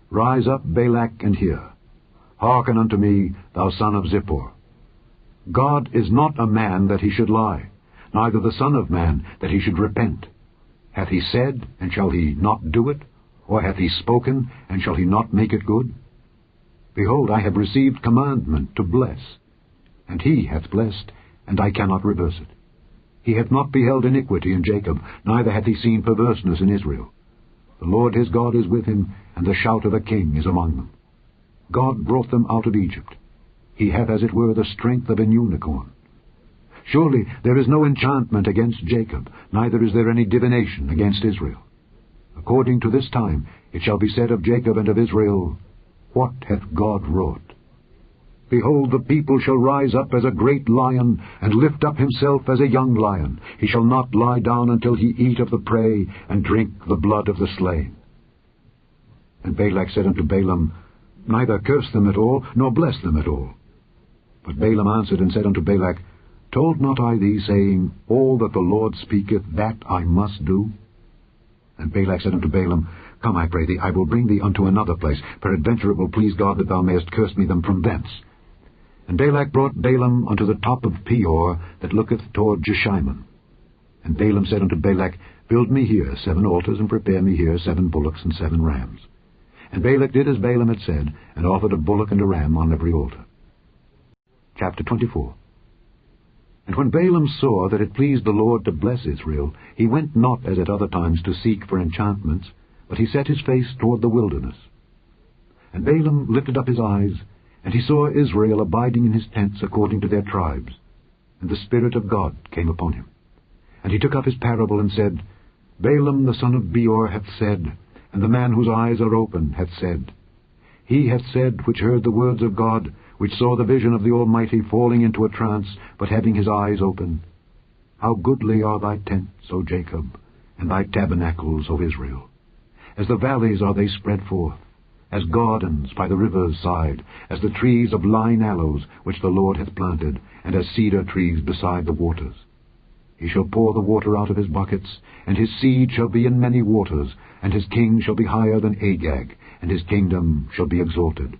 Rise up, Balak, and hear. Hearken unto me, thou son of Zippor. God is not a man that he should lie, neither the Son of Man that he should repent. Hath he said, and shall he not do it? Or hath he spoken, and shall he not make it good? Behold, I have received commandment to bless, and he hath blessed, and I cannot reverse it. He hath not beheld iniquity in Jacob, neither hath he seen perverseness in Israel. The Lord his God is with him, and the shout of a king is among them. God brought them out of Egypt. He hath as it were the strength of an unicorn. Surely there is no enchantment against Jacob, neither is there any divination against Israel. According to this time it shall be said of Jacob and of Israel, What hath God wrought? Behold, the people shall rise up as a great lion, and lift up himself as a young lion. He shall not lie down until he eat of the prey, and drink the blood of the slain. And Balak said unto Balaam, Neither curse them at all, nor bless them at all. But Balaam answered and said unto Balak, Told not I thee, saying, All that the Lord speaketh, that I must do? And Balak said unto Balaam, Come, I pray thee, I will bring thee unto another place. Peradventure it will please God that thou mayest curse me them from thence. And Balak brought Balaam unto the top of Peor, that looketh toward Jeshimon. And Balaam said unto Balak, Build me here 7 altars, and prepare me here 7 bullocks and 7 rams. And Balak did as Balaam had said, and offered a bullock and a ram on every altar. Chapter 24. And when Balaam saw that it pleased the Lord to bless Israel, he went not as at other times to seek for enchantments, but he set his face toward the wilderness. And Balaam lifted up his eyes, and he saw Israel abiding in his tents according to their tribes. And the Spirit of God came upon him. And he took up his parable and said, Balaam the son of Beor hath said, and the man whose eyes are open hath said, He hath said which heard the words of God, which saw the vision of the Almighty falling into a trance, but having his eyes open. How goodly are thy tents, O Jacob, and thy tabernacles, O Israel! As the valleys are they spread forth, as gardens by the river's side, as the trees of lign aloes which the Lord hath planted, and as cedar trees beside the waters. He shall pour the water out of his buckets, and his seed shall be in many waters, and his king shall be higher than Agag, and his kingdom shall be exalted.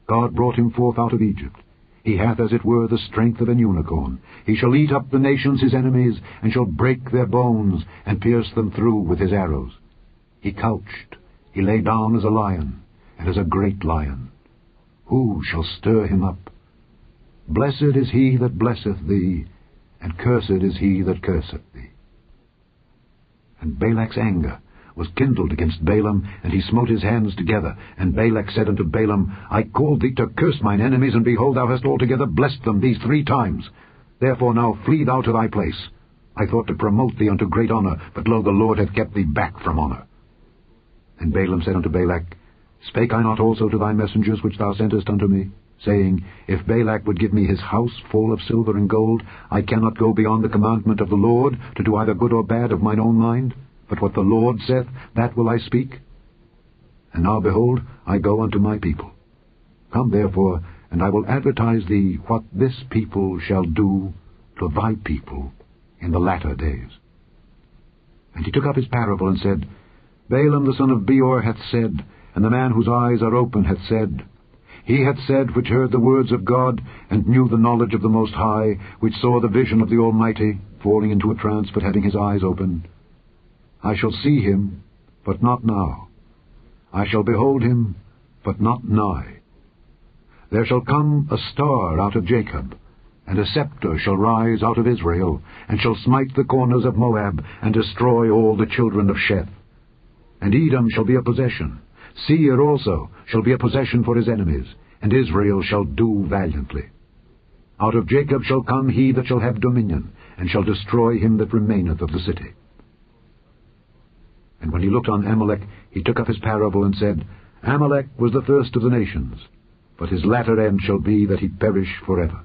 God brought him forth out of Egypt. He hath as it were the strength of an unicorn. He shall eat up the nations his enemies, and shall break their bones, and pierce them through with his arrows. He couched, he lay down as a lion, and as a great lion. Who shall stir him up? Blessed is he that blesseth thee, and cursed is he that curseth thee. And Balak's anger was kindled against Balaam, and he smote his hands together. And Balak said unto Balaam, I called thee to curse mine enemies, and behold, thou hast altogether blessed them these 3 times. Therefore now flee thou to thy place. I thought to promote thee unto great honor, but lo, the Lord hath kept thee back from honor. And Balaam said unto Balak, Spake I not also to thy messengers which thou sentest unto me, saying, If Balak would give me his house full of silver and gold, I cannot go beyond the commandment of the Lord, to do either good or bad of mine own mind? But what the Lord saith, that will I speak. And now, behold, I go unto my people. Come therefore, and I will advertise thee what this people shall do to thy people in the latter days. And he took up his parable and said, Balaam the son of Beor hath said, and the man whose eyes are open hath said, He hath said which heard the words of God, and knew the knowledge of the Most High, which saw the vision of the Almighty, falling into a trance, but having his eyes open. I shall see him, but not now. I shall behold him, but not nigh. There shall come a star out of Jacob, and a scepter shall rise out of Israel, and shall smite the corners of Moab, and destroy all the children of Sheth. And Edom shall be a possession. Seir also shall be a possession for his enemies, and Israel shall do valiantly. Out of Jacob shall come he that shall have dominion, and shall destroy him that remaineth of the city. And when he looked on Amalek, he took up his parable and said, Amalek was the first of the nations, but his latter end shall be that he perish forever.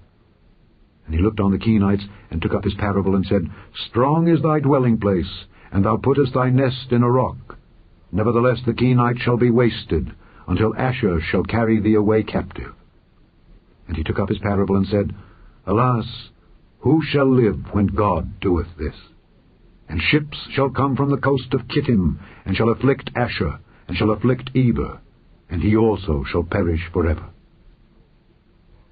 And he looked on the Kenites, and took up his parable and said, Strong is thy dwelling place, and thou puttest thy nest in a rock, Nevertheless the Kenites shall be wasted, until Ashur shall carry thee away captive. And he took up his parable and said, Alas, who shall live when God doeth this? And ships shall come from the coast of Kittim, and shall afflict Ashur, and shall afflict Eber, and he also shall perish forever.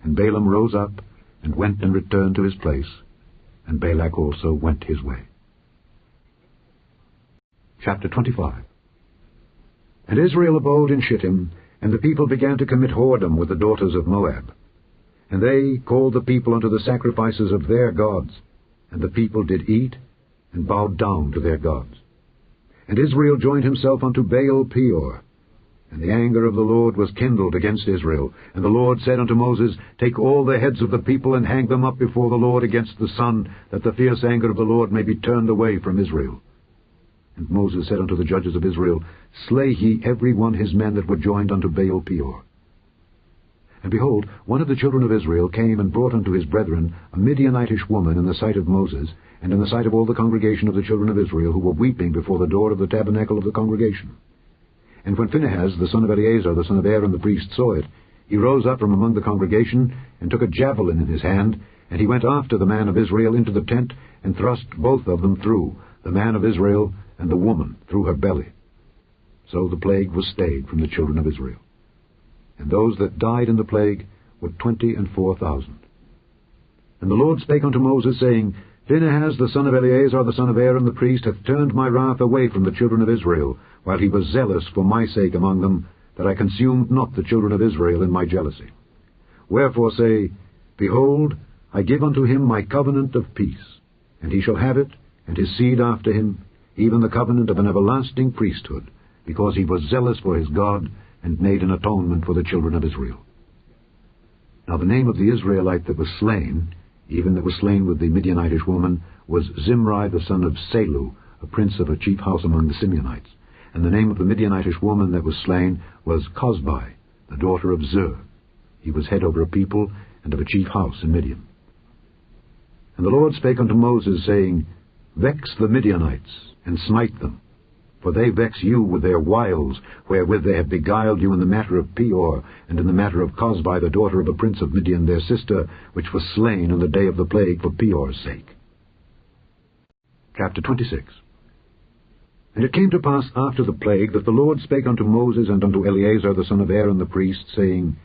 And Balaam rose up, and went and returned to his place, and Balak also went his way. Chapter 25. And Israel abode in Shittim, and the people began to commit whoredom with the daughters of Moab. And they called the people unto the sacrifices of their gods, and the people did eat, and bowed down to their gods. And Israel joined himself unto Baal Peor. And the anger of the Lord was kindled against Israel. And the Lord said unto Moses, Take all the heads of the people, and hang them up before the Lord against the sun, that the fierce anger of the Lord may be turned away from Israel. And Moses said unto the judges of Israel, Slay ye every one his men that were joined unto Baal Peor. And behold, one of the children of Israel came and brought unto his brethren a Midianitish woman in the sight of Moses, and in the sight of all the congregation of the children of Israel, who were weeping before the door of the tabernacle of the congregation. And when Phinehas, the son of Eleazar, the son of Aaron the priest, saw it, he rose up from among the congregation, and took a javelin in his hand, and he went after the man of Israel into the tent, and thrust both of them through, the man of Israel and the woman through her belly. So the plague was stayed from the children of Israel. And those that died in the plague were 24,000. And the Lord spake unto Moses, saying, Phinehas, the son of Eleazar, the son of Aaron the priest, hath turned my wrath away from the children of Israel, while he was zealous for my sake among them, that I consumed not the children of Israel in my jealousy. Wherefore say, Behold, I give unto him my covenant of peace, and he shall have it, and his seed after him, even the covenant of an everlasting priesthood, because he was zealous for his God, and made an atonement for the children of Israel. Now the name of the Israelite that was slain, even that was slain with the Midianitish woman, was Zimri the son of Salu, a prince of a chief house among the Simeonites. And the name of the Midianitish woman that was slain was Cosbi, the daughter of Zur. He was head over a people, and of a chief house in Midian. And the Lord spake unto Moses, saying, Vex the Midianites, and smite them, for they vex you with their wiles, wherewith they have beguiled you in the matter of Peor, and in the matter of Cosbi, the daughter of a prince of Midian, their sister, which was slain in the day of the plague for Peor's sake. Chapter 26. And it came to pass after the plague, that the Lord spake unto Moses and unto Eleazar the son of Aaron the priest, saying,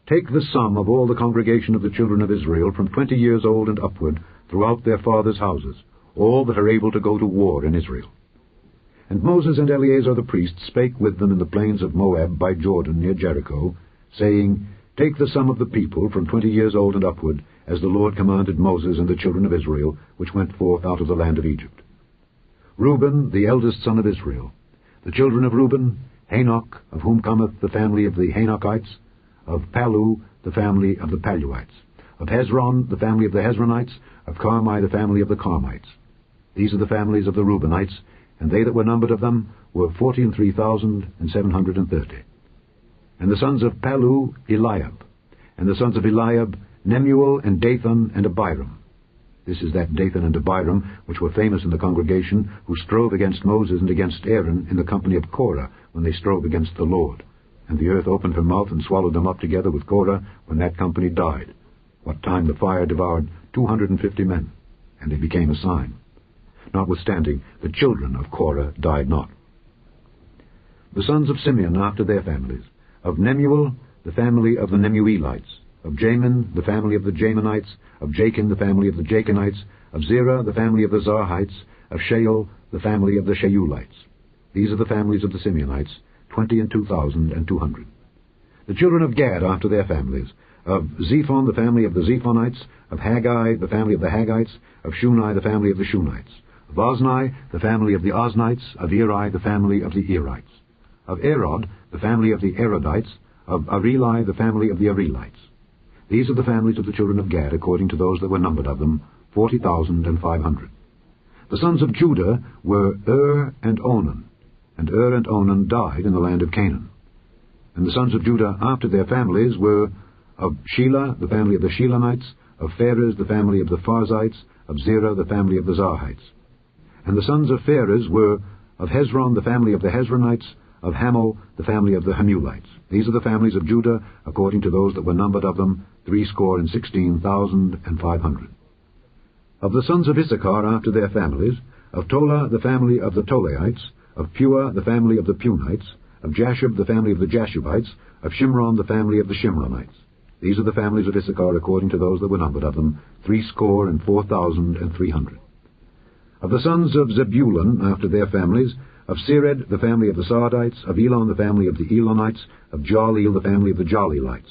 Take the sum of all the congregation of the children of Israel, from 20 years old and upward, throughout their fathers' houses, all that are able to go to war in Israel. And Moses and Eleazar the priest spake with them in the plains of Moab by Jordan near Jericho, saying, Take the sum of the people from 20 years old and upward, as the Lord commanded Moses and the children of Israel, which went forth out of the land of Egypt. Reuben, the eldest son of Israel. The children of Reuben, Hanok, of whom cometh the family of the Hanokites, of Palu, the family of the Paluites, of Hezron, the family of the Hezronites, of Carmi, the family of the Carmites. These are the families of the Reubenites, and they that were numbered of them were 43,730. And the sons of Palu, Eliab. And the sons of Eliab, Nemuel, and Dathan, and Abiram. This is that Dathan and Abiram, which were famous in the congregation, who strove against Moses and against Aaron in the company of Korah, when they strove against the Lord. And the earth opened her mouth and swallowed them up together with Korah, when that company died, what time the fire devoured 250 men, and they became a sign. Notwithstanding, the children of Korah died not. The sons of Simeon after their families, of Nemuel, the family of the Nemuelites, of Jamin, the family of the Jaminites, of Jachin, the family of the Jachinites, of Zerah, the family of the Zarhites, of Shaul, the family of the Shaulites. These are the families of the Simeonites, 22,200. The children of Gad after their families, of Zephon, the family of the Zephonites, of Haggai, the family of the Haggites, of Shuni, the family of the Shunites, of Ozni, the family of the Oznites, of Eri, the family of the Erites, of Arod, the family of the Arodites, of Areli, the family of the Arelites. These are the families of the children of Gad, according to those that were numbered of them, 40,500. The sons of Judah were and Onan, and and Onan died in the land of Canaan. And the sons of Judah after their families were of Shelah, the family of the Shelonites, of Pharez, the family of the Pharzites, of Zerah, the family of the Zarhites. And the sons of Pharez were of Hezron, the family of the Hezronites, of Hamul, the family of the Hamulites. These are the families of Judah, according to those that were numbered of them, 16,500. Of the sons of Issachar after their families, of Tola, the family of the Tolaites, of Pua, the family of the Punites, of Jashub, the family of the Jashubites, of Shimron, the family of the Shimronites. These are the families of Issachar according to those that were numbered of them, 64,300. Of the sons of Zebulun after their families, of Sered, the family of the Sardites, of Elon, the family of the Elonites, of Jaleel, the family of the Jaleelites.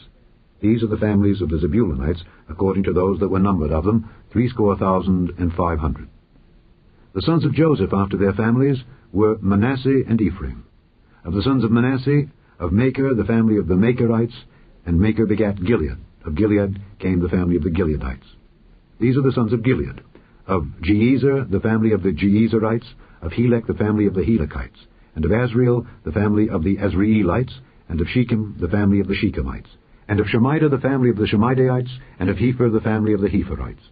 These are the families of the Zebulunites according to those that were numbered of them, 65,500. The sons of Joseph after their families were Manasseh and Ephraim. Of the sons of Manasseh, of Machir, the family of the Machirites, and Machir begat Gilead. Of Gilead came the family of the Gileadites. These are the sons of Gilead. Of Jeezer, the family of the Jeezerites, of Helek, the family of the Helekites, and of Azriel, the family of the Azraelites, and of Shechem, the family of the Shechemites, and of Shemida, the family of the Shemidaites, and of Hepher, the family of the Hepherites.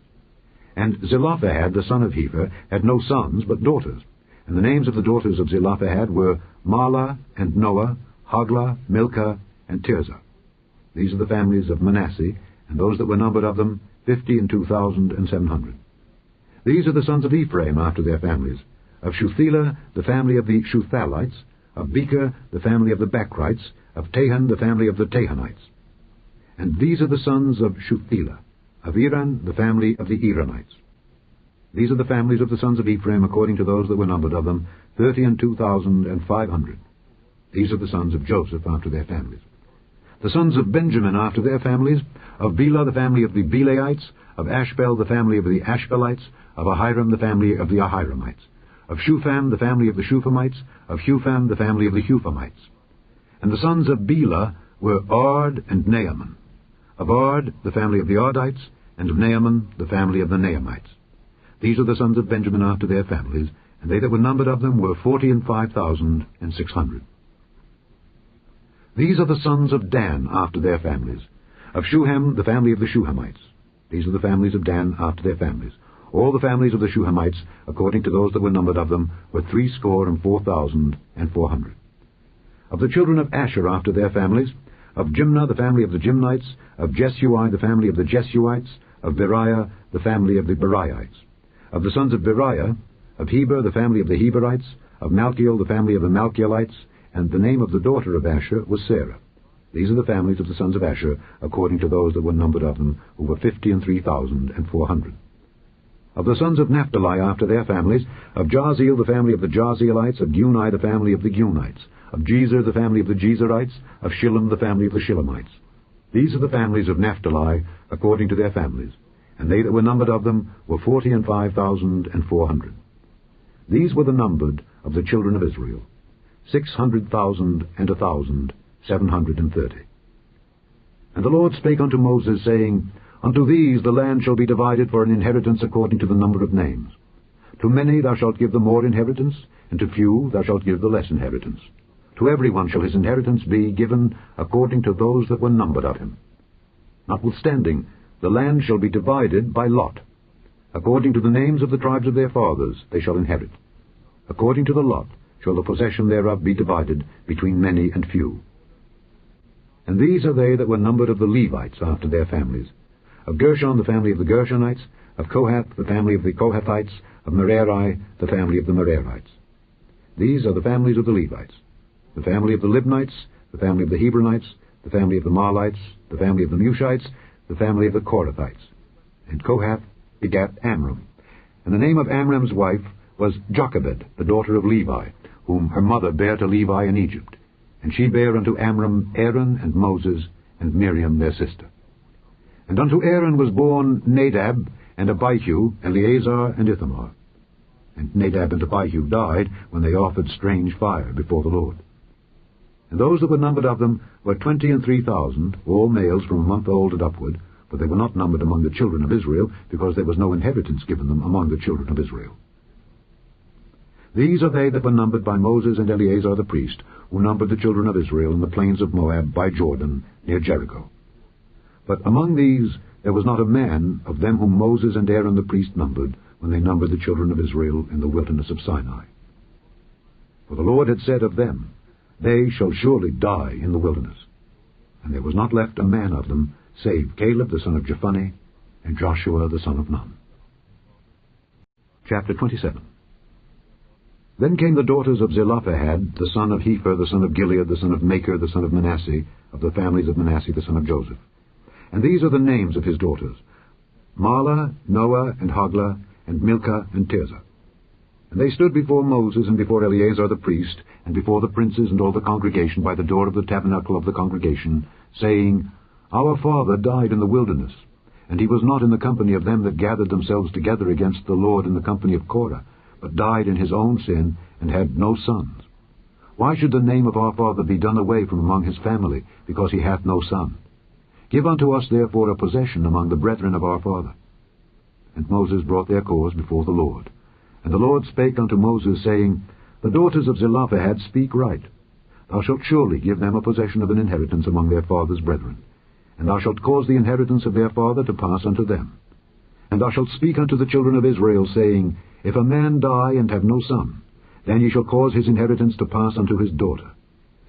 And Zelophehad, the son of Hepher, had no sons, but daughters. And the names of the daughters of Zelophehad were Mahlah, and Noah, Hoglah, Milcah, and Tirzah. These are the families of Manasseh, and those that were numbered of them, 52,700. These are the sons of Ephraim after their families. Of Shuthelah, the family of the Shuthalites, of Becher, the family of the Bachrites, of Tahan, the family of the Tahanites. And these are the sons of Shuthelah, of Iran, the family of the Iranites. These are the families of the sons of Ephraim according to those that were numbered of them, 32,500. These are the sons of Joseph after their families. The sons of Benjamin after their families, of Bela, the family of the Belaites, of Ashbel, the family of the Ashbelites, of Ahiram, the family of the Ahiramites, of Shufam, the family of the Shufamites, of Hufam, the family of the Hufamites. And the sons of Bela were Ard and Naaman. Of Ard, the family of the Ardites, and of Naaman, the family of the Naamites. These are the sons of Benjamin after their families, and they that were numbered of them were 45,600. These are the sons of Dan after their families. Of Shuham, the family of the Shuhamites. These are the families of Dan after their families. All the families of the Shuhamites, according to those that were numbered of them, were 64,400. Of the children of Asher after their families, of Jimnah, the family of the Jimnites, of Jesui, the family of the Jesuites, of Beriah, the family of the Beriites. Of the sons of Beriah, of Heber, the family of the Heberites, of Malchiel, the family of the Malchielites, and the name of the daughter of Asher was Sarah. These are the families of the sons of Asher, according to those that were numbered of them, who were 53,400. Of the sons of Naphtali after their families, of Jaziel, the family of the Jazielites, of Guni, the family of the Gunites, of Jezer, the family of the Jezerites, of Shillem, the family of the Shillemites. These are the families of Naphtali, according to their families, and they that were numbered of them were 45,400. These were the numbered of the children of Israel, 600,730. And the Lord spake unto Moses, saying, Unto these the land shall be divided for an inheritance according to the number of names. To many thou shalt give the more inheritance, and to few thou shalt give the less inheritance. To every one shall his inheritance be given according to those that were numbered of him. Notwithstanding, the land shall be divided by lot. According to the names of the tribes of their fathers they shall inherit. According to the lot shall the possession thereof be divided between many and few. And these are they that were numbered of the Levites after their families. Of Gershon, the family of the Gershonites, of Kohath, the family of the Kohathites, of Merari, the family of the Merarites. These are the families of the Levites. The family of the Libnites, the family of the Hebronites, the family of the Mahlites, the family of the Mushites, the family of the Korathites. And Kohath begat Amram. And the name of Amram's wife was Jochebed, the daughter of Levi, whom her mother bare to Levi in Egypt. And she bare unto Amram Aaron and Moses and Miriam their sister. And unto Aaron was born Nadab and Abihu, Eleazar and Ithamar. And Nadab and Abihu died when they offered strange fire before the Lord. And those that were numbered of them were 23,000, all males from a month old and upward, but they were not numbered among the children of Israel, because there was no inheritance given them among the children of Israel. These are they that were numbered by Moses and Eleazar the priest, who numbered the children of Israel in the plains of Moab by Jordan, near Jericho. But among these there was not a man of them whom Moses and Aaron the priest numbered, when they numbered the children of Israel in the wilderness of Sinai. For the Lord had said of them, they shall surely die in the wilderness. And there was not left a man of them, save Caleb the son of Jephunneh, and Joshua the son of Nun. Chapter 27. Then came the daughters of Zelophehad, the son of Hepher, the son of Gilead, the son of Machir, the son of Manasseh, of the families of Manasseh, the son of Joseph. And these are the names of his daughters: Mahlah, Noah, and Hoglah, and Milcah, and Tirzah. And they stood before Moses and before Eleazar the priest, and before the princes and all the congregation by the door of the tabernacle of the congregation, saying, Our father died in the wilderness, and he was not in the company of them that gathered themselves together against the Lord in the company of Korah, but died in his own sin, and had no sons. Why should the name of our father be done away from among his family, because he hath no son? Give unto us therefore a possession among the brethren of our father. And Moses brought their cause before the Lord. And the Lord spake unto Moses, saying, The daughters of Zelophehad speak right. Thou shalt surely give them a possession of an inheritance among their father's brethren. And thou shalt cause the inheritance of their father to pass unto them. And thou shalt speak unto the children of Israel, saying, If a man die and have no son, then ye shall cause his inheritance to pass unto his daughter.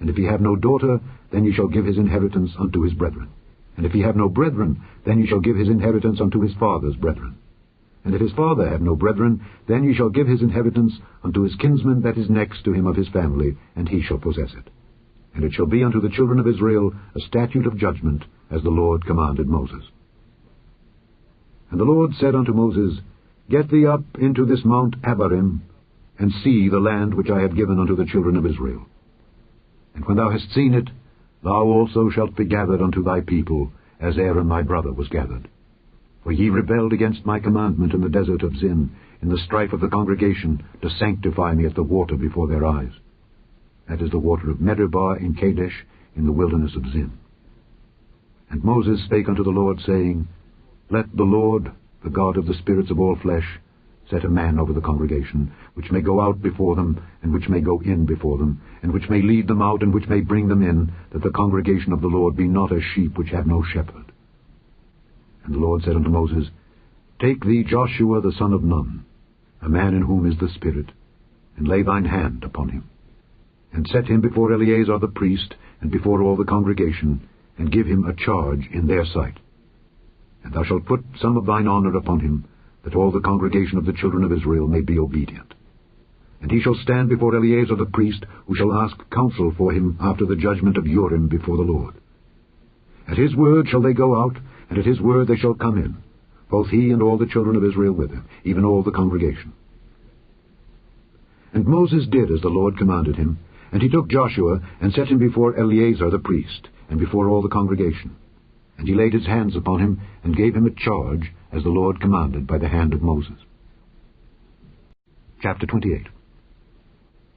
And if he have no daughter, then ye shall give his inheritance unto his brethren. And if he have no brethren, then ye shall give his inheritance unto his father's brethren. And if his father have no brethren, then ye shall give his inheritance unto his kinsman that is next to him of his family, and he shall possess it. And it shall be unto the children of Israel a statute of judgment, as the Lord commanded Moses. And the Lord said unto Moses, Get thee up into this Mount Abarim, and see the land which I have given unto the children of Israel. And when thou hast seen it, thou also shalt be gathered unto thy people, as Aaron thy brother was gathered. For ye rebelled against my commandment in the desert of Zin, in the strife of the congregation, to sanctify me at the water before their eyes. That is the water of Meribah in Kadesh, in the wilderness of Zin. And Moses spake unto the Lord, saying, Let the Lord, the God of the spirits of all flesh, set a man over the congregation, which may go out before them, and which may go in before them, and which may lead them out, and which may bring them in, that the congregation of the Lord be not as sheep which have no shepherd. And the Lord said unto Moses, Take thee Joshua the son of Nun, a man in whom is the Spirit, and lay thine hand upon him, and set him before Eleazar the priest, and before all the congregation, and give him a charge in their sight. And thou shalt put some of thine honor upon him, that all the congregation of the children of Israel may be obedient. And he shall stand before Eleazar the priest, who shall ask counsel for him after the judgment of Urim before the Lord. At his word shall they go out, and at his word they shall come in, both he and all the children of Israel with him, even all the congregation. And Moses did as the Lord commanded him, and he took Joshua, and set him before Eleazar the priest, and before all the congregation. And he laid his hands upon him, and gave him a charge, as the Lord commanded by the hand of Moses. Chapter 28.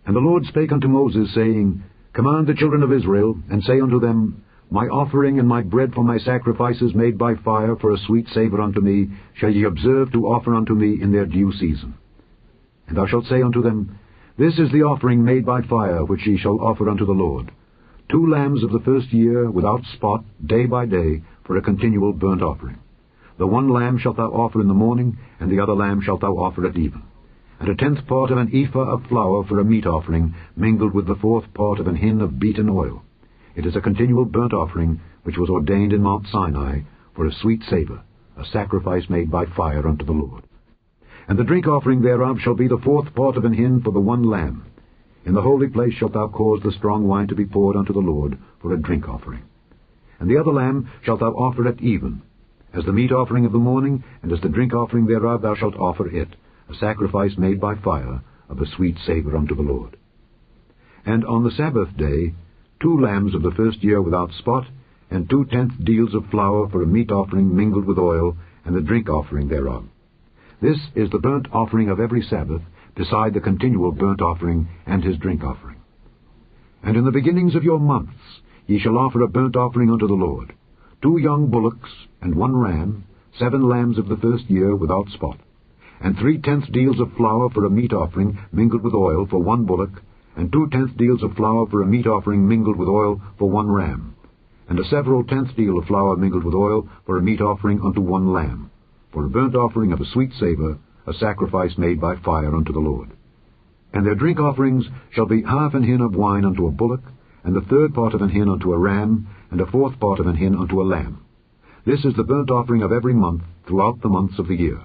And the Lord spake unto Moses, saying, Command the children of Israel, and say unto them, My offering and my bread for my sacrifices made by fire for a sweet savour unto me shall ye observe to offer unto me in their due season. And thou shalt say unto them, This is the offering made by fire which ye shall offer unto the Lord: 2 lambs of the first year without spot, day by day, for a continual burnt offering. The one lamb shalt thou offer in the morning, and the other lamb shalt thou offer at even. And a 10th part of an ephah of flour for a meat offering, mingled with the 4th part of an hin of beaten oil. It is a continual burnt offering, which was ordained in Mount Sinai, for a sweet savour, a sacrifice made by fire unto the Lord. And the drink offering thereof shall be the 4th part of an hin for the one lamb. In the holy place shalt thou cause the strong wine to be poured unto the Lord for a drink offering. And the other lamb shalt thou offer at even. As the meat offering of the morning, and as the drink offering thereof thou shalt offer it, a sacrifice made by fire, of a sweet savour unto the Lord. And on the Sabbath day 2 lambs of the first year without spot, and 2 tenth deals of flour for a meat offering mingled with oil, and the drink offering thereof. This is the burnt offering of every Sabbath, beside the continual burnt offering and his drink offering. And in the beginnings of your months ye shall offer a burnt offering unto the Lord: 2 young bullocks, and 1 ram, 7 lambs of the first year without spot, and 3 tenth deals of flour for a meat offering mingled with oil for 1 bullock, and 2 tenth deals of flour for a meat offering mingled with oil for 1 ram, and a several tenth deal of flour mingled with oil for a meat offering unto 1 lamb, for a burnt offering of a sweet savour, a sacrifice made by fire unto the Lord. And their drink offerings shall be half an hin of wine unto a bullock, and the third part of an hin unto a ram, and a fourth part of an hin unto a lamb. This is the burnt offering of every month throughout the months of the year.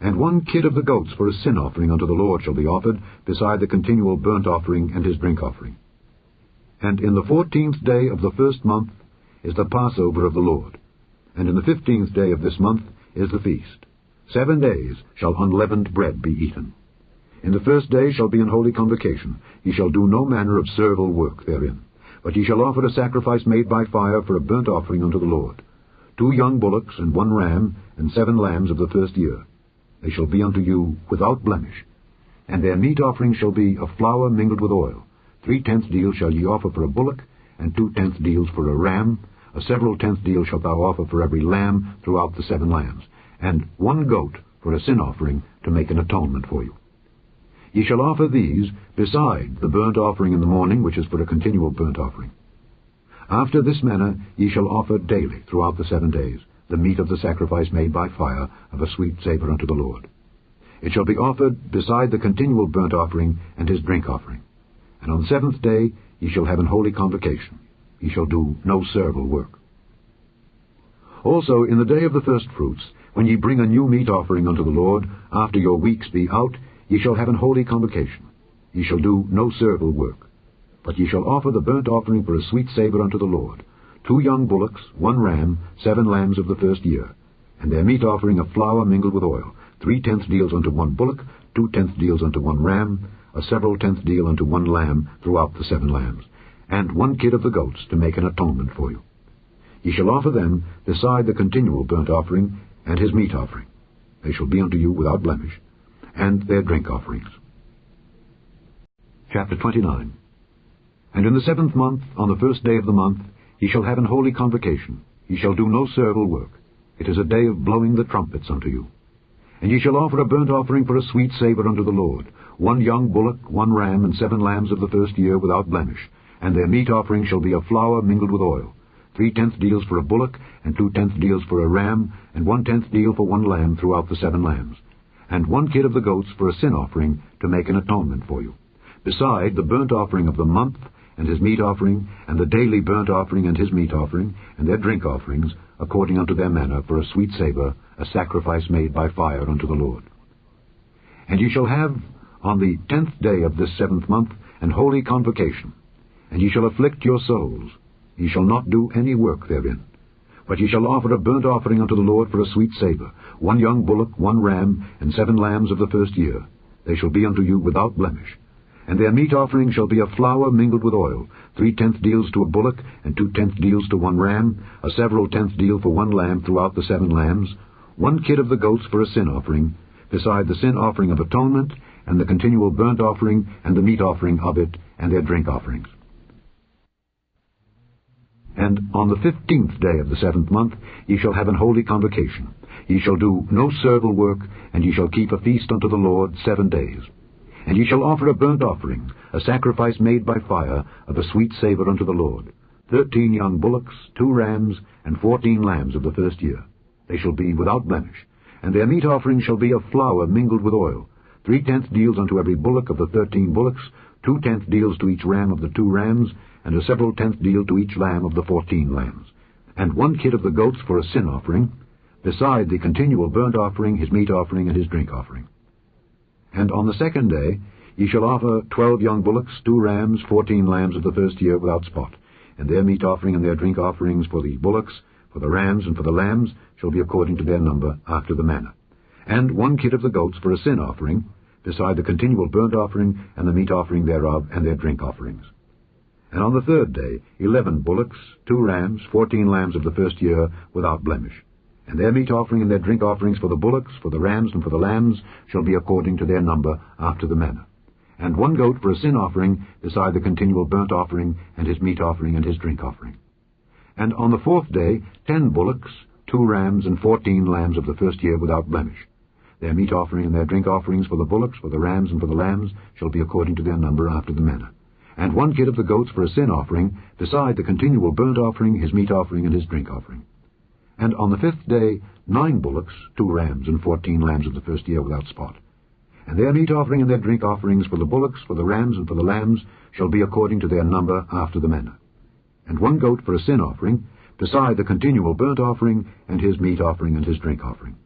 And 1 kid of the goats for a sin offering unto the Lord shall be offered, beside the continual burnt offering and his drink offering. And in the 14th day of the first month is the Passover of the Lord, and in the 15th day of this month is the feast. 7 days shall unleavened bread be eaten. In the first day shall be an holy convocation. Ye shall do no manner of servile work therein, but ye shall offer a sacrifice made by fire for a burnt offering unto the Lord, 2 young bullocks, and 1 ram, and 7 lambs of the first year. They shall be unto you without blemish. And their meat offering shall be of flour mingled with oil. 3/10 deals shall ye offer for a bullock, and 2/10 deals for a ram. A several tenth deal shalt thou offer for every lamb throughout the 7 lambs, and 1 goat for a sin offering to make an atonement for you. Ye shall offer these beside the burnt offering in the morning, which is for a continual burnt offering. After this manner ye shall offer daily throughout the 7 days the meat of the sacrifice made by fire of a sweet savour unto the Lord. It shall be offered beside the continual burnt offering and his drink offering. And on the 7th day ye shall have an holy convocation. Ye shall do no servile work. Also in the day of the first fruits, when ye bring a new meat offering unto the Lord, after your weeks be out, ye shall have an holy convocation. Ye shall do no servile work. But ye shall offer the burnt offering for a sweet savour unto the Lord, 2 young bullocks, 1 ram, 7 lambs of the first year, and their meat offering of flour mingled with oil, 3/10 deals unto 1 bullock, 2/10 deals unto 1 ram, a several tenth deal unto 1 lamb throughout the 7 lambs, and 1 kid of the goats to make an atonement for you. Ye shall offer them beside the continual burnt offering and his meat offering. They shall be unto you without blemish, and their drink offerings. Chapter 29. And in the 7th month, on the 1st day of the month, ye shall have an holy convocation. Ye shall do no servile work. It is a day of blowing the trumpets unto you. And ye shall offer a burnt offering for a sweet savour unto the Lord, 1 young bullock, 1 ram, and 7 lambs of the first year without blemish. And their meat offering shall be of flour mingled with oil, 3/10 deals for a bullock, and 2/10 deals for a ram, and 1/10 deal for 1 lamb throughout the 7 lambs, and 1 kid of the goats for a sin offering to make an atonement for you, beside the burnt offering of the month, and his meat offering, and the daily burnt offering and his meat offering, and their drink offerings, according unto their manner, for a sweet savour, a sacrifice made by fire unto the Lord. And ye shall have on the 10th day of this 7th month an holy convocation, and ye shall afflict your souls. Ye shall not do any work therein. But ye shall offer a burnt offering unto the Lord for a sweet savour, 1 young bullock, 1 ram, and 7 lambs of the first year. They shall be unto you without blemish. And their meat offering shall be of flour mingled with oil, 3/10 deals to a bullock, and 2/10 deals to 1 ram, a several tenth deal for 1 lamb throughout the 7 lambs, 1 kid of the goats for a sin offering, beside the sin offering of atonement, and the continual burnt offering, and the meat offering of it, and their drink offerings. And on the 15th day of the 7th month ye shall have an holy convocation. Ye shall do no servile work, and ye shall keep a feast unto the Lord 7 days. And ye shall offer a burnt offering, a sacrifice made by fire, of a sweet savour unto the Lord, 13 young bullocks, 2 rams, and 14 lambs of the first year. They shall be without blemish. And their meat offering shall be of flour mingled with oil, 3/10 deals unto every bullock of the 13 bullocks, 2/10 deals to each ram of the 2 rams, and a several tenth deal to each lamb of the 14 lambs, and 1 kid of the goats for a sin offering, beside the continual burnt offering, his meat offering, and his drink offering. And on the 2nd day ye shall offer 12 young bullocks, 2 rams, 14 lambs of the first year without spot, and their meat offering and their drink offerings for the bullocks, for the rams, and for the lambs shall be according to their number, after the manner. And 1 kid of the goats for a sin offering, beside the continual burnt offering, and the meat offering thereof, and their drink offerings. And on the 3rd day 11 bullocks, 2 rams, 14 lambs of the first year without blemish. And their meat offering and their drink offerings for the bullocks, for the rams, and for the lambs shall be according to their number, after the manner. And 1 goat for a sin offering, beside the continual burnt offering, and his meat offering, and his drink offering. And on the 4th day 10 bullocks, 2 rams, and 14 lambs of the first year without blemish. Their meat offering and their drink offerings for the bullocks, for the rams, and for the lambs shall be according to their number, after the manner. And 1 kid of the goats for a sin offering, beside the continual burnt offering, his meat offering, and his drink offering. And on the 5th day 9 bullocks, 2 rams, and 14 lambs of the first year without spot. And their meat offering and their drink offerings for the bullocks, for the rams, and for the lambs shall be according to their number after the manner. And 1 goat for a sin offering, beside the continual burnt offering, and his meat offering and his drink offering.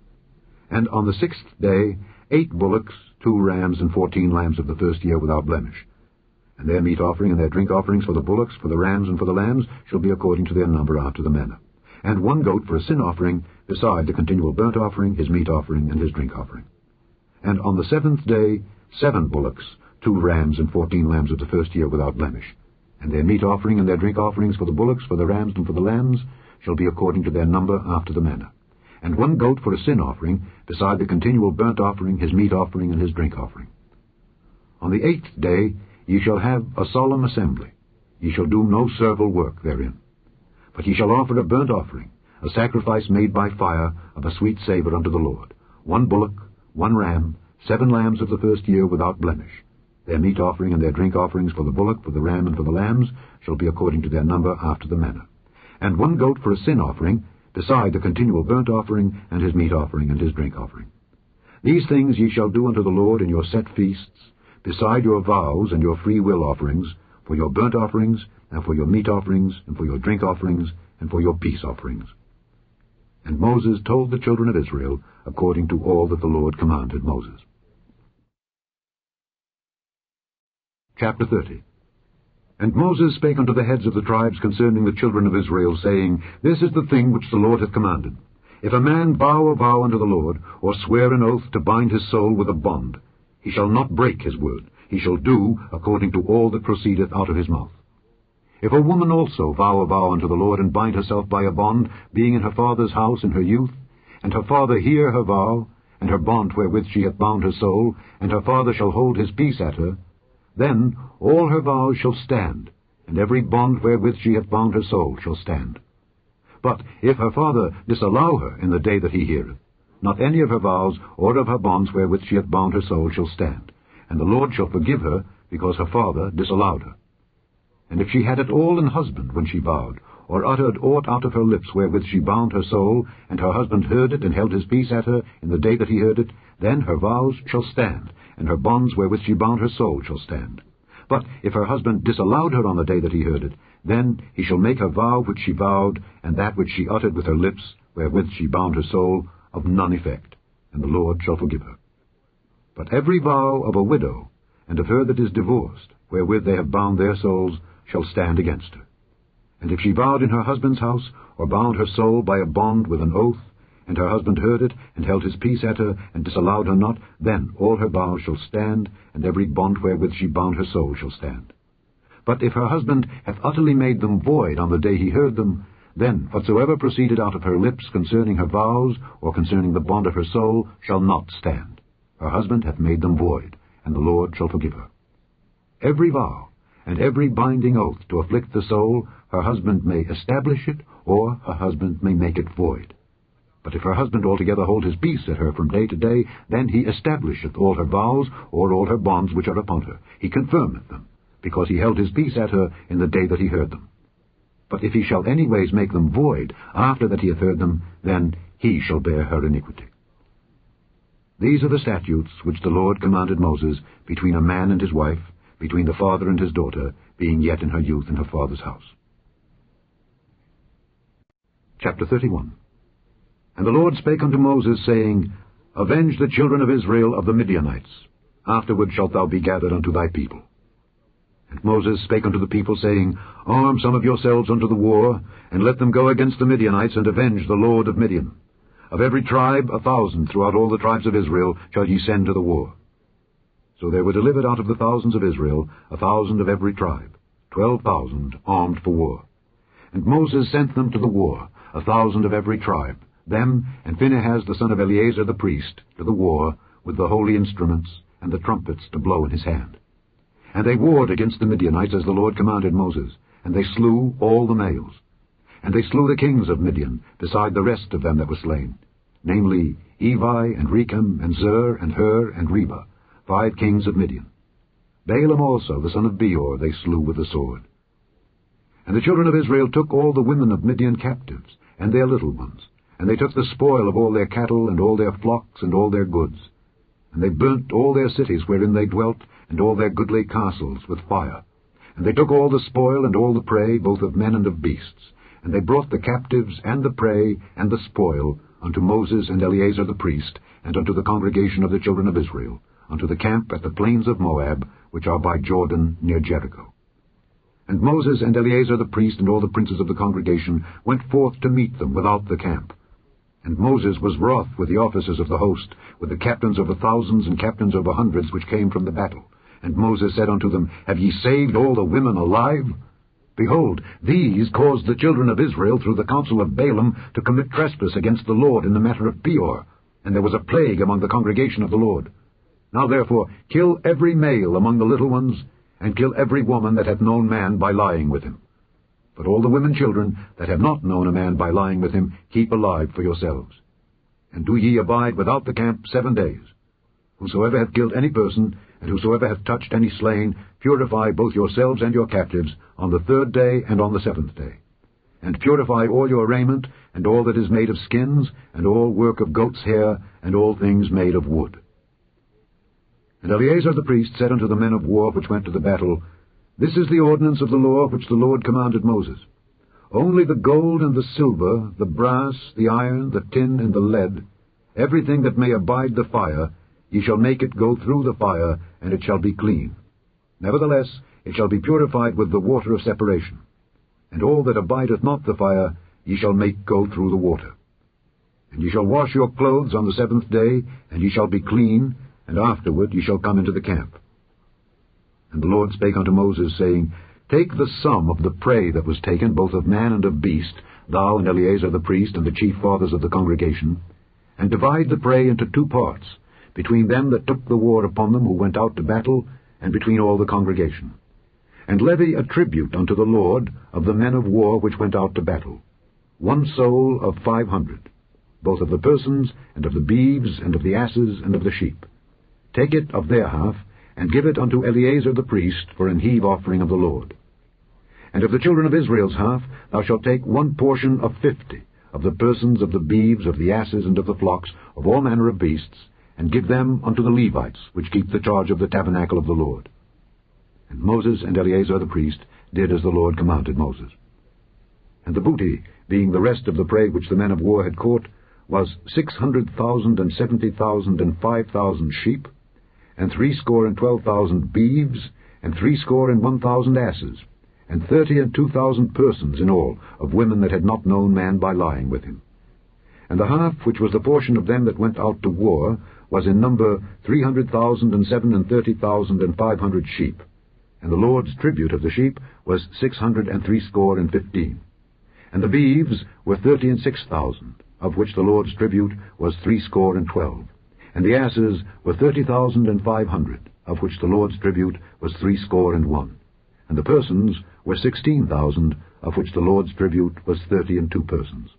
And on the 6th day 8 bullocks, 2 rams, and 14 lambs of the first year without blemish. And their meat offering and their drink offerings for the bullocks, for the rams, and for the lambs shall be according to their number after the manner. And 1 goat for a sin offering, beside the continual burnt offering, his meat offering, and his drink offering. And on the 7th day 7 bullocks, 2 rams, and 14 lambs of the first year without blemish. And their meat offering and their drink offerings for the bullocks, for the rams, and for the lambs shall be according to their number after the manner. And 1 goat for a sin offering, beside the continual burnt offering, his meat offering, and his drink offering. On the 8th day ye shall have a solemn assembly. Ye shall do no servile work therein. But ye shall offer a burnt offering, a sacrifice made by fire of a sweet savour unto the Lord, 1 bullock, 1 ram, 7 lambs of the first year without blemish. Their meat offering and their drink offerings for the bullock, for the ram, and for the lambs shall be according to their number after the manner. And 1 goat for a sin offering, beside the continual burnt offering, and his meat offering, and his drink offering. These things ye shall do unto the Lord in your set feasts, beside your vows and your free will offerings, for your burnt offerings, and for your meat offerings, and for your drink offerings, and for your peace offerings. And Moses told the children of Israel according to all that the Lord commanded Moses. Chapter 30. And Moses spake unto the heads of the tribes concerning the children of Israel, saying, This is the thing which the Lord hath commanded. If a man vow a vow unto the Lord, or swear an oath to bind his soul with a bond, he shall not break his word. He shall do according to all that proceedeth out of his mouth. If a woman also vow a vow unto the Lord, and bind herself by a bond, being in her father's house in her youth, and her father hear her vow, and her bond wherewith she hath bound her soul, and her father shall hold his peace at her, then all her vows shall stand, and every bond wherewith she hath bound her soul shall stand. But if her father disallow her in the day that he heareth, not any of her vows or of her bonds wherewith she hath bound her soul shall stand, and the Lord shall forgive her, because her father disallowed her. And if she had at all an husband when she vowed, or uttered aught out of her lips wherewith she bound her soul, and her husband heard it, and held his peace at her in the day that he heard it, then her vows shall stand, and her bonds wherewith she bound her soul shall stand. But if her husband disallowed her on the day that he heard it, then he shall make her vow which she vowed, and that which she uttered with her lips, wherewith she bound her soul, of none effect, and the Lord shall forgive her. But every vow of a widow, and of her that is divorced, wherewith they have bound their souls, shall stand against her. And if she vowed in her husband's house, or bound her soul by a bond with an oath, and her husband heard it, and held his peace at her, and disallowed her not, then all her vows shall stand, and every bond wherewith she bound her soul shall stand. But if her husband hath utterly made them void on the day he heard them, then whatsoever proceeded out of her lips concerning her vows, or concerning the bond of her soul, shall not stand. Her husband hath made them void, and the Lord shall forgive her. Every vow, and every binding oath to afflict the soul, her husband may establish it, or her husband may make it void. But if her husband altogether hold his peace at her from day to day, then he establisheth all her vows, or all her bonds which are upon her. He confirmeth them, because he held his peace at her in the day that he heard them. But if he shall anyways make them void after that he hath heard them, then he shall bear her iniquity. These are the statutes which the Lord commanded Moses between a man and his wife, between the father and his daughter, being yet in her youth in her father's house. Chapter 31. And the Lord spake unto Moses, saying, Avenge the children of Israel of the Midianites. Afterward shalt thou be gathered unto thy people. And Moses spake unto the people, saying, Arm some of yourselves unto the war, and let them go against the Midianites, and avenge the lord of Midian. Of every tribe 1,000 throughout all the tribes of Israel shall ye send to the war. So there were delivered out of the thousands of Israel 1,000 of every tribe, 12,000 armed for war. And Moses sent them to the war, 1,000 of every tribe, them and Phinehas the son of Eleazar the priest, to the war, with the holy instruments, and the trumpets to blow in his hand. And they warred against the Midianites as the Lord commanded Moses, and they slew all the males. And they slew the kings of Midian, beside the rest of them that were slain, namely Evi, and Rechem, and Zur, and Hur, and Reba, 5 kings of Midian. Balaam also, the son of Beor, they slew with the sword. And the children of Israel took all the women of Midian captives, and their little ones, and they took the spoil of all their cattle, and all their flocks, and all their goods. And they burnt all their cities wherein they dwelt, and all their goodly castles with fire. And they took all the spoil and all the prey, both of men and of beasts. And they brought the captives and the prey and the spoil unto Moses and Eleazar the priest, and unto the congregation of the children of Israel, unto the camp at the plains of Moab, which are by Jordan near Jericho. And Moses and Eleazar the priest and all the princes of the congregation went forth to meet them without the camp. And Moses was wroth with the officers of the host, with the captains over thousands and captains over hundreds which came from the battle. And Moses said unto them, Have ye saved all the women alive? Behold, these caused the children of Israel through the counsel of Balaam to commit trespass against the Lord in the matter of Peor, and there was a plague among the congregation of the Lord. Now therefore kill every male among the little ones, and kill every woman that hath known man by lying with him. But all the women children that have not known a man by lying with him, keep alive for yourselves. And do ye abide without the camp 7 days. Whosoever hath killed any person, and whosoever hath touched any slain, purify both yourselves and your captives on the 3rd day and on the 7th day. And purify all your raiment, and all that is made of skins, and all work of goat's hair, and all things made of wood. And Eleazar the priest said unto the men of war which went to the battle, This is the ordinance of the law which the Lord commanded Moses. Only the gold and the silver, the brass, the iron, the tin, and the lead, everything that may abide the fire, ye shall make it go through the fire, and it shall be clean. Nevertheless, it shall be purified with the water of separation. And all that abideth not the fire, ye shall make go through the water. And ye shall wash your clothes on the 7th day, and ye shall be clean, and afterward ye shall come into the camp. And the Lord spake unto Moses, saying, Take the sum of the prey that was taken, both of man and of beast, thou and Eleazar the priest, and the chief fathers of the congregation, and divide the prey into 2 parts, between them that took the war upon them who went out to battle, and between all the congregation. And levy a tribute unto the Lord of the men of war which went out to battle, 1 soul of 500, both of the persons, and of the beeves, and of the asses, and of the sheep. Take it of their half, and give it unto Eleazar the priest for an heave offering of the Lord. And of the children of Israel's half thou shalt take 1 portion of 50, of the persons, of the beeves, of the asses, and of the flocks, of all manner of beasts, and give them unto the Levites, which keep the charge of the tabernacle of the Lord. And Moses and Eleazar the priest did as the Lord commanded Moses. And the booty, being the rest of the prey which the men of war had caught, was 600,000 and 70,000 and 5,000 sheep, and 12,000 beeves, and 1,000 asses, and 32,000 persons in all, of women that had not known man by lying with him. And the half which was the portion of them that went out to war was in number 300,000 and 37,000 and 500 sheep. And the Lord's tribute of the sheep was 615. And the beeves were 36,000, of which the Lord's tribute was 12. And the asses were 30,500, of which the Lord's tribute was 61. And the persons were 16,000, of which the Lord's tribute was 32 persons.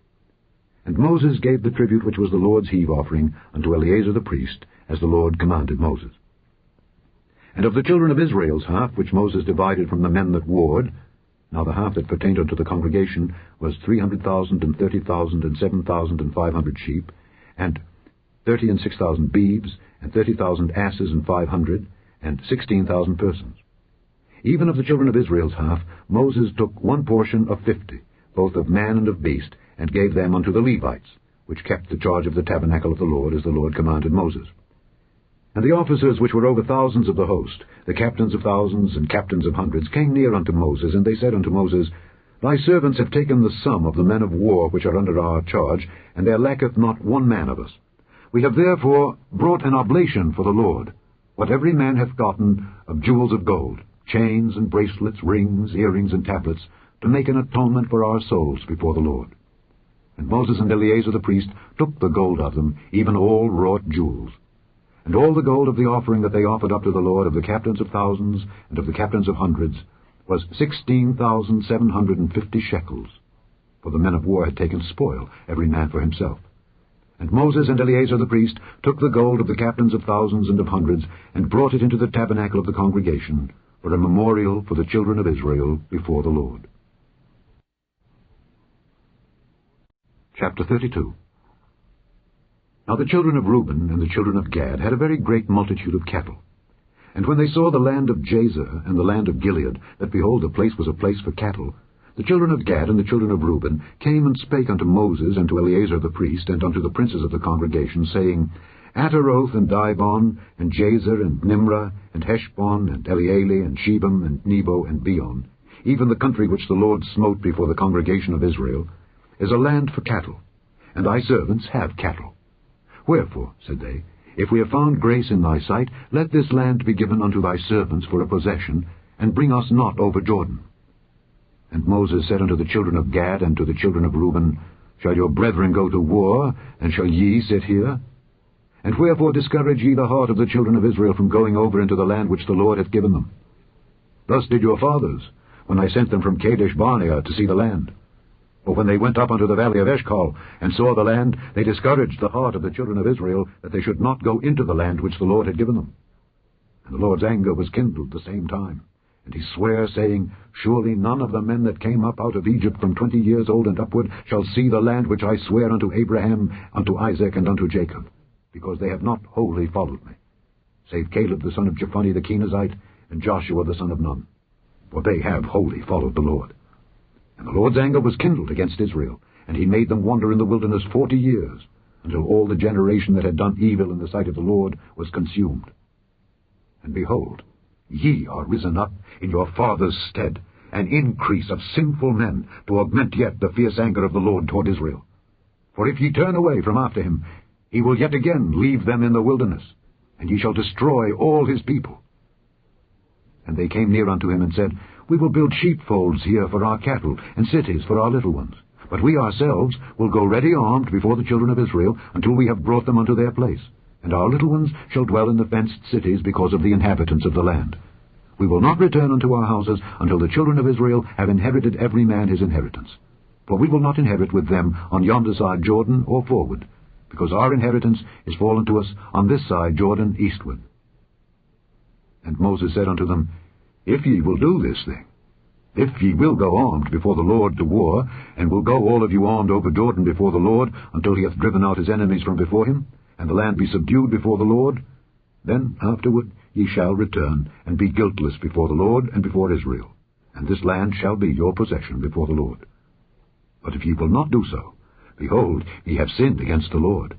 And Moses gave the tribute which was the Lord's heave offering unto Eleazar the priest, as the Lord commanded Moses. And of the children of Israel's half, which Moses divided from the men that warred, now the half that pertained unto the congregation was 300,000 and 30,000 and 7,500 sheep, and 36,000 beeves, and 30,000 asses and 500, and 16,000 persons. Even of the children of Israel's half, Moses took 1 portion of 50, both of man and of beast, and gave them unto the Levites, which kept the charge of the tabernacle of the Lord, as the Lord commanded Moses. And the officers which were over thousands of the host, the captains of thousands and captains of hundreds, came near unto Moses, and they said unto Moses, Thy servants have taken the sum of the men of war which are under our charge, and there lacketh not 1 man of us. We have therefore brought an oblation for the Lord, what every man hath gotten of jewels of gold, chains and bracelets, rings, earrings, and tablets, to make an atonement for our souls before the Lord. And Moses and Eleazar the priest took the gold of them, even all wrought jewels. And all the gold of the offering that they offered up to the Lord of the captains of thousands and of the captains of hundreds was 16,750 shekels. For the men of war had taken spoil, every man for himself. And Moses and Eleazar the priest took the gold of the captains of thousands and of hundreds, and brought it into the tabernacle of the congregation, for a memorial for the children of Israel before the Lord. Chapter 32. Now the children of Reuben and the children of Gad had a very great multitude of cattle. And when they saw the land of Jazer and the land of Gilead, that behold, the place was a place for cattle, the children of Gad and the children of Reuben came and spake unto Moses and to Eleazar the priest and unto the princes of the congregation, saying, Ataroth and Dibon and Jazer and Nimrah and Heshbon and Elealeh and Shebam and Nebo and Beon, even the country which the Lord smote before the congregation of Israel, is a land for cattle, and thy servants have cattle. Wherefore, said they, if we have found grace in thy sight, let this land be given unto thy servants for a possession, and bring us not over Jordan. And Moses said unto the children of Gad and to the children of Reuben, Shall your brethren go to war, and shall ye sit here? And wherefore discourage ye the heart of the children of Israel from going over into the land which the Lord hath given them? Thus did your fathers, when I sent them from Kadesh Barnea to see the land. For when they went up unto the valley of Eshcol, and saw the land, they discouraged the heart of the children of Israel, that they should not go into the land which the Lord had given them. And the Lord's anger was kindled the same time. And he sware, saying, Surely none of the men that came up out of Egypt from 20 years old and upward shall see the land which I sware unto Abraham, unto Isaac, and unto Jacob, because they have not wholly followed me, save Caleb the son of Jephunneh the Kenizzite, and Joshua the son of Nun, for they have wholly followed the Lord. And the Lord's anger was kindled against Israel, and he made them wander in the wilderness 40 years, until all the generation that had done evil in the sight of the Lord was consumed. And behold, ye are risen up in your fathers' stead, an increase of sinful men, to augment yet the fierce anger of the Lord toward Israel. For if ye turn away from after him, he will yet again leave them in the wilderness, and ye shall destroy all his people. And they came near unto him and said, We will build sheepfolds here for our cattle, and cities for our little ones. But we ourselves will go ready armed before the children of Israel, until we have brought them unto their place. And our little ones shall dwell in the fenced cities because of the inhabitants of the land. We will not return unto our houses until the children of Israel have inherited every man his inheritance. For we will not inherit with them on yonder side Jordan or forward, because our inheritance is fallen to us on this side Jordan eastward. And Moses said unto them, If ye will do this thing, if ye will go armed before the Lord to war, and will go all of you armed over Jordan before the Lord, until he hath driven out his enemies from before him, and the land be subdued before the Lord, then afterward ye shall return, and be guiltless before the Lord and before Israel, and this land shall be your possession before the Lord. But if ye will not do so, behold, ye have sinned against the Lord,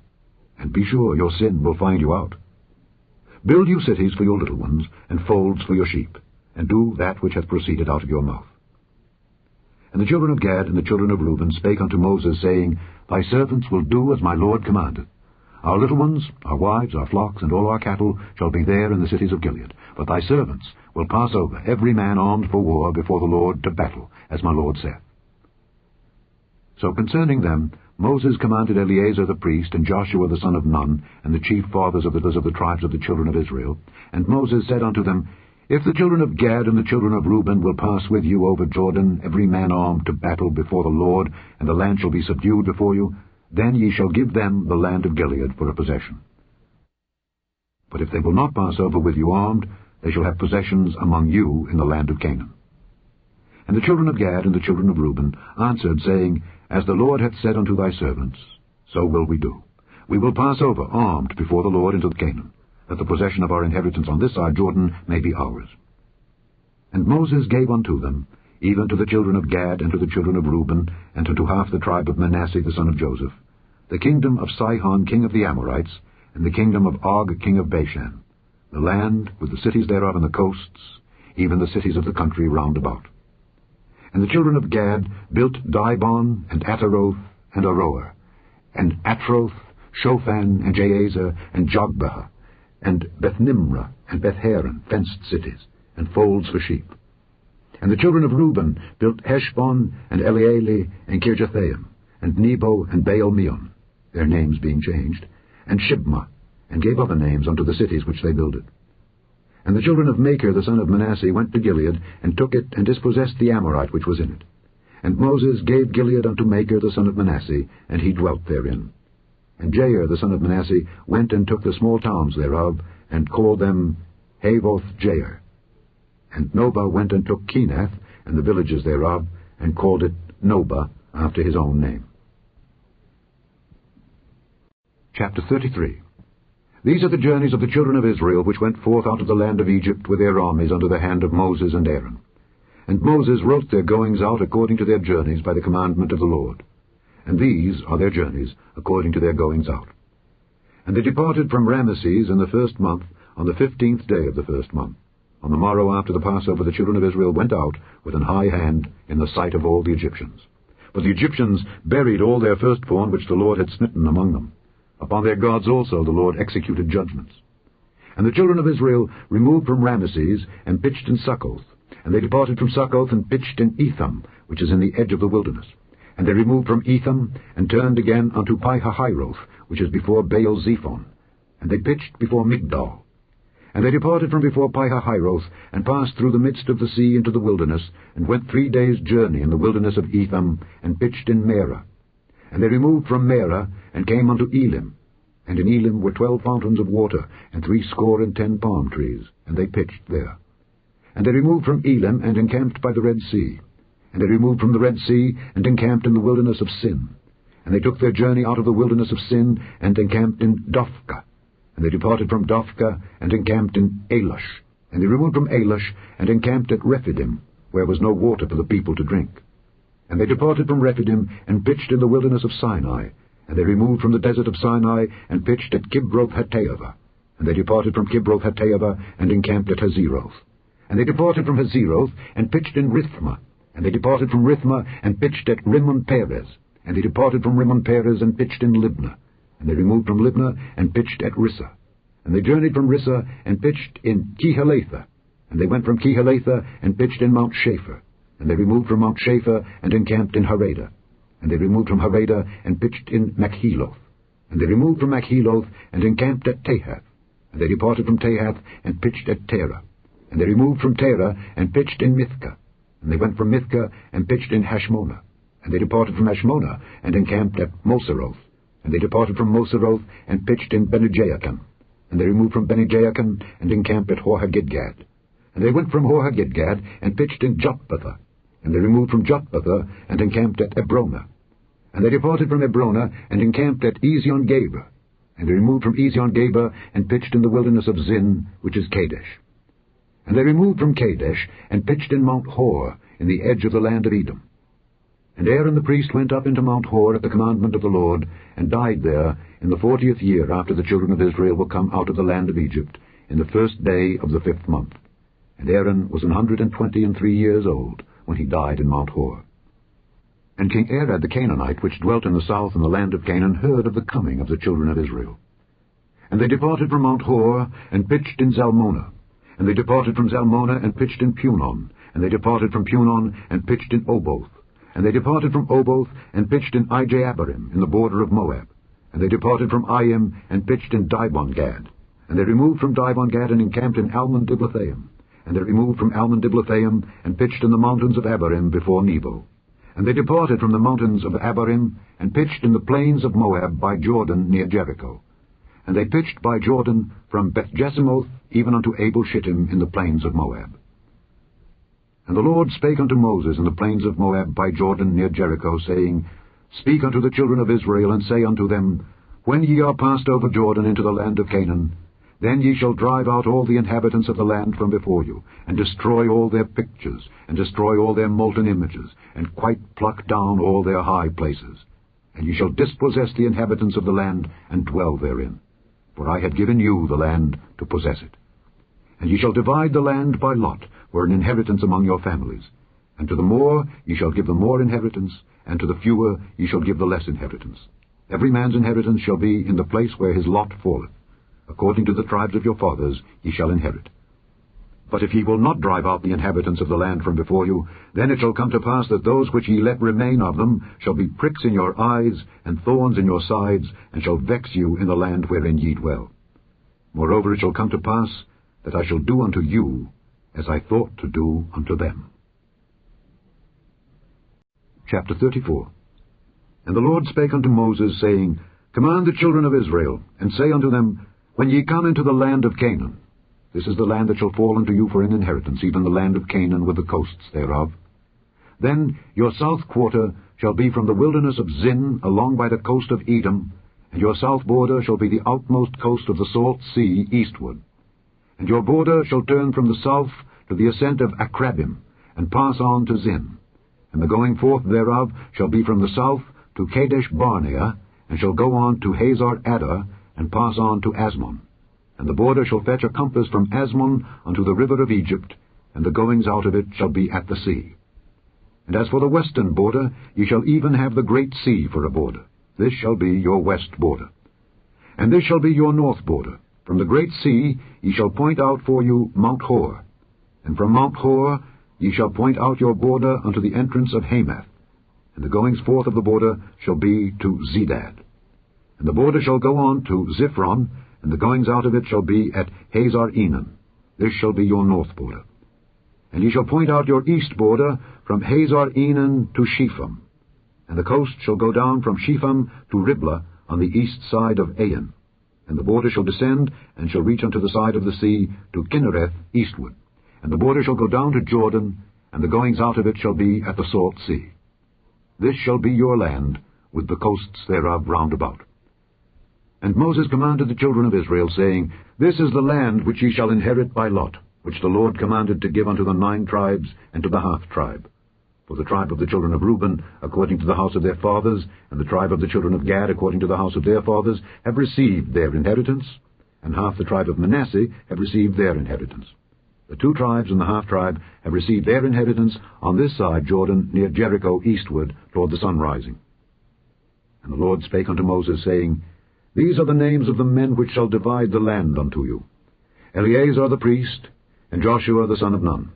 and be sure your sin will find you out. Build you cities for your little ones, and folds for your sheep, and do that which hath proceeded out of your mouth. And the children of Gad and the children of Reuben spake unto Moses, saying, Thy servants will do as my Lord commanded. Our little ones, our wives, our flocks, and all our cattle shall be there in the cities of Gilead. But thy servants will pass over, every man armed for war before the Lord to battle, as my Lord saith. So concerning them, Moses commanded Eleazar the priest, and Joshua the son of Nun, and the chief fathers of the tribes of the children of Israel. And Moses said unto them, If the children of Gad and the children of Reuben will pass with you over Jordan, every man armed to battle before the Lord, and the land shall be subdued before you, then ye shall give them the land of Gilead for a possession. But if they will not pass over with you armed, they shall have possessions among you in the land of Canaan. And the children of Gad and the children of Reuben answered, saying, As the Lord hath said unto thy servants, so will we do. We will pass over armed before the Lord into Canaan, that the possession of our inheritance on this side Jordan may be ours. And Moses gave unto them, even to the children of Gad and to the children of Reuben, and unto half the tribe of Manasseh the son of Joseph, the kingdom of Sihon king of the Amorites, and the kingdom of Og king of Bashan, the land with the cities thereof and the coasts, even the cities of the country round about. And the children of Gad built Dibon, and Ataroth, and Aroer, and Atroth, Shophan, and Jazer, and Jogbehah, and Bethnimrah, and Bethharan, fenced cities, and folds for sheep. And the children of Reuben built Heshbon, and Elealeh, and Kirjathaim, and Nebo, and Baal-meon, their names being changed, and Shibmah, and gave other names unto the cities which they builded. And the children of Machir the son of Manasseh went to Gilead, and took it, and dispossessed the Amorite which was in it. And Moses gave Gilead unto Machir the son of Manasseh, and he dwelt therein. And Jair the son of Manasseh went and took the small towns thereof, and called them Havoth-Jair. And Nobah went and took Kenath, and the villages thereof, and called it Nobah, after his own name. Chapter 33. These are the journeys of the children of Israel, which went forth out of the land of Egypt with their armies under the hand of Moses and Aaron. And Moses wrote their goings out according to their journeys by the commandment of the Lord. And these are their journeys according to their goings out. And they departed from Ramesses in the 1st month, on the 15th day of the 1st month. On the morrow after the Passover the children of Israel went out with an high hand in the sight of all the Egyptians. But the Egyptians buried all their firstborn which the Lord had smitten among them. Upon their gods also the Lord executed judgments. And the children of Israel removed from Ramesses, and pitched in Succoth. And they departed from Succoth, and pitched in Etham, which is in the edge of the wilderness. And they removed from Etham, and turned again unto Pi-hahiroth, which is before Baal-zephon. And they pitched before Migdol. And they departed from before Pi-hahiroth, and passed through the midst of the sea into the wilderness, and went 3 days' journey in the wilderness of Etham, and pitched in Merah. And they removed from Merah, and came unto Elim. And in Elim were 12 fountains of water, and 60 palm trees, and they pitched there. And they removed from Elim, and encamped by the Red Sea. And they removed from the Red Sea, and encamped in the wilderness of Sin. And they took their journey out of the wilderness of Sin, and encamped in Dophkah. And they departed from Dophkah, and encamped in Elash. And they removed from Elash, and encamped at Rephidim, where was no water for the people to drink. And they departed from Rephidim, and pitched in the wilderness of Sinai. And they removed from the desert of Sinai, and pitched at Kibroth-Hattaavah. And they departed from Kibroth-Hattaavah, and encamped at Hazeroth. And they departed from Hazeroth, and pitched in Rithmah. And they departed from Rithmah, and pitched at Rimmon-Perez. And they departed from Rimmon-Perez, and pitched in Libnah. And they removed from Libnah, and pitched at Rissah. And they journeyed from Rissah, and pitched in Kehelatha. And they went from Kehelatha, and pitched in Mount Shapher. And they removed from Mount Shapher, and encamped in Harada. And they removed from Harada, and pitched in Machheloth. And they removed from Machheloth, and encamped at Tahath. And they departed from Tahath, and pitched at Terah. And they removed from Terah, and pitched in Mithkah. And they went from Mithkah, and pitched in Hashmonah. And they departed from Hashmonah, and encamped at Moseroth. And they departed from Moseroth, and pitched in Bene-Jaakan. And they removed from Bene-Jaakan, and encamped at Hor-Haggidgad. And they went from Hor-Haggidgad, and pitched in Jotbathah. And they removed from Jotbathah, and encamped at Ebronah. And they departed from Ebronah, and encamped at Ezion-Geber. And they removed from Ezion-Geber, and pitched in the wilderness of Zin, which is Kadesh. And they removed from Kadesh, and pitched in Mount Hor, in the edge of the land of Edom. And Aaron the priest went up into Mount Hor at the commandment of the Lord, and died there in the 40th year after the children of Israel were come out of the land of Egypt, in the 1st day of the 5th month. And Aaron was 123 years old when he died in Mount Hor. And King Arad the Canaanite, which dwelt in the south in the land of Canaan, heard of the coming of the children of Israel. And they departed from Mount Hor, and pitched in Zalmonah. And they departed from Zalmonah, and pitched in Punon. And they departed from Punon, and pitched in Oboth. And they departed from Oboth, and pitched in Ijeabarim, in the border of Moab. And they departed from Iim, and pitched in Dibon-Gad. And they removed from Dibon-Gad, and encamped in Almon-Diblathaim. And they removed from Almon-Diblathaim, and pitched in the mountains of Abarim before Nebo. And they departed from the mountains of Abarim, and pitched in the plains of Moab by Jordan near Jericho. And they pitched by Jordan from Beth-Jesimoth even unto Abel-Shittim in the plains of Moab. And the Lord spake unto Moses in the plains of Moab by Jordan near Jericho, saying, Speak unto the children of Israel, and say unto them, When ye are passed over Jordan into the land of Canaan, then ye shall drive out all the inhabitants of the land from before you, and destroy all their pictures, and destroy all their molten images, and quite pluck down all their high places. And ye shall dispossess the inhabitants of the land, and dwell therein. For I have given you the land to possess it. And ye shall divide the land by lot, for an inheritance among your families. And to the more ye shall give the more inheritance, and to the fewer ye shall give the less inheritance. Every man's inheritance shall be in the place where his lot falleth. According to the tribes of your fathers ye shall inherit. But if ye will not drive out the inhabitants of the land from before you, then it shall come to pass that those which ye let remain of them shall be pricks in your eyes, and thorns in your sides, and shall vex you in the land wherein ye dwell. Moreover it shall come to pass that I shall do unto you as I thought to do unto them. Chapter 34. And the Lord spake unto Moses, saying, Command the children of Israel, and say unto them, When ye come into the land of Canaan, this is the land that shall fall unto you for an inheritance, even the land of Canaan with the coasts thereof. Then your south quarter shall be from the wilderness of Zin along by the coast of Edom, And your south border shall be the outmost coast of the salt sea eastward. And your border shall turn from the south to the ascent of Akrabim, and pass on to Zin. And the going forth thereof shall be from the south to Kadesh Barnea, and shall go on to Hazar Adar, and pass on to Asmon. And the border shall fetch a compass from Asmon unto the river of Egypt, and the goings out of it shall be at the sea. And as for the western border, ye shall even have the great sea for a border. This shall be your west border. And this shall be your north border. From the great sea ye shall point out for you Mount Hor. And from Mount Hor ye shall point out your border unto the entrance of Hamath. And the goings forth of the border shall be to Zedad. And the border shall go on to Ziphron, and the goings out of it shall be at Hazar Enan. This shall be your north border. And ye shall point out your east border from Hazar Enan to Shepham. And the coast shall go down from Shepham to Riblah on the east side of Ain. And the border shall descend, and shall reach unto the side of the sea to Kinnereth eastward. And the border shall go down to Jordan, and the goings out of it shall be at the salt sea. This shall be your land, with the coasts thereof round about. And Moses commanded the children of Israel, saying, This is the land which ye shall inherit by lot, which the Lord commanded to give unto the 9 tribes and to the half tribe. For the tribe of the children of Reuben, according to the house of their fathers, and the tribe of the children of Gad, according to the house of their fathers, have received their inheritance, and half the tribe of Manasseh have received their inheritance. The 2 tribes and the half tribe have received their inheritance on this side Jordan, near Jericho eastward, toward the sun rising. And the Lord spake unto Moses, saying, These are the names of the men which shall divide the land unto you: Eleazar the priest, and Joshua the son of Nun.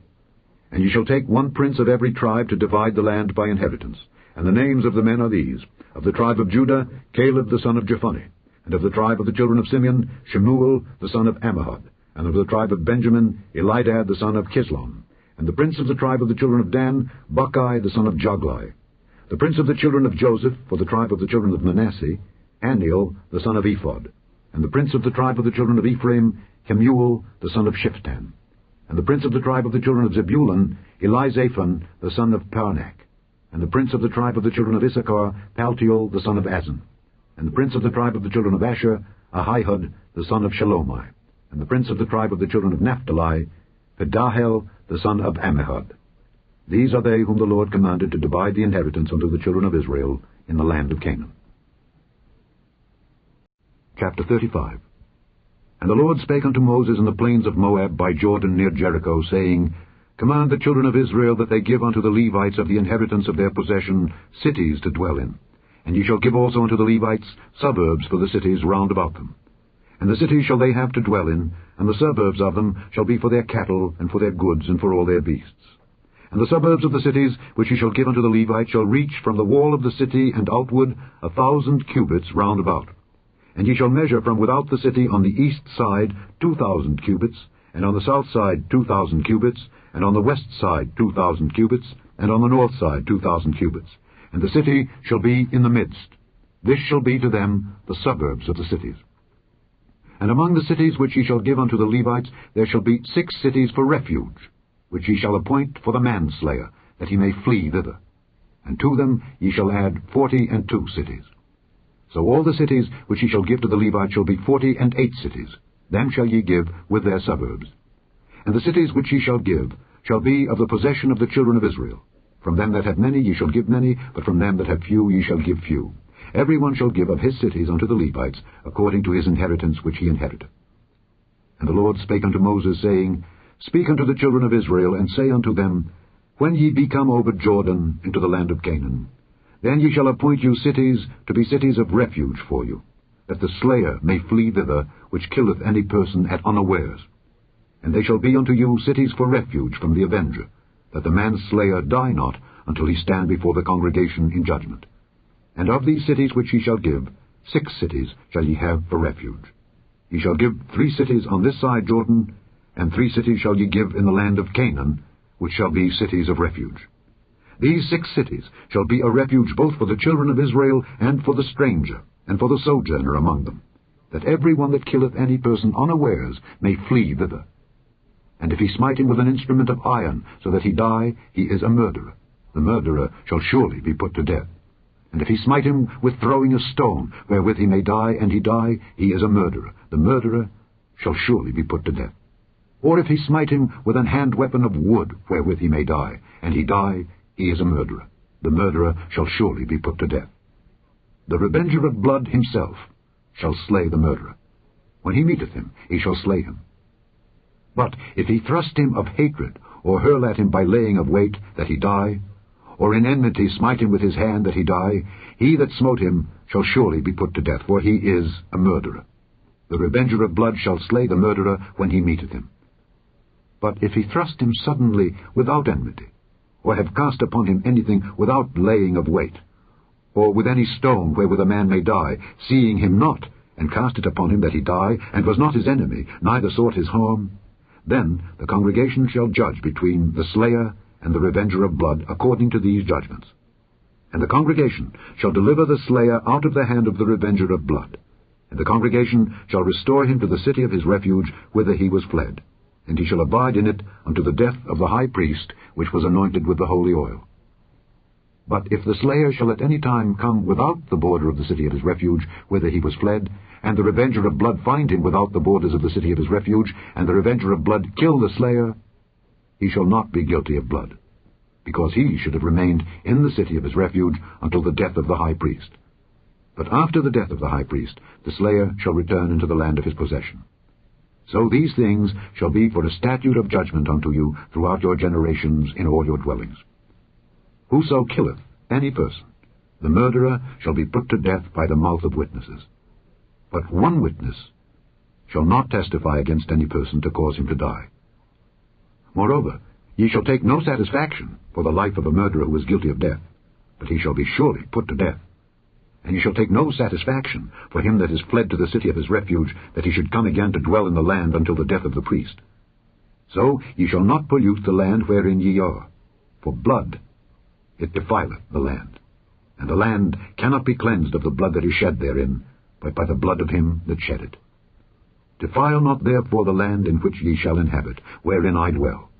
And ye shall take 1 prince of every tribe to divide the land by inheritance. And the names of the men are these: of the tribe of Judah, Caleb the son of Jephunneh; and of the tribe of the children of Simeon, Shemuel the son of Ammihud; and of the tribe of Benjamin, Elidad the son of Kislon; and the prince of the tribe of the children of Dan, Buckai the son of Joglai; the prince of the children of Joseph, for the tribe of the children of Manasseh, Aniel the son of Ephod; and the prince of the tribe of the children of Ephraim, Kemuel the son of Shiftan; and the prince of the tribe of the children of Zebulun, Elizaphan the son of Parnak; and the prince of the tribe of the children of Issachar, Paltiel the son of Azan; and the prince of the tribe of the children of Asher, Ahihud the son of Shalomai; and the prince of the tribe of the children of Naphtali, Pedahel the son of Ammihud. These are they whom the Lord commanded to divide the inheritance unto the children of Israel in the land of Canaan. Chapter 35. And the Lord spake unto Moses in the plains of Moab by Jordan near Jericho, saying, Command the children of Israel that they give unto the Levites of the inheritance of their possession cities to dwell in. And ye shall give also unto the Levites suburbs for the cities round about them. And the cities shall they have to dwell in, and the suburbs of them shall be for their cattle, and for their goods, and for all their beasts. And the suburbs of the cities which ye shall give unto the Levites shall reach from the wall of the city and outward 1,000 cubits round about. And ye shall measure from without the city on the east side 2,000 cubits, and on the south side 2,000 cubits, and on the west side 2,000 cubits, and on the north side 2,000 cubits. And the city shall be in the midst. This shall be to them the suburbs of the cities. And among the cities which ye shall give unto the Levites there shall be 6 cities for refuge, which ye shall appoint for the manslayer, that he may flee thither. And to them ye shall add 42 cities. So all the cities which ye shall give to the Levites shall be 48 cities. Them shall ye give with their suburbs. And the cities which ye shall give shall be of the possession of the children of Israel. From them that have many ye shall give many, but from them that have few ye shall give few. Every one shall give of his cities unto the Levites, according to his inheritance which he inheriteth. And the Lord spake unto Moses, saying, Speak unto the children of Israel, and say unto them, When ye be come over Jordan into the land of Canaan, then ye shall appoint you cities to be cities of refuge for you, that the slayer may flee thither, which killeth any person at unawares. And they shall be unto you cities for refuge from the avenger, that the manslayer die not until he stand before the congregation in judgment. And of these cities which ye shall give, 6 cities shall ye have for refuge. Ye shall give 3 cities on this side Jordan, and 3 cities shall ye give in the land of Canaan, which shall be cities of refuge. These 6 cities shall be a refuge both for the children of Israel, and for the stranger, and for the sojourner among them, that every one that killeth any person unawares may flee thither. And if he smite him with an instrument of iron, so that he die, he is a murderer. The murderer shall surely be put to death. And if he smite him with throwing a stone, wherewith he may die, and he die, he is a murderer. The murderer shall surely be put to death. Or if he smite him with an hand weapon of wood, wherewith he may die, and he die, he is a murderer. The murderer shall surely be put to death. The revenger of blood himself shall slay the murderer. When he meeteth him, he shall slay him. But if he thrust him of hatred, or hurl at him by laying of weight, that he die, or in enmity smite him with his hand, that he die, he that smote him shall surely be put to death, for he is a murderer. The revenger of blood shall slay the murderer when he meeteth him. But if he thrust him suddenly without enmity, or have cast upon him anything without laying of weight, or with any stone wherewith a man may die, seeing him not, and cast it upon him that he die, and was not his enemy, neither sought his harm, then the congregation shall judge between the slayer and the revenger of blood according to these judgments. And the congregation shall deliver the slayer out of the hand of the revenger of blood. And the congregation shall restore him to the city of his refuge, whither he was fled. And he shall abide in it unto the death of the high priest, which was anointed with the holy oil. But if the slayer shall at any time come without the border of the city of his refuge, whither he was fled, and the revenger of blood find him without the borders of the city of his refuge, and the revenger of blood kill the slayer, he shall not be guilty of blood, because he should have remained in the city of his refuge until the death of the high priest. But after the death of the high priest, the slayer shall return into the land of his possession. So these things shall be for a statute of judgment unto you throughout your generations in all your dwellings. Whoso killeth any person, the murderer shall be put to death by the mouth of witnesses. But one witness shall not testify against any person to cause him to die. Moreover, ye shall take no satisfaction for the life of a murderer who is guilty of death, but he shall be surely put to death. And ye shall take no satisfaction for him that is fled to the city of his refuge, that he should come again to dwell in the land until the death of the priest. So ye shall not pollute the land wherein ye are, for blood it defileth the land, and the land cannot be cleansed of the blood that is shed therein, but by the blood of him that shed it. Defile not therefore the land in which ye shall inhabit, wherein I dwell.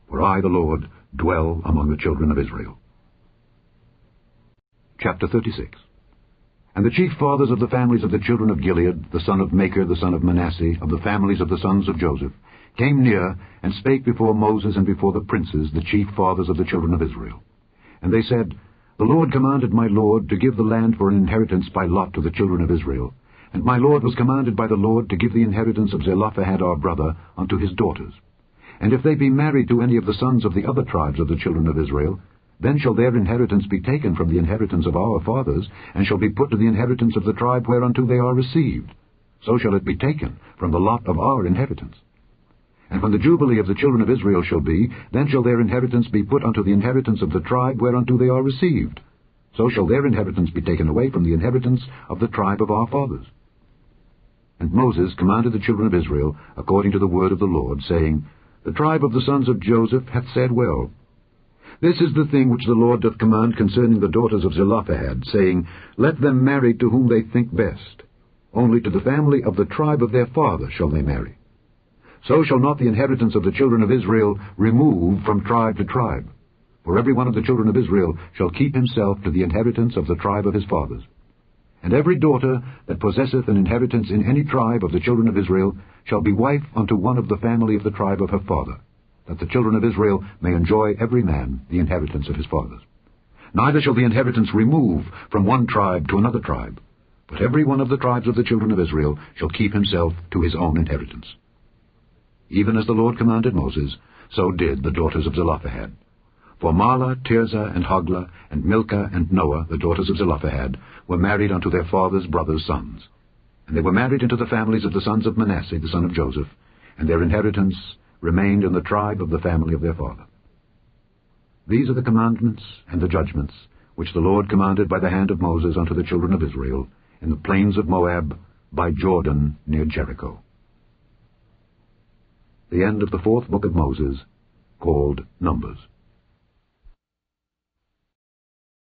For I, the Lord, dwell among the children of Israel. Chapter 36. And the chief fathers of the families of the children of Gilead, the son of Machir, the son of Manasseh, of the families of the sons of Joseph, came near, and spake before Moses and before the princes, the chief fathers of the children of Israel. And they said, The Lord commanded my Lord to give the land for an inheritance by lot to the children of Israel. And my Lord was commanded by the Lord to give the inheritance of Zelophehad our brother unto his daughters. And if they be married to any of the sons of the other tribes of the children of Israel, then shall their inheritance be taken from the inheritance of our fathers, and shall be put to the inheritance of the tribe whereunto they are received. So shall it be taken from the lot of our inheritance. And when the jubilee of the children of Israel shall be, then shall their inheritance be put unto the inheritance of the tribe whereunto they are received. So shall their inheritance be taken away from the inheritance of the tribe of our fathers. And Moses commanded the children of Israel according to the word of the Lord, saying, The tribe of the sons of Joseph hath said well. This is the thing which the Lord doth command concerning the daughters of Zelophehad, saying, Let them marry to whom they think best. Only to the family of the tribe of their father shall they marry. So shall not the inheritance of the children of Israel remove from tribe to tribe. For every one of the children of Israel shall keep himself to the inheritance of the tribe of his fathers. And every daughter that possesseth an inheritance in any tribe of the children of Israel shall be wife unto one of the family of the tribe of her father, that the children of Israel may enjoy every man the inheritance of his fathers. Neither shall the inheritance remove from one tribe to another tribe, but every one of the tribes of the children of Israel shall keep himself to his own inheritance. Even as the Lord commanded Moses, so did the daughters of Zelophehad. For Mahlah, Tirzah, and Hoglah, and Milcah, and Noah, the daughters of Zelophehad, were married unto their father's brothers' sons. And they were married into the families of the sons of Manasseh, the son of Joseph, and their inheritance remained in the tribe of the family of their father. These are the commandments and the judgments which the Lord commanded by the hand of Moses unto the children of Israel in the plains of Moab by Jordan near Jericho. The end of the 4th book of Moses, called Numbers.